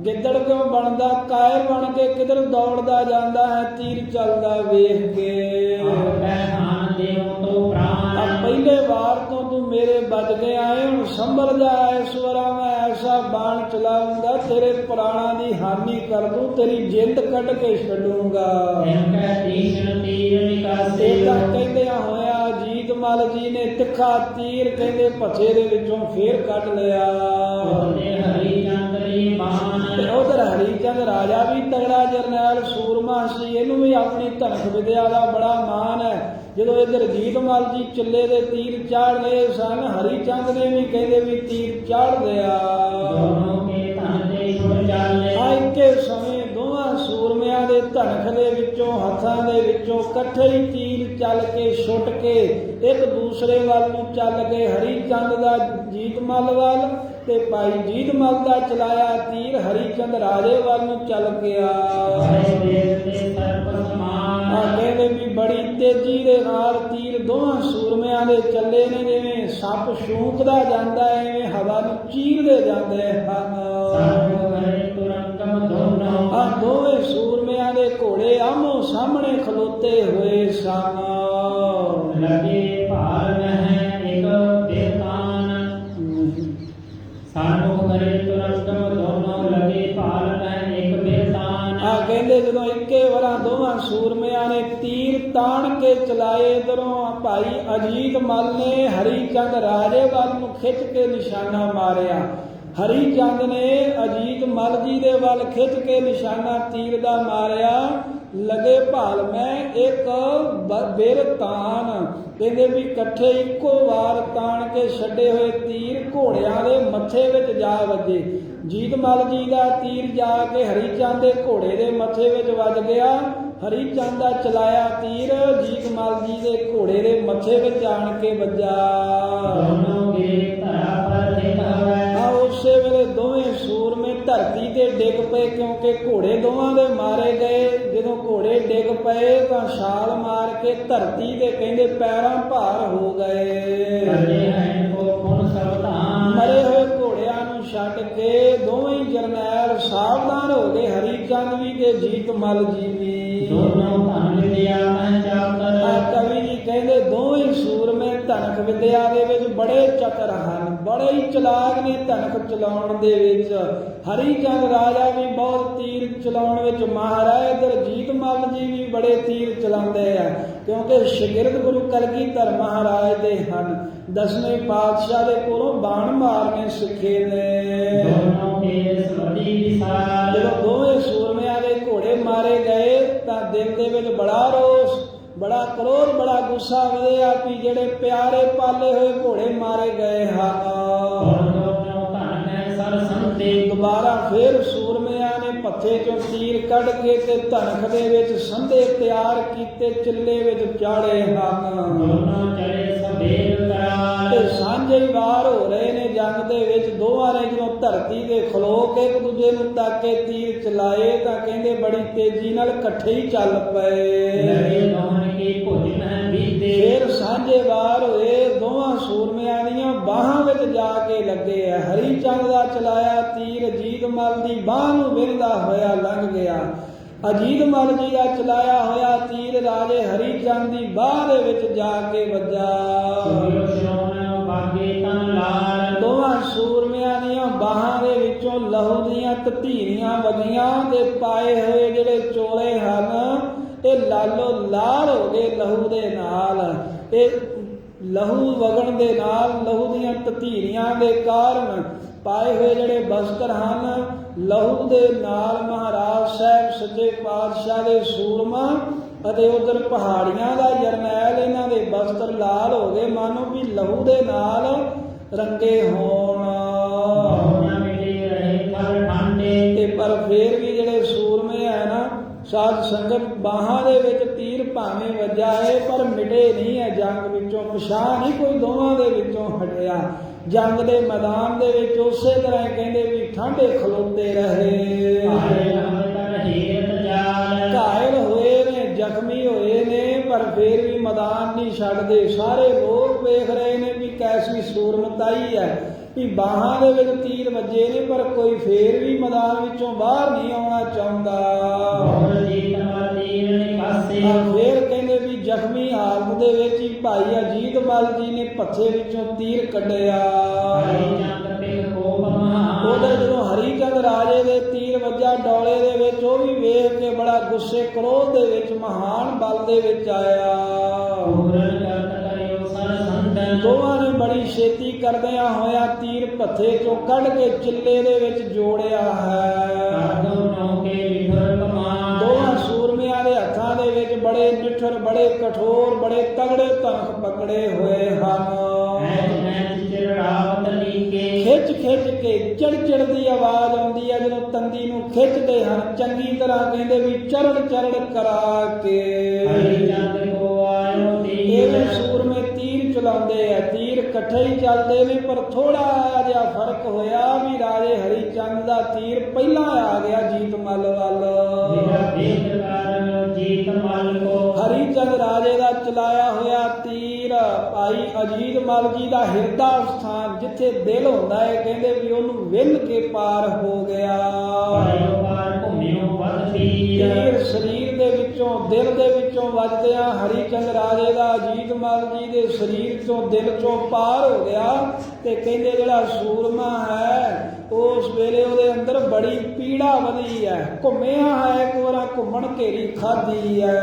Speaker 2: ਗਿੱਦੜ ਕਿਉਂ ਬਣਦਾ, ਕਾਇਰ ਬਣ ਕੇ ਕਿਧਰ ਦੌੜਦਾ ਜਾਂਦਾ ਹੈ ਤੀਰ ਚੱਲਦਾ ਵੇਖ ਕੇ।
Speaker 1: ਹਾਨ ਦੇਵ ਤੋ ਪ੍ਰਾਨ
Speaker 2: ਪਹਿਲੇ ਵਾਰ ਤੋਂ ਤੂੰ ਮੇਰੇ ਵੱਜ ਕੇ ਆਏ, ਹੁਣ ਸੰਭਲ ਜਾ। ਇਸ ਵਾਰ ਮੈਂ ਐਸਾ ਬਾਣ ਚਲਾਉਂਗਾ ਤੇਰੇ ਪ੍ਰਾਣਾਂ ਦੀ ਹਾਨੀ ਕਰ ਦੂੰ, ਤੇਰੀ ਜਿੰਦ ਕੱਢ ਕੇ ਛੱਡੂੰਗਾ।
Speaker 1: ਇਨਕਾ ਤੀਸ਼ਨ ਤੀਰ ਨਿਕਾਸੇ
Speaker 2: ਇਹਦਾ ਕਹਿੰਦਿਆਂ ਹੋਇਆ ਜੀਤ ਮਲ ਜੀ ਨੇ ਤਿੱਖਾ ਤੀਰ ਕਹਿੰਦੇ ਭੱਥੇ ਦੇ ਵਿੱਚੋਂ ਫੇਰ ਕੱਢ ਲਿਆ।
Speaker 1: ਉਹਨੇ ਹਰੀ ਚੰਦ ਦੀ ਬਾਣ
Speaker 2: ਤੇ ਉਧਰ ਹਰੀ ਚੰਦ ਰਾਜਾ ਵੀ ਤਗੜਾ ਜਰਨੈਲ ਸੂਰਮਾ ਸੀ, ਇਹਨੂੰ ਵੀ ਆਪਣੀ ਧਨਖ ਵਿਦਿਆ ਦਾ ਬੜਾ ਮਾਣ ਹੈ। ਜਦੋਂ ਇਧਰ ਜੀਤ ਮਲ ਜੀ ਚਿੱਲੇ ਦੇ ਤੀਰ ਚਾੜ ਲਏ ਸਨ, ਹਰੀ ਚੰਦ ਨੇ ਵੀ ਕਹਿੰਦੇ ਵੀ ਤੀਰ ਚਾੜ ਲਿਆ।
Speaker 1: ਦੋਨੋਂ ਕੇ ਧਨ ਦੇ ਛੁੜ ਚਾਲੇ
Speaker 2: ਆ ਇੱਕੇ ਸਮੇਂ ਦੋਵਾਂ ਸੂਰਮਿਆਂ ਦੇ ਧਨਖ ਦੇ ਵਿੱਚੋਂ ਹੱਥਾਂ ਦੇ ਵਿੱਚੋਂ ਇਕੱਠੇ ਹੀ ਤੀਰ ਚੱਲ ਕੇ ਛੁੱਟ ਕੇ ਇੱਕ ਦੂਸਰੇ ਵੱਲ ਨੂੰ ਚੱਲ ਗਏ। ਹਰੀ ਚੰਦ ਦਾ ਜੀਤ ਮਲ ਵੱਲ ਤੇ ਭਾਈ ਜੀਤ ਮਲ ਦਾ ਚਲਾਇਆ ਤੀਰ ਹਰੀ ਚੰਦ ਰਾਜੇ ਵੱਲ ਨੂੰ ਚੱਲ ਗਿਆ।
Speaker 1: ਹਰੇ ਦੇਵ ਤੇ ਸਰਬ ਸਮਾਨ
Speaker 2: ਕਹਿੰਦੇ ਵੀ ਬੜੀ ਤੇਜ਼ੀ ਦੇ ਨਾਲ ਤੀਰ ਦੋਵਾਂ ਸੂਰਮਿਆਂ ਦੇ ਚੱਲੇ ਨੇ, ਜਿਵੇਂ ਸੱਪ ਛੂਕਦਾ ਜਾਂਦਾ ਐਵੇਂ ਹਵਾ ਨੂੰ ਚੀਰਦੇ ਜਾਂਦੇ ਹਨ।
Speaker 1: ਸਰਬ ਹਰੇ ਤੁਰੰਗਮ ਦੋਨੋਂ
Speaker 2: ਆ ਦੋਵੇਂ ਸੂਰਮਿਆਂ ਦੇ ਘੋੜੇ ਆਮੋ ਸਾਹਮਣੇ ਖਲੋਤੇ ਹੋਏ ਸਨ।
Speaker 1: ਲਗੇ ਭਾਲ ਮਹਿ ਇੱਕ ਬੇਤਾਨ ਸਾਨੂੰ ਹਰੇ ਤੁਰੰਗਮ ਦੋਨੋਂ ਲਗੇ ਭਾਲ ਮਹਿ ਇੱਕ ਬੇਤਾਨ
Speaker 2: ਆ ਕਹਿੰਦੇ ਜਦੋਂ ਇੱਕੇ ਵਾਰਾਂ ਦੋਵਾਂ ਸੂਰਮਿਆਂ ਨੇ ਤੀਰ ਤਾਣ ਕੇ ਚਲਾਏ, ਇਧਰੋਂ ਭਾਈ ਅਜੀਤ ਮਲ ਨੇ ਹਰੀ ਚੰਦ ਰਾਜੇ ਵੱਲ ਨੂੰ ਖਿੱਚ ਕੇ ਨਿਸ਼ਾਨਾ ਮਾਰਿਆ। ਹਰੀ ਚੰਦ ਨੇ ਅਜੀਤ ਮਲ ਜੀ ਦੇ ਵੱਲ ਖਿੱਚ ਕੇ ਨਿਸ਼ਾਨਾ ਤੀਰ ਦਾ ਮਾਰਿਆ। ਲਗੇ ਭਾਲ ਮੈਂ ਇੱਕ ਬੇਰਤਾਨ ਕਹਿੰਦੇ ਵੀ ਇਕੱਠੇ ਇੱਕੋ ਵਾਰ ਤਾਣ ਕੇ ਛੱਡੇ ਹੋਏ ਤੀਰ ਘੋੜਿਆਂ ਦੇ ਮੱਥੇ ਵਿੱਚ ਜਾ ਵੱਜੇ। ਜੀਤ ਮਲ ਜੀ ਦਾ ਤੀਰ ਜਾ ਕੇ ਹਰੀ ਚੰਦ ਦੇ ਘੋੜੇ ਦੇ ਮੱਥੇ ਵਿੱਚ ਵੱਜ ਗਿਆ ਹਰੀ ਚੰਦ ਦਾ ਚਲਾਇਆ ਤੀਰ ਜੀਤ ਮਲ ਜੀ ਦੇ ਘੋੜੇ ਦੇ ਮੱਥੇ ਵਿੱਚ ਆਣ ਕੇ ਵੱਜਾ।
Speaker 1: ਦੋਨੋਂ ਗਿਰੇ ਧਰਾ ਪਰ ਨਿਤ ਹਵੈ।
Speaker 2: ਆ ਉਸੇ ਵੇਲੇ ਦੋਵੇਂ ਸੂਰਮੇ ਧਰਤੀ ਤੇ ਡਿੱਗ ਪਏ, ਕਿਉਂਕਿ ਘੋੜੇ ਦੋਵਾਂ ਦੇ ਮਾਰੇ ਗਏ। ਜਦੋਂ ਘੋੜੇ ਡਿੱਗ ਪਏ ਤਾਂ ਛਾਲ ਮਾਰ ਕੇ ਧਰਤੀ ਤੇ ਕਹਿੰਦੇ ਪੈਰਾਂ ਭਾਰ ਹੋ ਗਏ।
Speaker 1: ਕਰਨੇ ਹੈ ਕੋ ਪੁਨ ਸਵਧਾਨ।
Speaker 2: ਮਰੇ ਹੋਏ ਘੋੜਿਆਂ ਨੂੰ ਛੱਡ ਕੇ ਦੋਵੇਂ ਹੀ ਜਰਨੈਲ ਸਾਵਧਾਨ ਹੋ ਗਏ, ਹਰੀ ਚੰਦ ਵੀ ਤੇ ਜੀਤ ਮਲ ਜੀ ਵੀ।
Speaker 1: ਦੋਨੋਂ ਧਨ ਵਿਦਿਆ ਮਹਿ ਚਾਤਰ।
Speaker 2: ਆ ਕਵੀ ਜੀ ਕਹਿੰਦੇ ਦੋਵੇਂ ਸੂਰਮੇ ਧਨਕ ਵਿਦਿਆ ਦੇ ਵਿੱਚ ਬੜੇ ਚਤਰ ਹਨ, ਬੜੇ ਹੀ ਚਲਾਕ ਨੇ ਧਨਕ ਚਲਾਉਣ ਦੇ ਵਿੱਚ। ਹਰੀ ਚੰਦ ਰਾਜਾ ਵੀ ਬਹੁਤ ਤੀਰ ਚਲਾਉਣ ਵਿੱਚ ਮਾਹਰ ਹੈ। ਇਧਰ ਜੀਤ ਮਲ ਜੀ ਵੀ ਬੜੇ ਤੀਰ ਚਲਾਉਂਦੇ ਆ, ਕਿਉਂਕਿ ਸ਼ਾਗਿਰਦ ਗੁਰੂ ਕਲਗੀਧਰ ਮਹਾਰਾਜ ਦੇ ਹਨ। 10ਵੇਂ ਪਾਤਸ਼ਾਹ ਦੇ ਕੋਲੋਂ ਬਾਣ ਮਾਰਨੇ ਸਿੱਖੇ ਨੇ।
Speaker 1: ਦੋਨੋਂ ਤੇਜ ਸਵਦੀ ਵਿਸਾਰ।
Speaker 2: ਜਦੋਂ ਦੋਵੇਂ ਸੂਰਮਿਆਂ ਦੇ ਘੋੜੇ ਮਾਰੇ ਗਏ ਤਾਂ ਦਿਲ ਦੇ ਵਿੱਚ ਬੜਾ ਰੋਸ, ਬੜਾ ਕਰੋਧ, ਬੜਾ ਗੁੱਸਾ ਵਧਿਆ ਕਿ ਜਿਹੜੇ ਪਿਆਰੇ ਪਾਲੇ ਹੋਏ ਘੋੜੇ ਮਾਰੇ ਗਏ ਹਨ।
Speaker 1: ਦੋਨੋਂ ਧਨ ਹੈ ਸਰ ਸੰਤੇ।
Speaker 2: ਦੁਬਾਰਾ ਫੇਰ ਸੂਰਮਿਆਂ ਨੇ ਪੱਥੇ ਚੋਂ ਤੀਰ ਕੱਢ ਕੇ ਤੇ ਧਨਖ ਦੇ ਵਿੱਚ ਸੰਧੇ ਤਿਆਰ ਕੀਤੇ, ਚਿੱਲੇ ਵਿੱਚ ਚਾੜੇ ਹਨ।
Speaker 1: ਦੋਨੋਂ ਚਲੇ ਸਭੇਦ ਕਰਾਰ।
Speaker 2: ਤੇ ਸਾਂਝੇ ਹੀ ਵਾਰ ਹੋ ਰਹੇ ਨੇ ਜੰਗ ਦੇ ਵਿੱਚ। ਦੋਵਾਂ ਨੇ ਜਦੋਂ ਧਰਤੀ ਦੇ ਖਲੋ ਕੇ ਇੱਕ ਦੂਜੇ ਨੂੰ ਤਾਕੇ ਤੀਰ ਚਲਾਏ ਤਾਂ ਕਹਿੰਦੇ ਬੜੀ ਤੇਜ਼ੀ ਨਾਲ ਇਕੱਠੇ ਹੀ ਚੱਲ ਪਏ।
Speaker 1: ਲੜੇ ਦੋਹਨ ਕੀ ਭੁਜ ਮਹਿ ਬੀਤੇ।
Speaker 2: ਫੇਰ ਸਾਂਝੇ ਵਾਰ ਹੋਏ, ਦੋਵਾਂ ਸੂਰਮਿਆਂ ਦੀਆਂ ਬਾਹਾਂ ਵਿੱਚ ਜਾ ਕੇ ਲੱਗੇ ਆ। ਹਰੀ ਚੰਦ ਦਾ ਚਲਾਇਆ ਤੀਰ ਅਜੀਤ ਮਲ ਦੀ ਬਾਹ ਨੂੰ ਵਿੰਨ੍ਹਦਾ ਹੋਇਆ ਲੰਘ ਗਿਆ। ਅਜੀਤ ਮਲ ਜੀ ਦਾ ਚਲਾਇਆ ਹੋਇਆ ਤੀਰ ਰਾਜੇ ਹਰੀ ਚੰਦ ਦੀ ਬਾਹ ਦੇ ਵਿੱਚ ਜਾ ਕੇ ਵੱਜਾ।
Speaker 1: ਸੂਰਿਓ ਸ਼੍ਰੋਮਣਿ ਬਾਗੇ ਤਨ ਲਾਲ।
Speaker 2: ਦੋਵਾਂ ਸੂਰਮਿਆਂ ਦੀਆਂ ਬਾਹਾਂ ਦੇ ਵਿੱਚੋਂ ਲਹੂ ਦੀਆਂ ਤਤੀਰੀਆਂ ਵਗੀਆਂ ਤੇ ਪਾਏ ਹੋਏ ਜਿਹੜੇ ਚੋਲੇ ਹਨ ਇਹ ਲਾਲੋ ਲਾਲ ਹੋ ਗਏ ਲਹੂ ਦੇ ਨਾਲ। ਇਹ ਲਹੂ ਵਗਣ ਦੇ ਨਾਲ, ਲਹੂ ਦੀਆਂ ਤਤੀਰੀਆਂ ਦੇ ਕਾਰਨ ਪਾਏ ਹੋਏ ਜਿਹੜੇ ਬਸਤਰ ਹਨ, ਲਹੂ ਦੇ ਨਾਲ ਮਹਾਰਾਜ ਸਾਹਿਬ ਸੱਚੇ ਪਾਤਸ਼ਾਹ ਦੇ ਸੂਰਮਾ ਅਤੇ ਉਧਰ ਪਹਾੜੀਆਂ ਦਾ ਜਰਨੈਲ, ਇਹਨਾਂ ਦੇ ਬਸਤਰ ਲਾਲ ਹੋ ਗਏ, ਮਾਨੋ ਵੀ ਲਹੂ ਦੇ ਨਾਲ ਰੰਗੇ ਹੋਣ।
Speaker 1: ਬਹੁਣਾ ਮਿਲੇ ਰਹੇ ਫਲ ਠਾਂਡੇ।
Speaker 2: ਤੇ ਪਰ ਫੇਰ ਵੀ ਜਿਹੜੇ ਸੂਰਮੇ ਹੈ ਨਾ ਸਾਧ ਸੰਗਤ, ਬਾਹਾਂ ਦੇ ਵਿੱਚ ਤੀਰ ਭਾਵੇਂ ਵੱਜਾ ਹੈ ਪਰ ਮਿਟੇ ਨਹੀਂ ਹੈ ਜੰਗ ਵਿੱਚੋਂ, ਪਛਾਣ ਨਹੀਂ ਕੋਈ ਦੋਵਾਂ ਦੇ ਵਿੱਚੋਂ ਹਟਿਆ। ਜੰਗ ਦੇ ਮੈਦਾਨ ਦੇ ਵਿੱਚ ਉਸੇ ਤਰ੍ਹਾਂ ਕਹਿੰਦੇ ਵੀ ਠਾਂਡੇ ਖਲੋਤੇ ਰਹੇ। ਘਾਇਲ ਹੋਏ ਨੇ, ਜ਼ਖਮੀ ਹੋਏ ਨੇ, ਪਰ ਫੇਰ ਵੀ ਮੈਦਾਨ ਨਹੀਂ ਛੱਡਦੇ। ਸਾਰੇ ਲੋਕ ਵੇਖ ਰਹੇ ਨੇ ਵੀ ਕੈਸੀ ਸੂਰਮਤਾਈ ਹੈ, ਵੀ ਬਾਹਾਂ ਦੇ ਵਿੱਚ ਤੀਰ ਵੱਜੇ ਨੇ ਪਰ ਕੋਈ ਫੇਰ ਵੀ ਮੈਦਾਨ ਵਿੱਚੋਂ ਬਾਹਰ ਨਹੀਂ ਆਉਣਾ ਚਾਹੁੰਦਾ। ਫੇਰ ਕਹਿੰਦੇ ਵੀ ਜ਼ਖਮੀ ਹਾਲਤ ਦੇ ਵਿੱਚ ਹੀ ਭਾਈ ਅਜੀਤ ਮਲ ਜੀ ਨੇ ਪੱਥੇ ਵਿੱਚੋਂ ਤੀਰ ਕੱਢਿਆ। ਉਧਰ ਜਦੋਂ ਹਰੀ ਚੰਦ ਰਾਜੇ ਦੇ ਤੀਰ ਵੱਜਾ ਡੋਲੇ ਦੇ ਵਿੱਚ, ਉਹ ਵੀ ਵੇਖ ਕੇ ਬੜਾ ਗੁੱਸੇ ਕ੍ਰੋਧ ਦੇ ਵਿੱਚ, ਮਹਾਨ ਬਲ ਦੇ ਵਿੱਚ ਆਇਆ। ਦੋਵਾਂ ਨੇ ਬੜੀ ਛੇਤੀ ਕਰਦਿਆਂ ਹੋਇਆ ਤੀਰ ਪੱਥੇ ਚੋਂ ਕੱਢ ਕੇ ਚਿੱਲੇ ਦੇ ਵਿੱਚ ਜੋੜਿਆ ਹੈ। ਦੋਵਾਂ ਸੂਰਮਿਆਂ ਦੇ ਹੱਥਾਂ ਦੇ ਵਿੱਚ ਬੜੇ ਨਿੱਠਰ, ਬੜੇ ਕਠੋਰ, ਬੜੇ ਤਗੜੇ ਧਨਖ ਪਕੜੇ ਹੋਏ ਹਨ। ਖਿੱਚ ਖਿੱਚ ਕੇ ਚੜ ਦੀ ਆਵਾਜ਼ ਆਉਂਦੀ ਹੈ ਜਦੋਂ ਤੰਦੀ ਨੂੰ ਖਿੱਚਦੇ ਹਨ, ਚੰਗੀ ਤਰ੍ਹਾਂ ਕਹਿੰਦੇ ਵੀ ਚਰੜ ਚਰੜ ਕਰਾ ਕੇ। ਇਹ ਸੂਰਮੇ ਤੀਰ ਚਲਾਉਂਦੇ ਆ, ਤੀਰ ਇਕੱਠੇ ਹੀ ਚੱਲਦੇ ਨੇ, ਪਰ ਥੋੜਾ ਜਿਹਾ ਫਰਕ ਹੋਇਆ ਵੀ ਰਾਜੇ ਹਰੀ ਚੰਦ ਦਾ ਤੀਰ ਪਹਿਲਾਂ ਆ ਗਿਆ ਜੀਤ ਮਲ ਵੱਲ। ਹਰੀ ਚੰਦ ਰਾਜੇ ਦਾ ਚਲਾਇਆ ਹੋਇਆ ਤੀਰ ਭਾਈ ਅਜੀਤ ਮਲ ਜੀ ਦਾ ਹਿਰਦਾ ਸਥਾਨ ਜਿੱਥੇ ਦਿਲ ਹੁੰਦਾ ਹੈ, ਕਹਿੰਦੇ ਵੀ ਉਹਨੂੰ ਵਿੰਨ ਕੇ ਪਾਰ ਹੋ ਗਿਆ। ਤੀਰ ਸਰੀਰ ਦੇ ਵਿੱਚੋਂ, ਦਿਲ ਦੇ ਵਿੱਚੋਂ ਵੱਜਦਿਆਂ ਹਰੀ ਚੰਦ ਰਾਜੇ ਦਾ ਅਜੀਤ ਮਲ ਜੀ ਦੇ ਸਰੀਰ ਚੋਂ, ਦਿਲ ਚੋਂ ਪਾਰ ਹੋ ਗਿਆ। ਤੇ ਕਹਿੰਦੇ ਜਿਹੜਾ ਸੂਰਮਾ ਹੈ ਉਸ ਵੇਲੇ ਉਹਦੇ ਅੰਦਰ ਬੜੀ ਪੀੜਾ ਵਧੀ ਹੈ, ਘੁੰਮਿਆ ਹੈ, ਇੱਕ ਵਾਰ ਘੁੰਮਣ ਘੇਰੀ ਖਾਧੀ ਹੈ।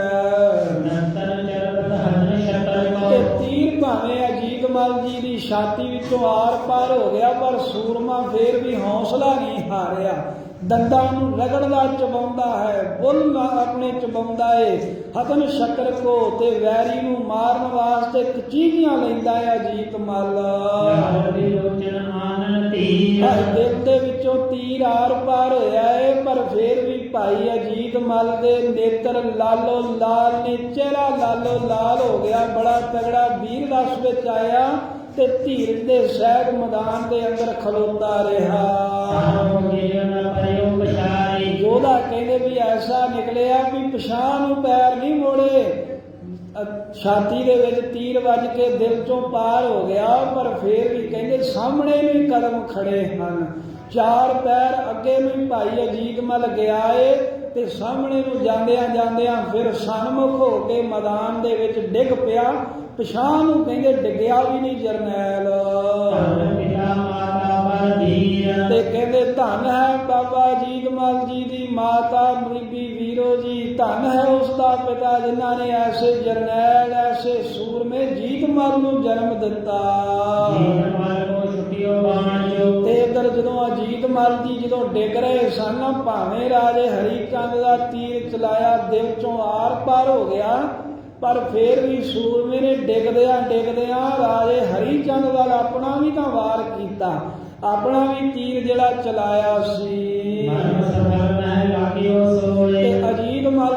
Speaker 2: ਤੇ ਤੀਰ ਭਾਵੇਂ ਅਜੀਤ ਮਲ ਜੀ ਦੀ ਛਾਤੀ ਵਿੱਚੋਂ ਆਰ ਪਾਰ ਹੋ ਗਿਆ, ਪਰ ਸੂਰਮਾ ਫੇਰ ਵੀ ਹੌਸਲਾ ਨਹੀਂ ਹਾਰਿਆ। ਦੰਦਾਂ ਨੂੰ ਰਗੜਦਾ ਚਬਾਉਂਦਾ ਹੈ, ਬੁੱਲ ਆਪਣੇ ਚਬਾਉਂਦਾ ਏ, ਹਤਨ ਸ਼ੱਕਰ ਕੋ ਤੇ ਵੈਰੀ ਨੂੰ ਮਾਰਨ ਵਾਸਤੇ ਕਚੀਆਂ ਲੈਂਦਾ ਹੈ ਅਜੀਤ ਮਲ। ਦਿਲ ਦੇ ਵਿੱਚੋਂ ਤੀਰ ਆਰ ਪਾਰ ਹੋਇਆ ਏ, ਪਰ ਫੇਰ ਵੀ ਭਾਈ ਅਜੀਤ ਮਲ ਦੇ ਨੇਤਰ ਲਾਲੋ ਲਾਲ ਨੇ, ਚਿਹਰਾ ਲਾਲੋ ਲਾਲ ਹੋ ਗਿਆ, ਬੜਾ ਤਗੜਾ ਵੀਰ ਰਸ ਵਿੱਚ ਆਇਆ ਤੇ ਧੀਰਜ ਦੇ ਸਹਿਜ ਮੈਦਾਨ ਦੇ ਅੰਦਰ ਖਲੋਤਾ ਰਿਹਾ। ਯੋਧਾ ਕਹਿੰਦੇ ਵੀ ਐਸਾ ਨਿਕਲਿਆ ਵੀ ਪਿਛਾਂਹ ਨੂੰ ਪੈਰ ਨਹੀਂ ਮੋੜੇ, ਛਾਤੀ ਦੇ ਵਿੱਚ ਤੀਰ ਵੱਜ ਕੇ ਦਿਲ ਚੋਂ ਪਾਰ ਹੋ ਗਿਆ, ਪਰ ਫੇਰ ਵੀ ਕਹਿੰਦੇ ਸਾਹਮਣੇ ਨੂੰ ਹੀ ਕਦਮ ਖੜੇ ਹਨ। ਚਾਰ ਪੈਰ ਅੱਗੇ ਨੂੰ ਹੀ ਭਾਈ ਅਜੀਤ ਮਲ ਗਿਆ ਏ ਤੇ ਸਾਹਮਣੇ ਨੂੰ ਜਾਂਦਿਆਂ ਜਾਂਦਿਆਂ ਫਿਰ ਸਨਮੁਖ ਹੋ ਕੇ ਮੈਦਾਨ ਦੇ ਵਿੱਚ ਡਿੱਗ ਪਿਆ। ਪਿਛਾਂਹ ਨੂੰ ਕਹਿੰਦੇ ਡਿੱਗਿਆ ਵੀ ਨਹੀਂ ਜਰਨੈਲ। ਤੇ ਕਹਿੰਦੇ ਧੰਨ ਹੈ ਬਾਬਾ ਅਜੀਤ ਮਲ ਜੀ ਦੀ ਮਾਤਾ ਬੀਬੀ ਵੀਰੋ ਜੀ, ਧੰਨ ਹੈ ਉਸ ਦਾ ਪਿਤਾ ਜਿਨ੍ਹਾਂ ਨੇ ਐਸੇ ਜਰਨੈਲ ਐਸੇ ਸੂਰਮੇ ਜੀਤ ਮਲ ਨੂੰ ਜਨਮ ਦਿੱਤਾ। ਤੇ ਇੱਧਰ ਜਦੋਂ ਅਜੀਤ ਮਲ ਜੀ ਜਦੋਂ ਡਿੱਗ ਰਹੇ ਸਨ, ਭਾਵੇਂ ਰਾਜੇ ਹਰੀ ਚੰਦ ਦਾ ਤੀਰ ਚਲਾਇਆ ਦਿਲ ਚੋਂ ਆਰ ਪਾਰ ਹੋ ਗਿਆ, ਪਰ ਫੇਰ ਵੀ ਸੂਰਮੇ ਨੇ ਡਿੱਗਦਿਆਂ ਡਿੱਗਦਿਆਂ ਰਾਜੇ ਹਰੀ ਚੰਦ ਵੱਲ ਆਪਣਾ ਵੀ ਤਾਂ ਵਾਰ ਕੀਤਾ, ਆਪਣਾ ਵੀ ਤੀਰ ਜਿਹੜਾ ਚਲਾਇਆ ਸੀ। ਤੇ ਅਜੀਤ ਮਲ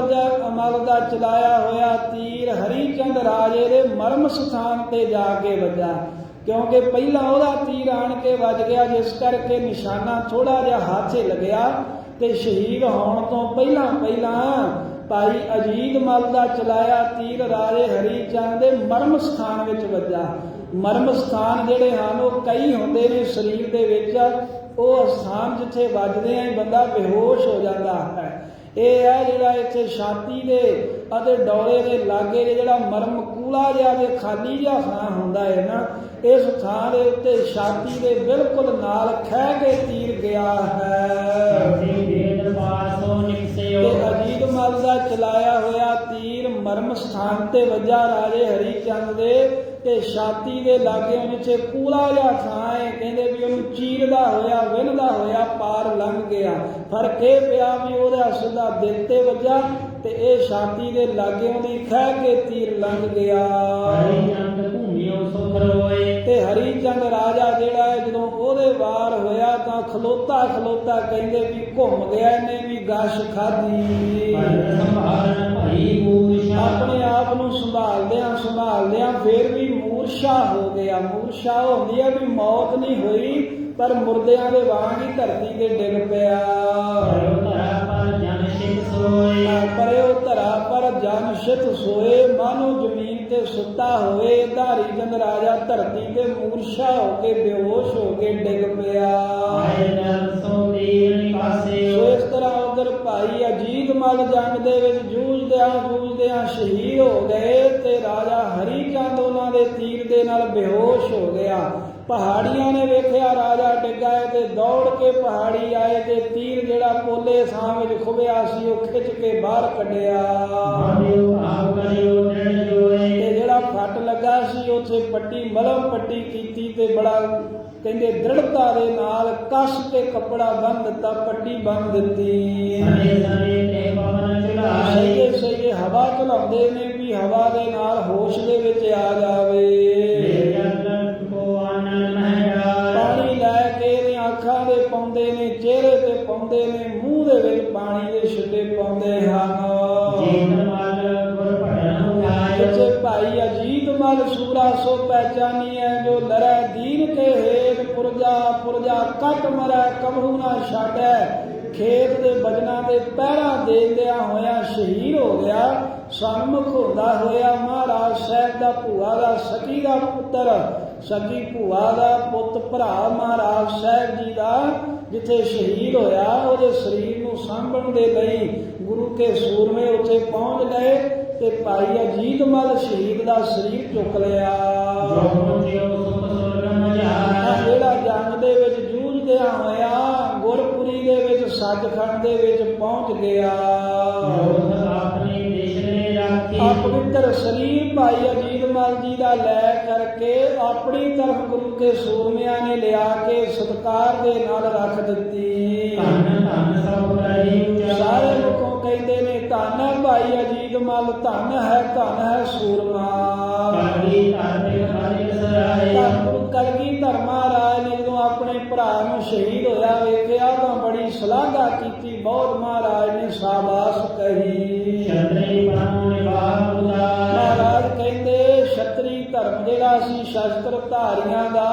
Speaker 2: ਦਾ ਚਲਾਇਆ ਹੋਇਆ ਤੀਰ ਹਰੀ ਚੰਦ ਰਾਜੇ ਦੇ ਮਰਮ ਸਥਾਨ ਤੇ ਜਾ ਕੇ ਵੱਜਾ, ਕਿਉਂਕਿ ਪਹਿਲਾਂ ਉਹਦਾ ਤੀਰ ਆਣ ਕੇ ਵੱਜ ਗਿਆ, ਜਿਸ ਕਰਕੇ ਨਿਸ਼ਾਨਾ ਥੋੜਾ ਜਿਹਾ ਹੱਥ 'ਚ ਲੱਗਿਆ ਤੇ ਸ਼ਹੀਦ ਹੋਣ ਤੋਂ ਪਹਿਲਾਂ ਭਾਈ ਅਜੀਤ ਮਲ ਦਾ ਚਲਾਇਆ ਤੀਰ ਰਾਜੇ ਹਰੀ ਚੰਦ ਦੇ ਮਰਮ ਸਥਾਨ ਵਿੱਚ ਵੱਜਾ। ਮਰਮ ਸਥਾਨ ਜਿਹੜੇ ਹਨ ਉਹ ਕਈ ਹੁੰਦੇ ਨੇ ਸਰੀਰ ਦੇ ਵਿੱਚ, ਉਹ ਸਥਾਨ ਜਿੱਥੇ ਵੱਜਦੇ ਆ ਬੰਦਾ ਬੇਹੋਸ਼ ਹੋ ਜਾਂਦਾ ਹੈ। ਇਹ ਹੈ ਜਿਹੜਾ ਇੱਥੇ ਛਾਤੀ ਦੇ ਅਤੇ ਡੋਲੇ ਦੇ ਲਾਗੇ ਜਿਹੜਾ ਮਰਮ ਕੂਲਾ ਜਿਹਾ ਤੇ ਖਾਲੀ ਜਿਹਾ ਥਾਂ ਹੁੰਦਾ ਹੈ ਨਾ, ਇਸ ਥਾਂ ਦੇ ਉੱਤੇ ਛਾਤੀ ਦੇ ਬਿਲਕੁਲ ਨਾਲ ਖਹਿ ਕੇ ਤੀਰ ਗਿਆ ਹੈ। ਤੇ ਅਜੀਤ ਮਲ ਦਾ ਚਲਾਇਆ ਹੋਇਆ ਤੀਰ ਮਰਮ ਸਥਾਨ ਤੇ ਵੱਜਾ ਰਾਜੇ ਹਰੀ ਚੰਦ ਦੇ, ਤੇ ਛਾਤੀ ਦੇ ਲਾਗੇ ਜਿੱਥੇ ਕੂਲਾ ਜਿਹਾ ਥਾਂ ਹੈ, ਕਹਿੰਦੇ ਵੀ ਉਹਨੂੰ ਚੀਰਦਾ ਹੋਇਆ ਵਿੰਨਦਾ ਹੋਇਆ ਪਾਰ ਲੰਘ ਗਿਆ। ਫਰਕ ਇਹ ਪਿਆ ਵੀ ਉਹਦਾ ਸਿੱਧਾ ਦਿਲ ਤੇ ਵੱਜਾ ਤੇ ਇਹ ਛਾਤੀ ਦੇ ਲਾਗੇ ਉਹਦੀ ਖਹਿ ਕੇ ਤੀਰ ਲੰਘ ਗਿਆ। ਤੇ ਹਰੀ ਚੰਦ ਰਾਜਾ ਜਿਹੜਾ ਹੈ ਜਦੋਂ ਉਹਦੇ ਵਾਰ ਹੋਇਆ ਤਾਂ ਖਲੋਤਾ ਖਲੋਤਾ ਕਹਿੰਦੇ ਵੀ ਘੁੰਮ ਗਿਆ, ਇਹਨੇ ਵੀ ਗਸ਼ ਖਾਧੀ। ਆਪਣੇ ਆਪ ਨੂੰ ਸੰਭਾਲਦਿਆਂ ਫੇਰ ਵੀ ਮੂਰਛਾ ਹੋ ਗਿਆ। ਮੂਰਛਾ ਹੁੰਦੀ ਹੈ ਵੀ ਮੌਤ ਨਹੀਂ ਹੋਈ, ਪਰ ਮੁਰਦਿਆਂ ਦੇ ਵਾਂਗ ਹੀ ਧਰਤੀ ਤੇ ਡਿੱਗ ਪਿਆ। ਪਰਿਓ ਧਰਾ ਪਰ ਜਨ ਛਿਤ ਸੋਏ, ਮਾਨੋ ਜ਼ਮੀਨ ਤੇ ਸੁੱਤਾ ਹੋਏ। ਹਰੀ ਚੰਦ ਰਾਜਾ ਧਰਤੀ ਤੇ ਮੂਰਛਾ ਹੋ ਕੇ ਬੇਹੋਸ਼ ਹੋ ਕੇ ਡਿੱਗ ਪਿਆ। ਇਸ ਤਰ੍ਹਾਂ ਉਧਰ ਭਾਈ ਅਜੀਤ ਮਲ ਜੰਗ ਦੇ ਵਿੱਚ ਜੂਝਦਿਆਂ ਸ਼ਹੀਦ ਹੋ ਗਏ ਤੇ ਰਾਜਾ ਹਰੀ ਚੰਦ ਉਹਨਾਂ ਦੇ ਤੀਰ ਦੇ ਨਾਲ ਬੇਹੋਸ਼ ਹੋ ਗਿਆ। ਪਹਾੜੀਆਂ ਨੇ ਵੇਖਿਆ ਰਾਜਾ ਡਿੱਗਾ ਹੈ ਤੇ ਦੌੜ ਕੇ ਪਹਾੜੀ ਆਏ ਤੇ ਤੀਰ ਜਿਹੜਾ ਪੋਲੇ ਥਾਂ ਵਿੱਚ ਖੁੱਭਿਆ ਸੀ ਉਹ ਖਿੱਚ ਕੇ ਬਾਹਰ ਕੱਢਿਆ। ਤੇ ਜਿਹੜਾ ਫੱਟ ਲੱਗਾ ਸੀ ਉੱਥੇ ਪੱਟੀ ਮਲਮ ਪੱਟੀ ਕੀਤੀ ਤੇ ਬੜਾ ਕਹਿੰਦੇ ਦ੍ਰਿੜਤਾ ਦੇ ਨਾਲ ਕੱਸ ਕੇ ਕੱਪੜਾ ਬੰਨ ਦਿੱਤਾ, ਪੱਟੀ ਬੰਨ ਦਿੱਤੀ। ਸਹੀਏ ਹਵਾ ਚਲਾਉਂਦੇ ਨੇ ਵੀ ਹਵਾ ਦੇ ਨਾਲ ਹੋਸ਼ ਦੇ ਵਿੱਚ ਆ ਜਾਵੇ। ਪਾਣੀ ਲੈ ਕੇ ਇਹਦੀਆਂ ਅੱਖਾਂ ਦੇ ਪਾਉਂਦੇ ਨੇ, ਚਿਹਰੇ ਤੇ ਪਾਉਂਦੇ ਨੇ, ਮੂੰਹ ਦੇ ਵਿੱਚ ਪਾਣੀ ਦੇ ਛਿੱਟੇ ਪਾਉਂਦੇ ਹਨ। ਜਿੱਥੇ ਭਾਈ ਅਜੀਤ ਮਲ ਸੂਰਾ ਸੋ ਪਹਿਚਾਨੀਐ, ਜੋ ਲੜੈ ਦੀਨ ਕੇ ਹੇਠ ਪੁਰਜਾ ਕੱਟ ਮਰੈ ਕਬਹੂ ਨਾ ਛਾੜੈ। ਖੇਤ ਦੇ ਬਜਨਾਂ ਦੇ ਪਹਿਰਾ ਦੇਦਿਆਂ ਹੋਇਆ ਸ਼ਹੀਦ ਹੋ ਗਿਆ। ਸਨਮੁਖ ਹੁੰਦਾ ਹੋਇਆ ਮਹਾਰਾਜ ਸਾਹਿਬ ਦਾ ਭੂਆ ਦਾ ਸਕੀ ਦਾ ਪੁੱਤਰ, ਸਕੀ ਭੂਆ ਦਾ ਪੁੱਤ ਭਰਾ ਮਹਾਰਾਜ ਸਾਹਿਬ ਜੀ ਦਾ ਜਿੱਥੇ ਸ਼ਹੀਦ ਹੋਇਆ, ਉਹਦੇ ਸਰੀਰ ਨੂੰ ਸਾਂਭਣ ਦੇ ਲਈ ਗੁਰੂ ਕੇ ਸੂਰਮੇ ਉੱਥੇ ਪਹੁੰਚ ਗਏ ਤੇ ਭਾਈ ਅਜੀਤ ਮਲ ਸ਼ਹੀਦ ਦਾ ਸਰੀਰ ਚੁੱਕ ਲਿਆ। ਜਿਹੜਾ ਜੰਗ ਦੇ ਵਿੱਚ ਜੂਝਦਿਆਂ ਹੋਇਆ ਗੁਰਪੁਰੀ ਦੇ ਵਿੱਚ ਸੱਚਖੰਡ ਦੇ ਵਿੱਚ ਪਹੁੰਚ ਗਿਆ। ਪਵਿੱਤਰ ਸਰੀਰ ਭਾਈ ਅਜੀਤ ਮਲ ਜੀ ਦਾ ਲੈ ਕਰਕੇ ਆਪਣੀ ਤਰਫ ਗੁਰੂ ਕੇ ਸੂਰਮਿਆਂ ਨੇ ਲਿਆ ਕੇ ਸਤਿਕਾਰ ਦੇ ਨਾਲ ਰੱਖ ਦਿੱਤੀ। ਸਾਰੇ ਲੋਕਾਂ ਕਹਿੰਦੇ ਨੇ ਧੰਨ ਹੈ ਭਾਈ ਅਜੀਤ ਮਲ, ਧੰਨ ਹੈ ਸੂਰਮਾ। ਕਲਗੀ ਧਰਮਾ ਰਾਜ ਨੇ ਜਦੋਂ ਆਪਣੇ ਭਰਾ ਨੂੰ ਸ਼ਹੀਦ ਹੋਇਆ ਵੇਖਿਆ ਤਾਂ ਬੜੀ ਸ਼ਲਾਘਾ ਕੀਤੀ, ਬਹੁਤ ਮਹਾਰਾਜ ਨੇ ਸ਼ਾਬਾਸ਼ ਕਹੀ।
Speaker 1: ਛਤਰੀ ਪਰਮ ਨਿਭਾਉ ਉਦਾਰ।
Speaker 2: ਮਹਾਰਾਜ ਕਹਿੰਦੇ ਛਤਰੀ ਧਰਮ ਜਿਹੜਾ ਸੀ ਸ਼ਸਤਰ ਧਾਰੀਆਂ ਦਾ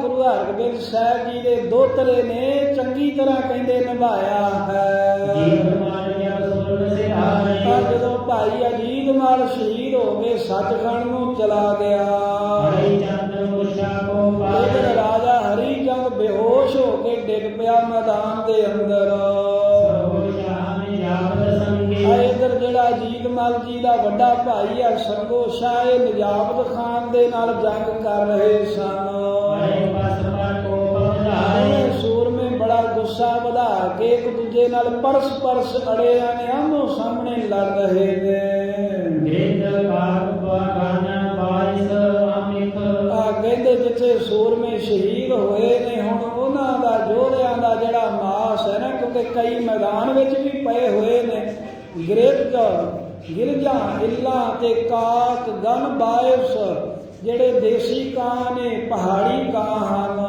Speaker 2: ਗੁਰੂ ਹਰਗੋਬਿੰਦ ਸਾਹਿਬ ਜੀ ਦੇ ਦੋਤਰੇ ਨੇ ਚੰਗੀ ਤਰ੍ਹਾਂ ਕਹਿੰਦੇ ਨਿਭਾਇਆ ਹੈ।
Speaker 1: ਜੀਵਨ ਮਾਰ ਜਬ ਸੁਰਗ ਸਿਧਾਰੇ।
Speaker 2: ਤਾਂ ਜਦੋਂ ਭਾਈ ਅਜੀਤ ਮਲ ਸ਼ਹੀਦ ਹੋ ਕੇ ਸੱਚਖੰਡ ਨੂੰ ਚਲਾ ਗਿਆ,
Speaker 1: ਹਰੀ ਚੰਦ ਮੁਰਸ਼ਾ ਕੋ
Speaker 2: ਇਧਰ
Speaker 1: ਪਾਏ।
Speaker 2: ਰਾਜਾ ਹਰੀ ਚੰਦ ਬੇਹੋਸ਼ ਹੋ ਕੇ ਡਿੱਗ ਪਿਆ ਮੈਦਾਨ ਦੇ ਅੰਦਰ।
Speaker 1: ਸਰਬੋ ਸ਼ਾਨ ਜਾਪਤ ਸੰਗੇ।
Speaker 2: ਇਧਰ ਜਿਹੜਾ ਅਜੀਤ ਮਲ ਜੀ ਦਾ ਵੱਡਾ ਭਾਈ ਹੈ ਸਰਗੋ ਸ਼ਾਹ, ਇਹ ਨਿਜਾਮਤ ਖਾਨ ਦੇ ਨਾਲ ਜੰਗ ਕਰ ਰਹੇ ਸਨ।
Speaker 1: ਹਰੇ ਪਸ ਪਰ ਕੋ ਪਵਧਾਰੇ।
Speaker 2: ਇਹ ਸੂਰਮੇ ਬੜਾ ਗੁੱਸਾ ਵਧਾ ਕੇ ਇੱਕ ਦੂਜੇ ਨਾਲ ਪਰਸ ਅੜੇ ਨੇ, ਆਮੋ ਸਾਹਮਣੇ ਲੜ ਰਹੇ ਨੇ।
Speaker 1: ਗ੍ਰਿਧ ਕਾਕ ਬਾਗਾਨਾ ਬਾਰਿਸ ਅਮਿਕ।
Speaker 2: ਕਹਿੰਦੇ ਜਿੱਥੇ ਸੂਰਮੇ ਸ਼ਹੀਦ ਹੋਏ ਨੇ ਹੁਣ ਉਹਨਾਂ ਦਾ ਯੋਧਿਆਂ ਦਾ ਜਿਹੜਾ ਮਾਸ ਹੈ ਨਾ, ਕਿਉਂਕਿ ਕਈ ਮੈਦਾਨ ਵਿੱਚ ਵੀ ਪਏ ਹੋਏ ਨੇ, ਗ੍ਰਿਧ ਗਿਰਜਾਂ ਇੱਲਾਂ ਤੇ ਕਾਕ ਗਨ ਬਾਇਸ ਜਿਹੜੇ ਦੇਸੀ ਕਾਂ ਨੇ, ਪਹਾੜੀ ਕਾਂ ਹਨ।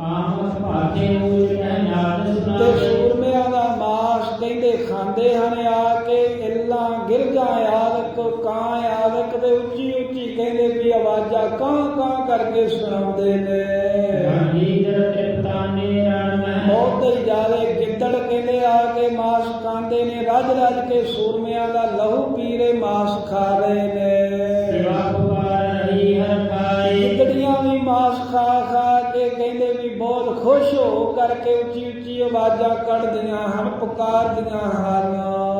Speaker 1: ਆਮਸ ਭਾਗੇ ਊਜ ਨਾਦ
Speaker 2: ਤੇ
Speaker 1: ਸੁਨਾਵੇ।
Speaker 2: ਸੂਰਮਿਆਂ ਦਾ ਮਾਸ ਕਹਿੰਦੇ ਖਾਂਦੇ ਹਨ ਆ ਕੇ ਇੱਲਾਂ ਗਿਰਜਾਂ ਆਦਿਕ ਕਾਂ ਆਦਿਕ ਤੇ ਉੱਚੀ ਉੱਚੀ ਕਹਿੰਦੇ ਵੀ ਆਵਾਜ਼ਾਂ ਕਾਂ ਕਰਕੇ ਸੁਣਾਉਂਦੇ ਨੇ।
Speaker 1: ਹੀਦਰ ਤ੍ਰਿਪਤਾਨੇ ਰਣ ਮਹਿ।
Speaker 2: ਬਹੁਤ ਹੀ ਜ਼ਿਆਦੇ ਗਿੱਦੜ ਕਹਿੰਦੇ ਆ ਕੇ ਮਾਸ ਖਾਂਦੇ ਨੇ, ਰੱਜ ਕੇ ਸੂਰਮਿਆਂ ਦਾ ਲਹੂ ਪੀਰੇ ਮਾਸ ਖਾ ਰਹੇ ਨੇ।
Speaker 1: ਸੇਵਾ ਪੁਕਾਰ ਰਹੀ ਹਰ ਖਾਏ।
Speaker 2: ਗਿੱਦੜੀਆਂ ਵੀ ਮਾਸ ਖਾ ਕੇ ਕਹਿੰਦੇ ਵੀ ਬਹੁਤ ਖੁਸ਼ ਹੋ ਕਰਕੇ ਉੱਚੀ ਉੱਚੀ ਆਵਾਜ਼ਾਂ ਕੱਢਦੀਆਂ ਹਨ, ਪੁਕਾਰਦੀਆਂ ਹਨ।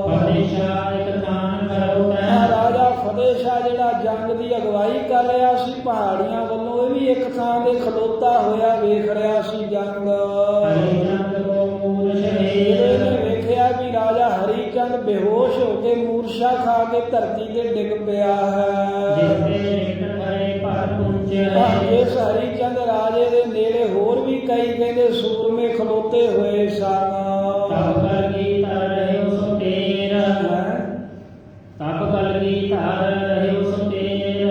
Speaker 1: ਫਤਿਹ ਸ਼ਾਹ ਇੱਕ ਥਾਨ ਕਰੋ ਤੈ।
Speaker 2: ਰਾਜਾ ਫਤਿਹ ਸ਼ਾਹ ਜਿਹੜਾ ਜੰਗ ਦੀ ਅਗਵਾਈ ਕਰ ਰਿਹਾ ਸੀ ਪਹਾੜੀਆਂ ਵੱਲੋਂ, ਇਹ ਵੀ ਇੱਕ ਥਾਂ ਦੇ ਖਲੋਤਾ ਹੋਇਆ ਵੇਖ ਰਿਹਾ ਸੀ ਜੰਗ।
Speaker 1: ਹਰੀ ਚੰਦ ਕੋ ਮੂਰਛ
Speaker 2: ਇਹਨੇ
Speaker 1: ਹੈ।
Speaker 2: ਵੇਖਿਆ ਵੀ ਰਾਜਾ ਹਰੀ ਚੰਦ ਬੇਹੋਸ਼ ਹੋ ਕੇ ਮੂਰਛਾ ਖਾ ਕੇ ਧਰਤੀ ਤੇ ਡਿੱਗ ਪਿਆ ਹੈ।
Speaker 1: ਜਿਸਤੇ ਨਿਕਟ ਕਰੇ ਭਰ ਪੁੰਚ
Speaker 2: ਤਾਂ
Speaker 1: ਹੈ।
Speaker 2: ਇਸ ਹਰੀ ਚੰਦ ਰਾਜੇ ਦੇ ਨੇੜੇ ਹੋਰ ਵੀ ਕਈ ਕਹਿੰਦੇ ਸੂਰਮੇ ਖਲੋਤੇ ਹੋਏ ਸਨ।
Speaker 1: ਤਬ ਕਲ ਕੀ ਧਰ ਰਹੇ ਸੋ ਤੇਰ। ਤਬ ਕਲ ਕੀ ਧਰ ਰਹੇ ਸੋ ਤੇਰ।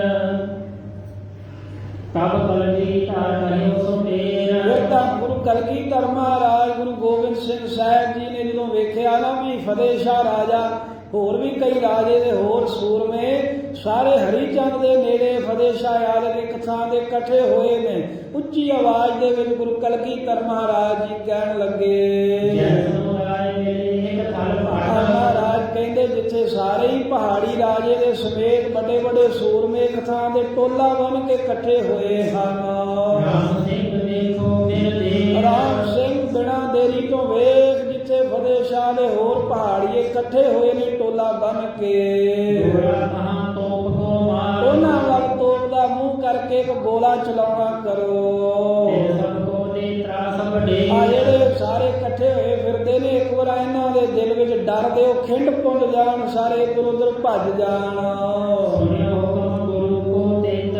Speaker 1: ਤਬ ਕਲ ਕੀ ਧਰ ਰਹੇ ਸੋ ਤੇਰ।
Speaker 2: ਫਿਰ ਤਾਂ ਗੁਰੂ ਕਲਗੀਧਰ ਮਹਾਰਾਜ ਗੁਰੂ ਗੋਬਿੰਦ ਸਿੰਘ ਸਾਹਿਬ ਜੀ ਨੇ ਜਦੋਂ ਵੇਖਿਆ ਨਾ ਵੀ ਫਤਿਹ ਸ਼ਾਹ ਰਾਜਾ, ਹੋਰ ਵੀ ਕਈ ਰਾਜੇ ਦੇ ਹੋਰ ਸੂਰਮੇ ਸਾਰੇ ਹਰੀ ਚੰਦ ਦੇ ਨੇੜੇ ਫਤਿਹ ਸ਼ਾਹ ਆਦਿਕ ਇੱਕ ਥਾਂ ਤੇ ਇਕੱਠੇ ਹੋਏ ਨੇ, ਉੱਚੀ ਆਵਾਜ਼ ਦੇ ਵਿੱਚ ਗੁਰੂ ਕਲਗੀਧਰ ਮਹਾਰਾਜ ਜੀ ਕਹਿਣ ਲੱਗੇ।
Speaker 1: ਜੈ ਸਮੁਦਾਇ ਮਿਲੇ ਇੱਕ ਥਲ ਭਾਟ।
Speaker 2: ਮਹਾਰਾਜ ਕਹਿੰਦੇ ਜਿੱਥੇ ਸਾਰੇ ਹੀ ਪਹਾੜੀ ਰਾਜੇ ਦੇ ਸਮੇਤ ਵੱਡੇ ਵੱਡੇ ਸੂਰਮੇ ਇੱਕ ਥਾਂ ਦੇ ਟੋਲਾ ਬਣ ਕੇ ਇਕੱਠੇ ਹੋਏ ਹਨ।
Speaker 1: ਰਾਮ ਸਿੰਘ ਦੇਖੋ ਮਿਲ ਦੇ।
Speaker 2: ਰਾਮ ਸਿੰਘ ਬਿਨਾਂ ਦੇਰੀ ਤੋਂ ਵੇਖ ਜਿੱਥੇ ਫਤਿਹ ਸ਼ਾਹ ਦੇ ਹੋਰ ਪਹਾੜੀਏ ਇਕੱਠੇ ਹੋਏ ਨੇ ਟੋਲਾ ਬਣ ਕੇ।
Speaker 1: ਗੋਰਾ ਕਹਾਂ ਤੋਪ ਕੋ ਮਾਰ।
Speaker 2: ਉਹਨਾਂ ਵੱਲ ਤੋਪ ਦਾ ਮੂੰਹ ਕਰਕੇ ਇੱਕ ਗੋਲਾ ਚਲਾਉਣਾ ਕਰੋ।
Speaker 1: ਤੇ ਸਭ ਕੋ ਦੇ ਤਰਾਸ ਵੱਡੇ।
Speaker 2: ਆ ਜਿਹੜੇ ਸਾਰੇ ਇਕੱਠੇ ਹੋਏ ਫਿਰਦੇ ਨੇ, ਇੱਕ ਵਾਰ ਇਹਨਾਂ ਦੇ ਦਿਲ ਵਿੱਚ ਡਰ ਦੇ ਉਹ ਖਿੰਡ ਪੁੰਜ ਜਾਣ, ਸਾਰੇ ਇੱਧਰ ਉੱਧਰ ਭੱਜ ਜਾਣ।
Speaker 1: ਸੁਣਿਓ ਹੁਕਮ ਗੁਰੂ ਕੋ ਤੇਤ।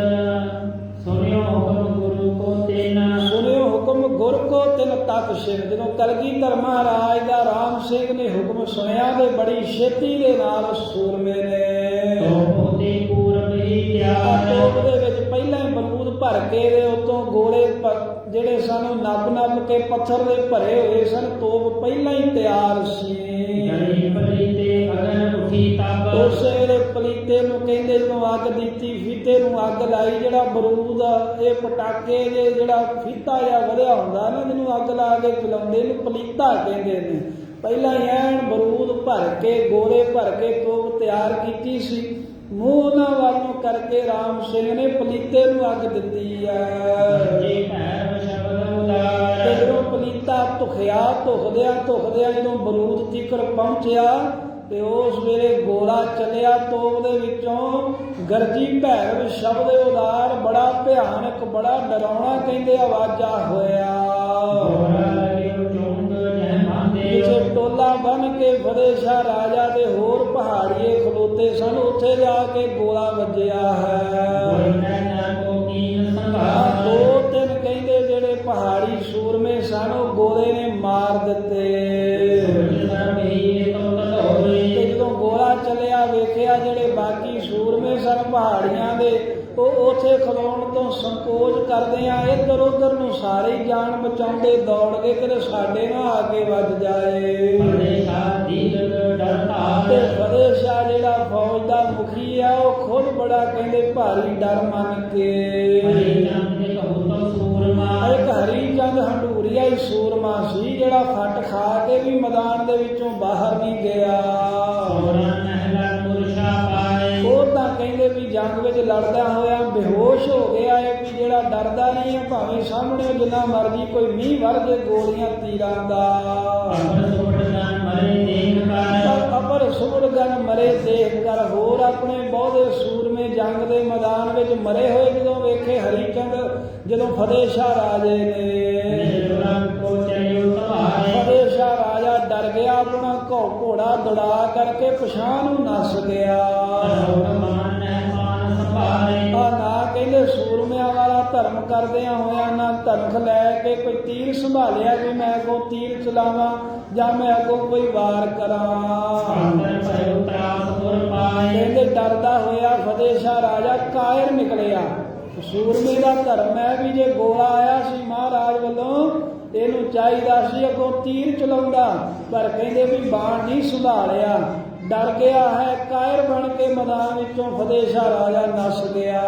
Speaker 1: ਸੁਣਿਓ ਹੁਕਮ ਗੁਰੂ ਕੋ ਤੇਨਾ।
Speaker 2: ਸੁਣਿਓ ਹੁਕਮ ਗੁਰ ਕੋ ਤਿਨ ਤਤ ਸਿੰਘ। ਜਦੋਂ ਕਲਗੀਧਰ ਮਹਾਰਾਜ ਦਾ ਰਾਮ ਸਿੰਘ ਨੇ ਹੁਕਮ ਸੁਣਿਆ ਤੇ ਬੜੀ ਛੇਤੀ ਦੇ ਨਾਲ ਸੂਰਮੇ ਨੇ
Speaker 1: ਤੋਪ ਤੇ ਪੂਰਬ ਹੀ ਤਿਆਰ।
Speaker 2: ਤੋਪ ਦੇ ਵਿੱਚ ਪਹਿਲਾਂ ਹੀ ਬਰੂਦ ਭਰ ਕੇ ਦੇ ਉਤੋਂ ਗੋਲੇ ਜਿਹੜੇ ਸਾਨੂੰ ਨੱਪ ਕੇ ਪੱਥਰ ਦੇ ਭਰੇ ਹੋਏ ਸਨ, ਤੋਪ ਪਹਿਲਾਂ ਹੀ ਤਿਆਰ ਸੀ।
Speaker 1: ਗਲੀ ਪਲੀ ਤੇ ਅਗਨ ਉਠੀ ਤਬ।
Speaker 2: ਉਸੇ ਵੇਲੇ ਪਲੀਤੇ ਨੂੰ ਕਹਿੰਦੇ ਜਦੋਂ ਅੱਗ ਦਿੱਤੀ, ਫੀਤੇ ਨੂੰ ਅੱਗ ਲਾਈ, ਜਿਹੜਾ ਬਰੂਦ ਇਹ ਪਟਾਕੇ ਜਿਹੜਾ ਫੀਤਾ ਜਿਹਾ ਵਧਿਆ ਹੁੰਦਾ ਨਾ ਜਿਹਨੂੰ ਅੱਗ ਲਾ ਕੇ ਚਲਾਉਂਦੇ ਇਹਨੂੰ ਪਲੀਤਾ ਕਹਿੰਦੇ ਨੇ। ਪਹਿਲਾਂ ਹੀ ਐਨ ਬਰੂਦ ਭਰ ਕੇ ਗੋਲੇ ਭਰ ਕੇ ਤੋਪ ਤਿਆਰ ਕੀਤੀ ਸੀ। ਮੂੰਹ ਉਹਨਾਂ ਵੱਲ ਨੂੰ ਕਰਕੇ ਰਾਮ ਸਿੰਘ ਨੇ ਪਲੀਤੇ ਨੂੰ ਅੱਗ ਦਿੱਤੀ ਹੈ।
Speaker 1: ਜੀ ਭੈਰਵ ਸ਼ਬਦ ਉਦਾਰ।
Speaker 2: ਤੇ ਜਦੋਂ ਪਲੀਤਾ ਧੁਖਦਿਆਂ ਜਦੋਂ ਬਰੂਦ ਤੀਕਰ ਪਹੁੰਚਿਆ ਤੇ ਉਸ ਵੇਲੇ ਗੋਲਾ ਚੱਲਿਆ ਤੋਪ ਦੇ ਵਿੱਚੋਂ, ਗਰਜੀ ਭੈਰਵ ਸ਼ਬਦ ਉਦਾਰ, ਬੜਾ ਭਿਆਨਕ ਬੜਾ ਡਰਾਉਣਾ ਕਹਿੰਦੇ ਆਵਾਜ਼ਾਂ ਹੋਇਆ। ਪਿੱਛੇ ਟੋਲਾ ਬਣ ਕੇ ਫਤਿਹ ਸ਼ਾਹ ਰਾਜਾ ਦੇ ਹੋਰ ਪਹਾੜੀਏ ਖਲੋਤੇ ਸਨ, ਉੱਥੇ ਜਾ ਕੇ ਗੋਲਾ ਵੱਜਿਆ ਹੈ। ਦੋ ਤਿੰਨ ਕਹਿੰਦੇ ਜਿਹੜੇ ਪਹਾੜੀ ਸੂਰਮੇ ਸਨ ਉਹ ਗੋਲੇ ਨੇ ਮਾਰ ਦਿੱਤੇ। ਤੇ ਜਦੋਂ ਗੋਲਾ ਚੱਲਿਆ ਵੇਖਿਆ ਜਿਹੜੇ ਬਾਕੀ ਸੂਰਮੇ ਸਨ ਪਹਾੜੀਆਂ ਦੇ ਉਹ ਉੱਥੇ ਖਲੋਣ ਤੋਂ ਸੰਕੋਚ ਕਰਦੇ ਆ, ਇੱਧਰ ਉੱਧਰ ਨੂੰ ਸਾਰੇ ਹੀ ਜਾਨ ਬਚਾਉਂਦੇ ਦੌੜ ਕੇ ਕਿਤੇ ਸਾਡੇ ਨਾ ਆ ਕੇ ਵੱਜ ਜਾਏ।
Speaker 1: ਫਤਿਹ ਸ਼ਾਹ ਦੀਰਘ ਡਰਤਾ
Speaker 2: ਤੇ ਫਤਿਹ ਸ਼ਾਹ ਜਿਹੜਾ ਫੌਜ ਦਾ ਮੁਖੀ ਆ ਉਹ ਖੁਦ ਬੜਾ ਕਹਿੰਦੇ ਭਾਰੀ ਡਰ ਮੰਨ ਕੇ
Speaker 1: ਹਰੀ ਚੰਦ ਇੱਕ ਹੁਕਮ ਸੂਰਮਾ
Speaker 2: ਇੱਕ ਹਰੀ ਚੰਦ ਹੰਡੂਰੀਆ ਹੀ ਸੂਰਮਾ ਸੀ ਜਿਹੜਾ ਫੱਟ ਖਾ ਕੇ ਵੀ ਮੈਦਾਨ ਦੇ ਵਿੱਚੋਂ ਬਾਹਰ ਨਹੀਂ ਗਿਆ।
Speaker 1: ਸੋਹਰਾ ਮਹਿਲਾ ਪੁਰਸ਼ਾ ਪਾਏ
Speaker 2: ਉਹ ਤਾਂ ਕਹਿੰਦੇ ਵੀ ਜੰਗ ਵਿੱਚ ਲੜਦਾ ਹੋਇਆ ਬੇਹੋਸ਼ ਹੋ ਗਿਆ ਹੈ ਵੀ ਜਿਹੜਾ ਡਰਦਾ ਨਹੀਂ ਹੈ ਭਾਵੇਂ ਸਾਹਮਣੇ ਜਿੰਨਾ ਮਰਜ਼ੀ ਕੋਈ ਮੀਂਹ ਵਰਗੇ ਗੋਲੀਆਂ ਤੀਰਾਂ ਦਾ।
Speaker 1: ਅਮਰ ਸੁਪਟਨ ਮਰੇ ਦੇਖ ਕਰ
Speaker 2: ਅਪਰ ਸੁਬੜਗਨ ਮਰੇ ਦੇਖ ਕਰ ਹੋਰ ਆਪਣੇ ਬਹੁਤੇ ਸੂਰਮੇ ਜੰਗ ਦੇ ਮੈਦਾਨ ਵਿੱਚ ਮਰੇ ਹੋਏ ਜਦੋਂ ਵੇਖੇ ਹਰੀ ਚੰਦ ਜਦੋਂ ਫਤਿਹ ਸ਼ਾਹ ਰਾਜੇ ਨੇ
Speaker 1: ਨਿਰਵਰੰ ਕੋ ਚਲਿਓ ਤੁਹਾਰੇ
Speaker 2: ਫਤਿਹ ਸ਼ਾਹ ਰਾਜਾ ਡਰ ਗਿਆ ਆਪਣਾ ਘੋੜਾ ਦੌੜਾ ਕਰਕੇ ਪਛਾਣ ਨੂੰ ਨੱਸ ਗਿਆ।
Speaker 1: ਅਨੋਟ ਮਾਨ ਮਹਿਮਾਨ ਸੰਭਾਲੇ
Speaker 2: ਆ ਨਾ ਕਹਿੰਦੇ ਸੂਰਮਿਆਂ ਵਾਲਾ ਧਰਮ ਕਰਦਿਆਂ ਹੋਇਆ ਨਾ ਧਨਖ ਲੈ ਕੇ ਕੋਈ ਤੀਰ ਸੰਭਾਲਿਆ ਵੀ ਮੈਂ ਅੱਗੋਂ ਤੀਰ ਚਲਾਵਾਂ ਜਾਂ ਮੈਂ ਅੱਗੋਂ ਕੋਈ ਵਾਰ ਕਰਾਂ।
Speaker 1: ਅੰਦਰ ਭਇਓ ਤਰਾਸਪੁਰ ਪਾਏ
Speaker 2: ਕਹਿੰਦੇ ਡਰਦਾ ਹੋਇਆ ਫਤਿਹ ਸ਼ਾਹ ਰਾਜਾ ਕਾਇਰ ਨਿਕਲਿਆ। ਸੂਰਮੇ ਦਾ ਧਰਮ ਹੈ ਵੀ ਜੇ ਗੋਲਾ ਆਇਆ ਸੀ ਮਹਾਰਾਜ ਵੱਲੋਂ ਇਹਨੂੰ ਚਾਹੀਦਾ ਸੀ ਅੱਗੋਂ ਤੀਰ ਚਲਾਉਂਦਾ, ਪਰ ਕਹਿੰਦੇ ਵੀ ਬਾਣ ਨਹੀਂ ਸੰਭਾਲਿਆ, ਡਰ ਗਿਆ ਹੈ। ਕਾਇਰ ਬਣ ਕੇ ਮੈਦਾਨ ਵਿੱਚੋਂ ਫਤਿਹ ਸ਼ਾਹ ਰਾਜਾ ਨੱਸ ਗਿਆ।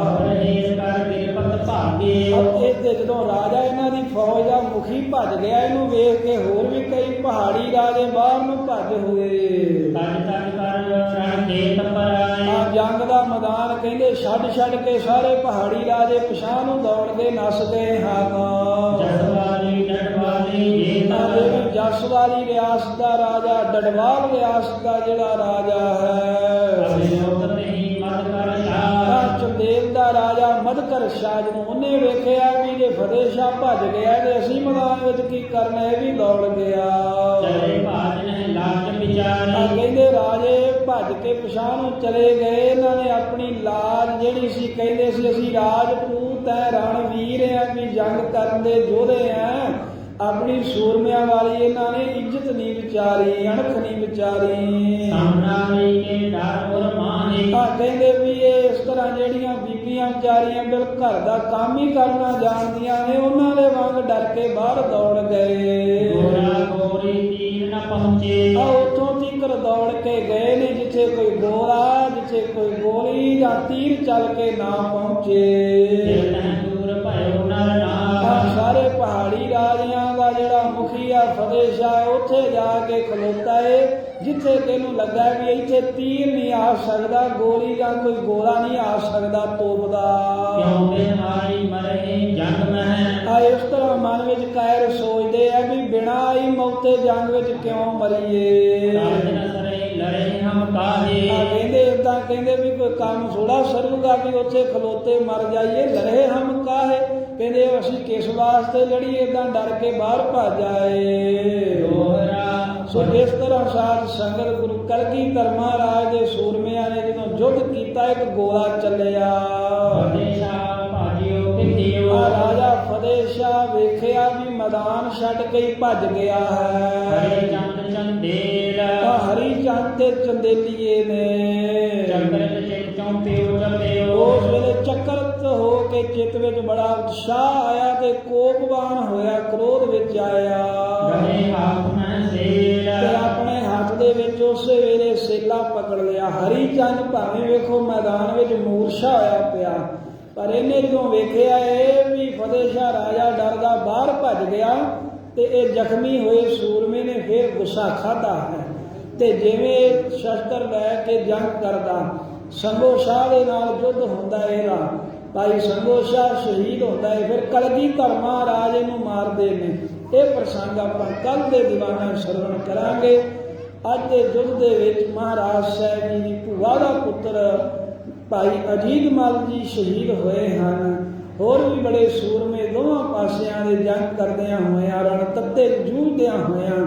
Speaker 1: ਅਪਰਹੀਰ ਕਰ ਕਿਰਪਤ ਭਾਗੇ
Speaker 2: ਤੇ ਜਦੋਂ ਰਾਜਾ ਇਹਨਾਂ ਦੀ ਫੌਜ ਦਾ ਮੁਖੀ ਭੱਜ ਗਿਆ ਇਹਨੂੰ ਵੇਖ ਕੇ ਹੋਰ ਵੀ ਕਈ ਪਹਾੜੀ ਰਾਜੇ ਬਾਹਰ ਨੂੰ ਭੱਜ ਹੋਏ।
Speaker 1: ਤਜ ਤਜ ਕਰ ਰਣ ਖੇਤ ਪਰ ਆਏ
Speaker 2: ਆ ਜੰਗ ਦਾ ਮੈਦਾਨ ਕਹਿੰਦੇ ਛੱਡ ਕੇ ਸਾਰੇ ਪਹਾੜੀ ਰਾਜੇ ਪਿਛਾਂਹ ਨੂੰ ਦੌੜ ਕੇ ਨੱਸ ਗਏ ਹਨ।
Speaker 1: ਜਸਵਾਲੀ ਡਡਵਾਲੀ ਇਹ
Speaker 2: ਜਸ ਵਾਲੀ ਰਿਆਸਤ ਦਾ ਰਾਜਾ ਡਡਵਾਲ ਰਿਆਸਤ ਦਾ ਜਿਹੜਾ ਰਾਜਾ ਹੈ
Speaker 1: ਅਭਿਯੋਗ ਨਹੀਂ ਮਦ ਕਰ ਸ਼ਾਹ
Speaker 2: ਚੰਦੇਲ ਦਾ ਰਾਜਾ ਮਦਕਰ ਸ਼ਾਹ ਨੂੰ ਉਹਨੇ ਵੇਖਿਆ ਵੀ ਜੇ ਫਤਿਹ ਸ਼ਾਹ ਭੱਜ ਗਿਆ ਤੇ ਅਸੀਂ ਮੈਦਾਨ ਵਿੱਚ ਕੀ ਕਰਨਾ, ਇਹ ਵੀ ਦੌੜ ਗਿਆ।
Speaker 1: ਚਲੇ ਭਾਜ ਨੇ ਲਾਜ ਵਿਚਾਰੀ
Speaker 2: ਕਹਿੰਦੇ ਰਾਜੇ ਭੱਜ ਕੇ ਪਿਛਾਂਹ ਨੂੰ ਚਲੇ ਗਏ। ਇਹਨਾਂ ਨੇ ਆਪਣੀ ਲਾਜ ਜਿਹੜੀ ਸੀ ਕਹਿੰਦੇ ਸੀ ਅਸੀਂ ਰਾਜਪੂਤ ਹੈ ਰਣਵੀਰ ਹੈ ਵੀ ਜੰਗ ਕਰਨ ਦੇ ਯੋਧੇ ਹੈ, ਆਪਣੀ ਸੂਰਮਿਆਂ ਵਾਲੀ ਇਹਨਾਂ ਨੇ ਇੱਜ਼ਤ ਨਹੀਂ ਵਿਚਾਰੀ, ਅਣਖ ਨਹੀਂ ਵਿਚਾਰੀ।
Speaker 1: ਸਾਮਰਾਲੀ ਕੇ ਡਰ ਔਰ ਮਾਨੇ
Speaker 2: ਆ ਕਹਿੰਦੇ ਵੀ ਇਹ ਇਸ ਤਰ੍ਹਾਂ ਜਿਹੜੀਆਂ ਬੀਬੀਆਂ ਵਿਚਾਰੀਆਂ ਬਿਲ ਘਰ ਦਾ ਕੰਮ ਹੀ ਕਰਨਾ ਜਾਣਦੀਆਂ ਨੇ ਉਹਨਾਂ ਦੇ ਵਾਂਗ ਡਰ ਕੇ ਬਾਹਰ ਦੌੜ ਗਏ।
Speaker 1: ਗੋਰਾ ਗੋਰੀ ਤੀਰ ਨ ਪਹੁੰਚੇ
Speaker 2: ਆ ਉੱਥੋਂ ਤੀਕਰ ਦੌੜ ਕੇ ਗਏ ਨੇ ਜਿੱਥੇ ਕੋਈ ਗੋਲਾ ਜਿੱਥੇ ਕੋਈ ਗੋਲੀ ਜਾਂ ਤੀਰ ਚੱਲ ਕੇ ਨਾ ਪਹੁੰਚੇ।
Speaker 1: ਦੂਰ ਭਇਓ ਨਰ ਨਾਮ
Speaker 2: ਸਾਰੇ ਪਹਾੜੀ ਰਾਜਿਆਂ ਦਾ ਜਿਹੜਾ ਮੁਖੀ ਆ ਫਤਿਹ ਸ਼ਾਹ ਉੱਥੇ ਜਾ ਕੇ ਖਲੋਤਾ ਏ ਜਿੱਥੇ ਕਿ ਇਹਨੂੰ ਲੱਗਾ ਵੀ ਇੱਥੇ ਤੀਰ ਨਹੀਂ ਆ ਸਕਦਾ, ਗੋਲੀ ਜਾਂ ਕੋਈ ਗੋਲਾ ਨਹੀਂ ਆ ਸਕਦਾ ਤੋਪ ਦਾ।
Speaker 1: ਕਿਉਂ ਬਿਹਾਰੀ ਮਰੇ ਜੰਗ ਮਹਿ
Speaker 2: ਆ ਇਸ ਤਰ੍ਹਾਂ ਮਨ ਵਿੱਚ ਕਾਇਰ ਸੋਚਦੇ ਆ ਵੀ ਬਿਨਾਂ ਆਈ ਮੌਤੇ ਜੰਗ ਵਿੱਚ ਕਿਉਂ ਮਰੀਏ।
Speaker 1: ਰਾਜ ਨਸਰੇ ਲੜੇ ਹਮ ਕਾਹੇ
Speaker 2: ਕਹਿੰਦੇ ਏਦਾਂ ਕਹਿੰਦੇ ਵੀ ਕੋਈ ਕੰਮ ਥੋੜਾ ਸਰੂਗਾ ਵੀ ਉੱਥੇ ਖਲੋਤੇ ਮਰ ਜਾਈਏ, ਲੜੇ ਹਮ ਕਾਹੇ ਕਹਿੰਦੇ ਅਸੀਂ ਕਿਸ ਵਾਸਤੇ ਲੜੀ ਏਦਾਂ ਡਰ ਕੇ ਬਾਹਰ ਭੱਜ ਆਏ।
Speaker 1: ਦੋਹਰਾ
Speaker 2: ਸੋ ਇਸ ਤਰ੍ਹਾਂ ਸਾਧ ਸੰਗਤ ਗੁਰੂ ਕਲਗੀਧਰ ਮਹਾਰਾਜ ਦੇ ਸੂਰਮਿਆਂ ਨੇ ਜਦੋਂ ਯੁੱਧ ਕੀਤਾ ਇੱਕ ਗੋਲਾ ਚੱਲਿਆ।
Speaker 1: ਫਤਿਹ ਸ਼ਾਹ ਭਾਜਿਓ ਕਿਥਿਓ
Speaker 2: ਰਾਜਾ ਫਤਿਹ ਸ਼ਾਹ ਵੇਖਿਆ ਵੀ ਮੈਦਾਨ ਛੱਡ ਕੇ ਹੀ ਭੱਜ ਗਿਆ
Speaker 1: ਹਰੇ
Speaker 2: ਹੈ।
Speaker 1: ਚੰਦ ਚੰਦੇਲ
Speaker 2: ਹਰੀ ਚੰਦ ਤੇ ਚੰਦੇਲੀਏ ਨੇ
Speaker 1: ਚੰਦਰ ਚਿਤ ਚੌਂਪਿਓ ਜਪਿਓ
Speaker 2: ਉਸ ਵੇਲੇ ਚੱਕਰਤ ਹੋ ਕੇ ਚਿੱਤ ਵਿੱਚ ਬੜਾ ਉਤਸ਼ਾਹ ਆਇਆ ਤੇ ਕੋਪਵਾਨ ਹੋਇਆ, ਕ੍ਰੋਧ ਵਿੱਚ ਆਇਆ
Speaker 1: ਗਲੇ ਹਾਥ ਮੈਂ ਸੇਲ
Speaker 2: ਤੇ ਆਪਣੇ ਹੱਥ ਦੇ ਵਿੱਚ ਉਸੇ ਵੇਲੇ ਸੇਲਾ ਪਕੜ ਲਿਆ। ਹਰੀ ਚੰਦ ਭਾਵੇਂ ਵੇਖੋ ਮੈਦਾਨ ਵਿੱਚ ਮੂਰਛਾ ਹੋਇਆ ਪਿਆ, ਪਰ ਇਹਨੇ ਜਦੋਂ ਵੇਖਿਆ ਇਹ ਵੀ ਫਤਿਹ ਸ਼ਾਹ ਰਾਜਾ ਡਰਦਾ ਬਾਹਰ ਭੱਜ ਗਿਆ ਤੇ ਇਹ ਜ਼ਖਮੀ ਹੋਏ ਸੂਰਮੇ ਨੇ ਫਿਰ ਗੁੱਸਾ ਖਾਧਾ ਹੈ ਤੇ ਜਿਵੇਂ ਸ਼ਸਤਰ ਲੈ ਕੇ ਜੰਗ ਕਰਦਾ ਸੰਗੋ ਸ਼ਾਹ ਦੇ ਨਾਲ ਯੁੱਧ ਹੁੰਦਾ ਇਹਦਾ, ਭਾਈ ਸੰਗੋ ਸ਼ਾਹ ਸ਼ਹੀਦ ਹੁੰਦਾ ਹੈ, ਫਿਰ ਕਲਗੀਧਰ ਮਹਾਰਾਜ ਇਹਨੂੰ ਮਾਰਦੇ ਨੇ। ਇਹ ਪ੍ਰਸੰਗ ਆਪਾਂ ਕੱਲ੍ਹ ਦੇ ਦੀਵਾਨਾਂ ਸਰਵਣ ਕਰਾਂਗੇ। ਅੱਜ ਦੇ ਯੁੱਧ ਦੇ ਵਿੱਚ ਮਹਾਰਾਜ ਸਾਹਿਬ ਜੀ ਦੀ ਭੂਆ ਦਾ ਪੁੱਤਰ ਭਾਈ ਅਜੀਤ ਮਲ ਜੀ ਸ਼ਹੀਦ ਹੋਏ ਹਨ। ਹੋਰ ਵੀ ਬੜੇ ਸੂਰਮੇ ਦੋਵਾਂ ਪਾਸਿਆਂ ਦੇ ਜੰਗ ਕਰਦਿਆਂ ਹੋਇਆਂ ਰਣ ਤੱਤੇ ਜੂਝਦਿਆਂ ਹੋਇਆਂ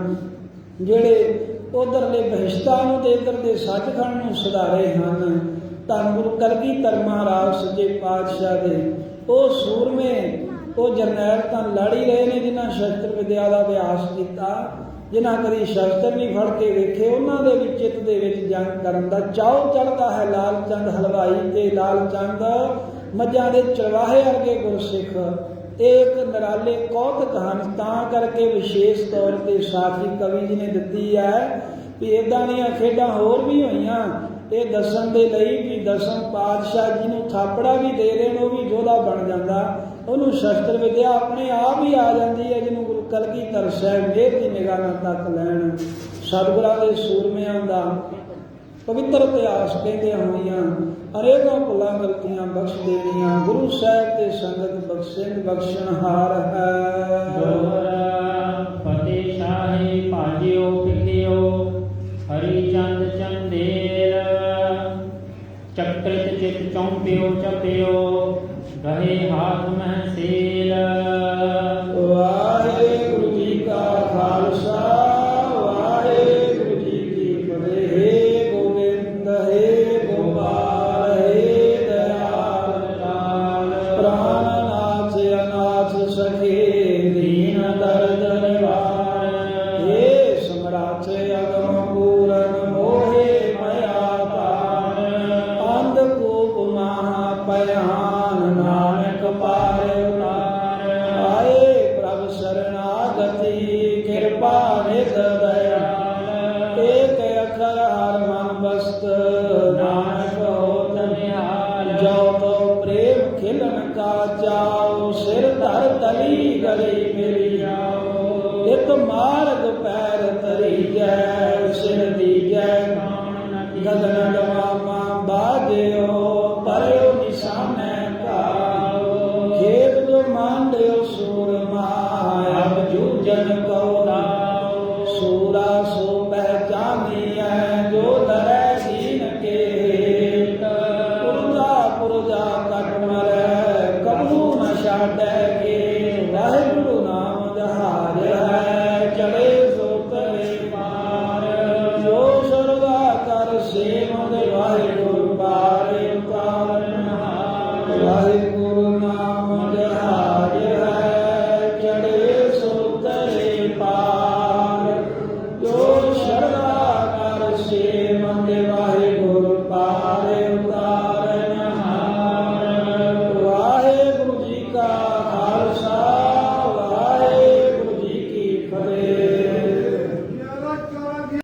Speaker 2: ਜਿਹੜੇ ਉਧਰਲੇ ਬਹਿਸ਼ਤਾਂ ਨੂੰ ਤੇ ਇੱਧਰ ਦੇ ਸੱਚਖੰਡ ਨੂੰ ਸੁਧਾਰੇ ਹਨ। ਧੰਨ ਗੁਰੂ ਕਲਗੀਧਰ ਮਹਾਰਾਜ ਸੱਚੇ ਪਾਤਸ਼ਾਹ ਦੇ ਉਹ ਸੂਰਮੇ ਉਹ ਜਰਨੈਲ ਤਾਂ ਲੜ ਹੀ ਰਹੇ ਨੇ ਜਿਨ੍ਹਾਂ ਸ਼ਸਤਰ ਵਿਦਿਆ ਦਾ ਅਭਿਆਸ ਕੀਤਾ, ਜਿਨ੍ਹਾਂ ਕਦੀ ਸ਼ਸਤਰ ਨਹੀਂ ਫੜ ਕੇ ਵੇਖੇ, ਉਹਨਾਂ ਦੇ ਵੀ ਚਿੱਤ ਦੇ ਵਿੱਚ ਜੰਗ ਕਰਨ ਦਾ ਚਾਉ ਚੜ੍ਹਦਾ ਹੈ। ਲਾਲ ਚੰਦ ਹਲਵਾਈ ਤੇ ਲਾਲ ਚੰਦ ਮੱਝਾਂ ਦੇ ਚਰਵਾਹੇ ਵਰਗੇ ਗੁਰਸਿੱਖ ਇਹ ਇੱਕ ਨਿਰਾਲੇ ਕੌਤਕ ਹਨ। ਤਾਂ ਕਰਕੇ ਵਿਸ਼ੇਸ਼ ਤੌਰ ਤੇ ਸਾਖੀ ਕਵੀ ਜੀ ਨੇ ਦਿੱਤੀ ਹੈ ਵੀ ਇੱਦਾਂ ਦੀਆਂ ਖੇਡਾਂ ਹੋਰ ਵੀ ਹੋਈਆਂ, ਇਹ ਦੱਸਣ ਦੇ ਲਈ ਵੀ ਦਸਮ ਪਾਤਸ਼ਾਹ ਜੀ ਨੂੰ ਥਾਪੜਾ ਵੀ ਦੇ ਦੇਣ ਉਹ ਵੀ ਯੋਧਾ ਬਣ ਜਾਂਦਾ, ਉਹਨੂੰ ਸ਼ਸਤਰ ਵਿਦਿਆ ਆਪਣੇ ਆਪ ਹੀ ਆ ਜਾਂਦੀ ਹੈ, ਜਿਹਨੂੰ ਗੁਰੂ ਕਲਗੀਧਰ ਸਾਹਿਬ ਮੇਰ ਦੀ ਨਿਗਾਹ ਨਾਲ ਤੱਕ ਲੈਣ। ਸਤਿਗੁਰਾਂ ਦੇ ਸੂਰਮਿਆਂ ਦਾ ਪਵਿੱਤਰ ਇਤਿਹਾਸ ਕਹਿੰਦੇ ਹੋਈਆਂ ਅਨੇਕਾਂ ਭੁੱਲਾਂ ਗਲਤੀਆਂ ਬਖਸ਼ ਦੇਣੀਆਂ। ਗੁਰੂ ਸਾਹਿਬ ਤੇ ਸੰਗਤ ਬਖਸ਼ਣ ਬਖਸ਼ਣਹਾਰ ਹੈ।
Speaker 1: ਜੋਰ ਫਤਿਹ ਸ਼ਾਹੀ ਭਾਜਿਓ ਪਿਖਿਓ ਹਰੀ ਚੰਦ ਚੰਦੇਰ ਚੱਕ੍ਰਿਤ ਚਿਤ ਚੌਂਪਿਓ ਚਪਿਓ ਰਹੇ ਹਾਥ ਮਹਿ ਸੇਲ।
Speaker 2: ਵਾਹਿਗੁਰੂ ਜੀ ਕਾ ਖਾਲਸਾ ਵਾਹਿਗੁਰੂ ਜੀ ਕੀ ਫਤਿਹ। ਗੋਬਿੰਦ ਹੈ ਗੋਪਾਲ ਹੈ ਦਇਆਲ ਲਾਲ ਪ੍ਰਾਨ ਨਾਥ ਅਨਾਥ ਸਖੇ ਦੀਨ ਦਰਦ ਨਿਵਾਰ। ਹੇ ਸਮਰਾਥ ਅਗਮ ਪੂਰਨ ਮੋਹਿ ਮਇਆ ਤਾਰ ਅੰਧ ਕੂਪ ਮਹਾ ਭਿਆਨ ਨਾਨਕ ਪਾਰ ਉਤਾਰ। ਆਏ ਪ੍ਰਭ ਸਰਨਾਗਤੀ ਕਿਰਪਾ ਨਿਧ ਦਇਆਲ ਏਕ ਅਖਰ ਹਰ ਮਨ ਬਸਤ ਨਾਨਕ ਹੋਤ ਨਿਹਾਲ। ਜੋ ਤੋ ਪ੍ਰੇਮ ਖਿਲਨ ਕਾ ਚਾਉ ਸਿਰ ਧਰ ਤਲੀ ਗਲੀ ਮਿਲ ਜਾਓ। ਇਕ ਮਾਰਗ ਪੈਰ ਤਰੀ ਜੈ ਸਿਰ ਦੀਜੈ ਗਗਨ ਡਵਾਮਾ ਬਾਜਿਓ ਪਰਿਓ ਨਿਸ਼ਾਨੈ ਕਾਓ। ਖੇਤ ਜੋ ਮਾਂਡਿਓ ਸੂਰਮਾ ਅਬ ਜੂਜਨ ਕਉ ਲਾਓ। ਸੂਰਾ ਸੋ ਪਹਿਚਾਨੀਐ ਜੋ ਦਰੈ ਦੀਨ ਕੇ ਪੁਰਜਾ ਕਟ ਮਰੈ ਕਬੂ ਨ ਛਾਡੈ ਕੇ। ਵਾਹਿਗੁਰੂ ਨਾਮ ਜਹਾਜ ਹੈ ਚਲੇ ਸੋ ਤਰੇ ਪਾਰ। ਜੋ ਸਰਦਾ ਕਰ ਸੇਵਨ ਵਾਹਿਗੁਰੂ ਪਾਰੇ ਉਤਾਰਨ ਹਾਰ। ਵਾਹਿਗੁਰੂ ਨਾਮ ਜਹਾਜ ਹੈ ਚੜੇ ਸੋ ਤਰੇ ਪਾਰ। ਜੋ ਸਰਦਾ ਕਰ ਸੇਵਨ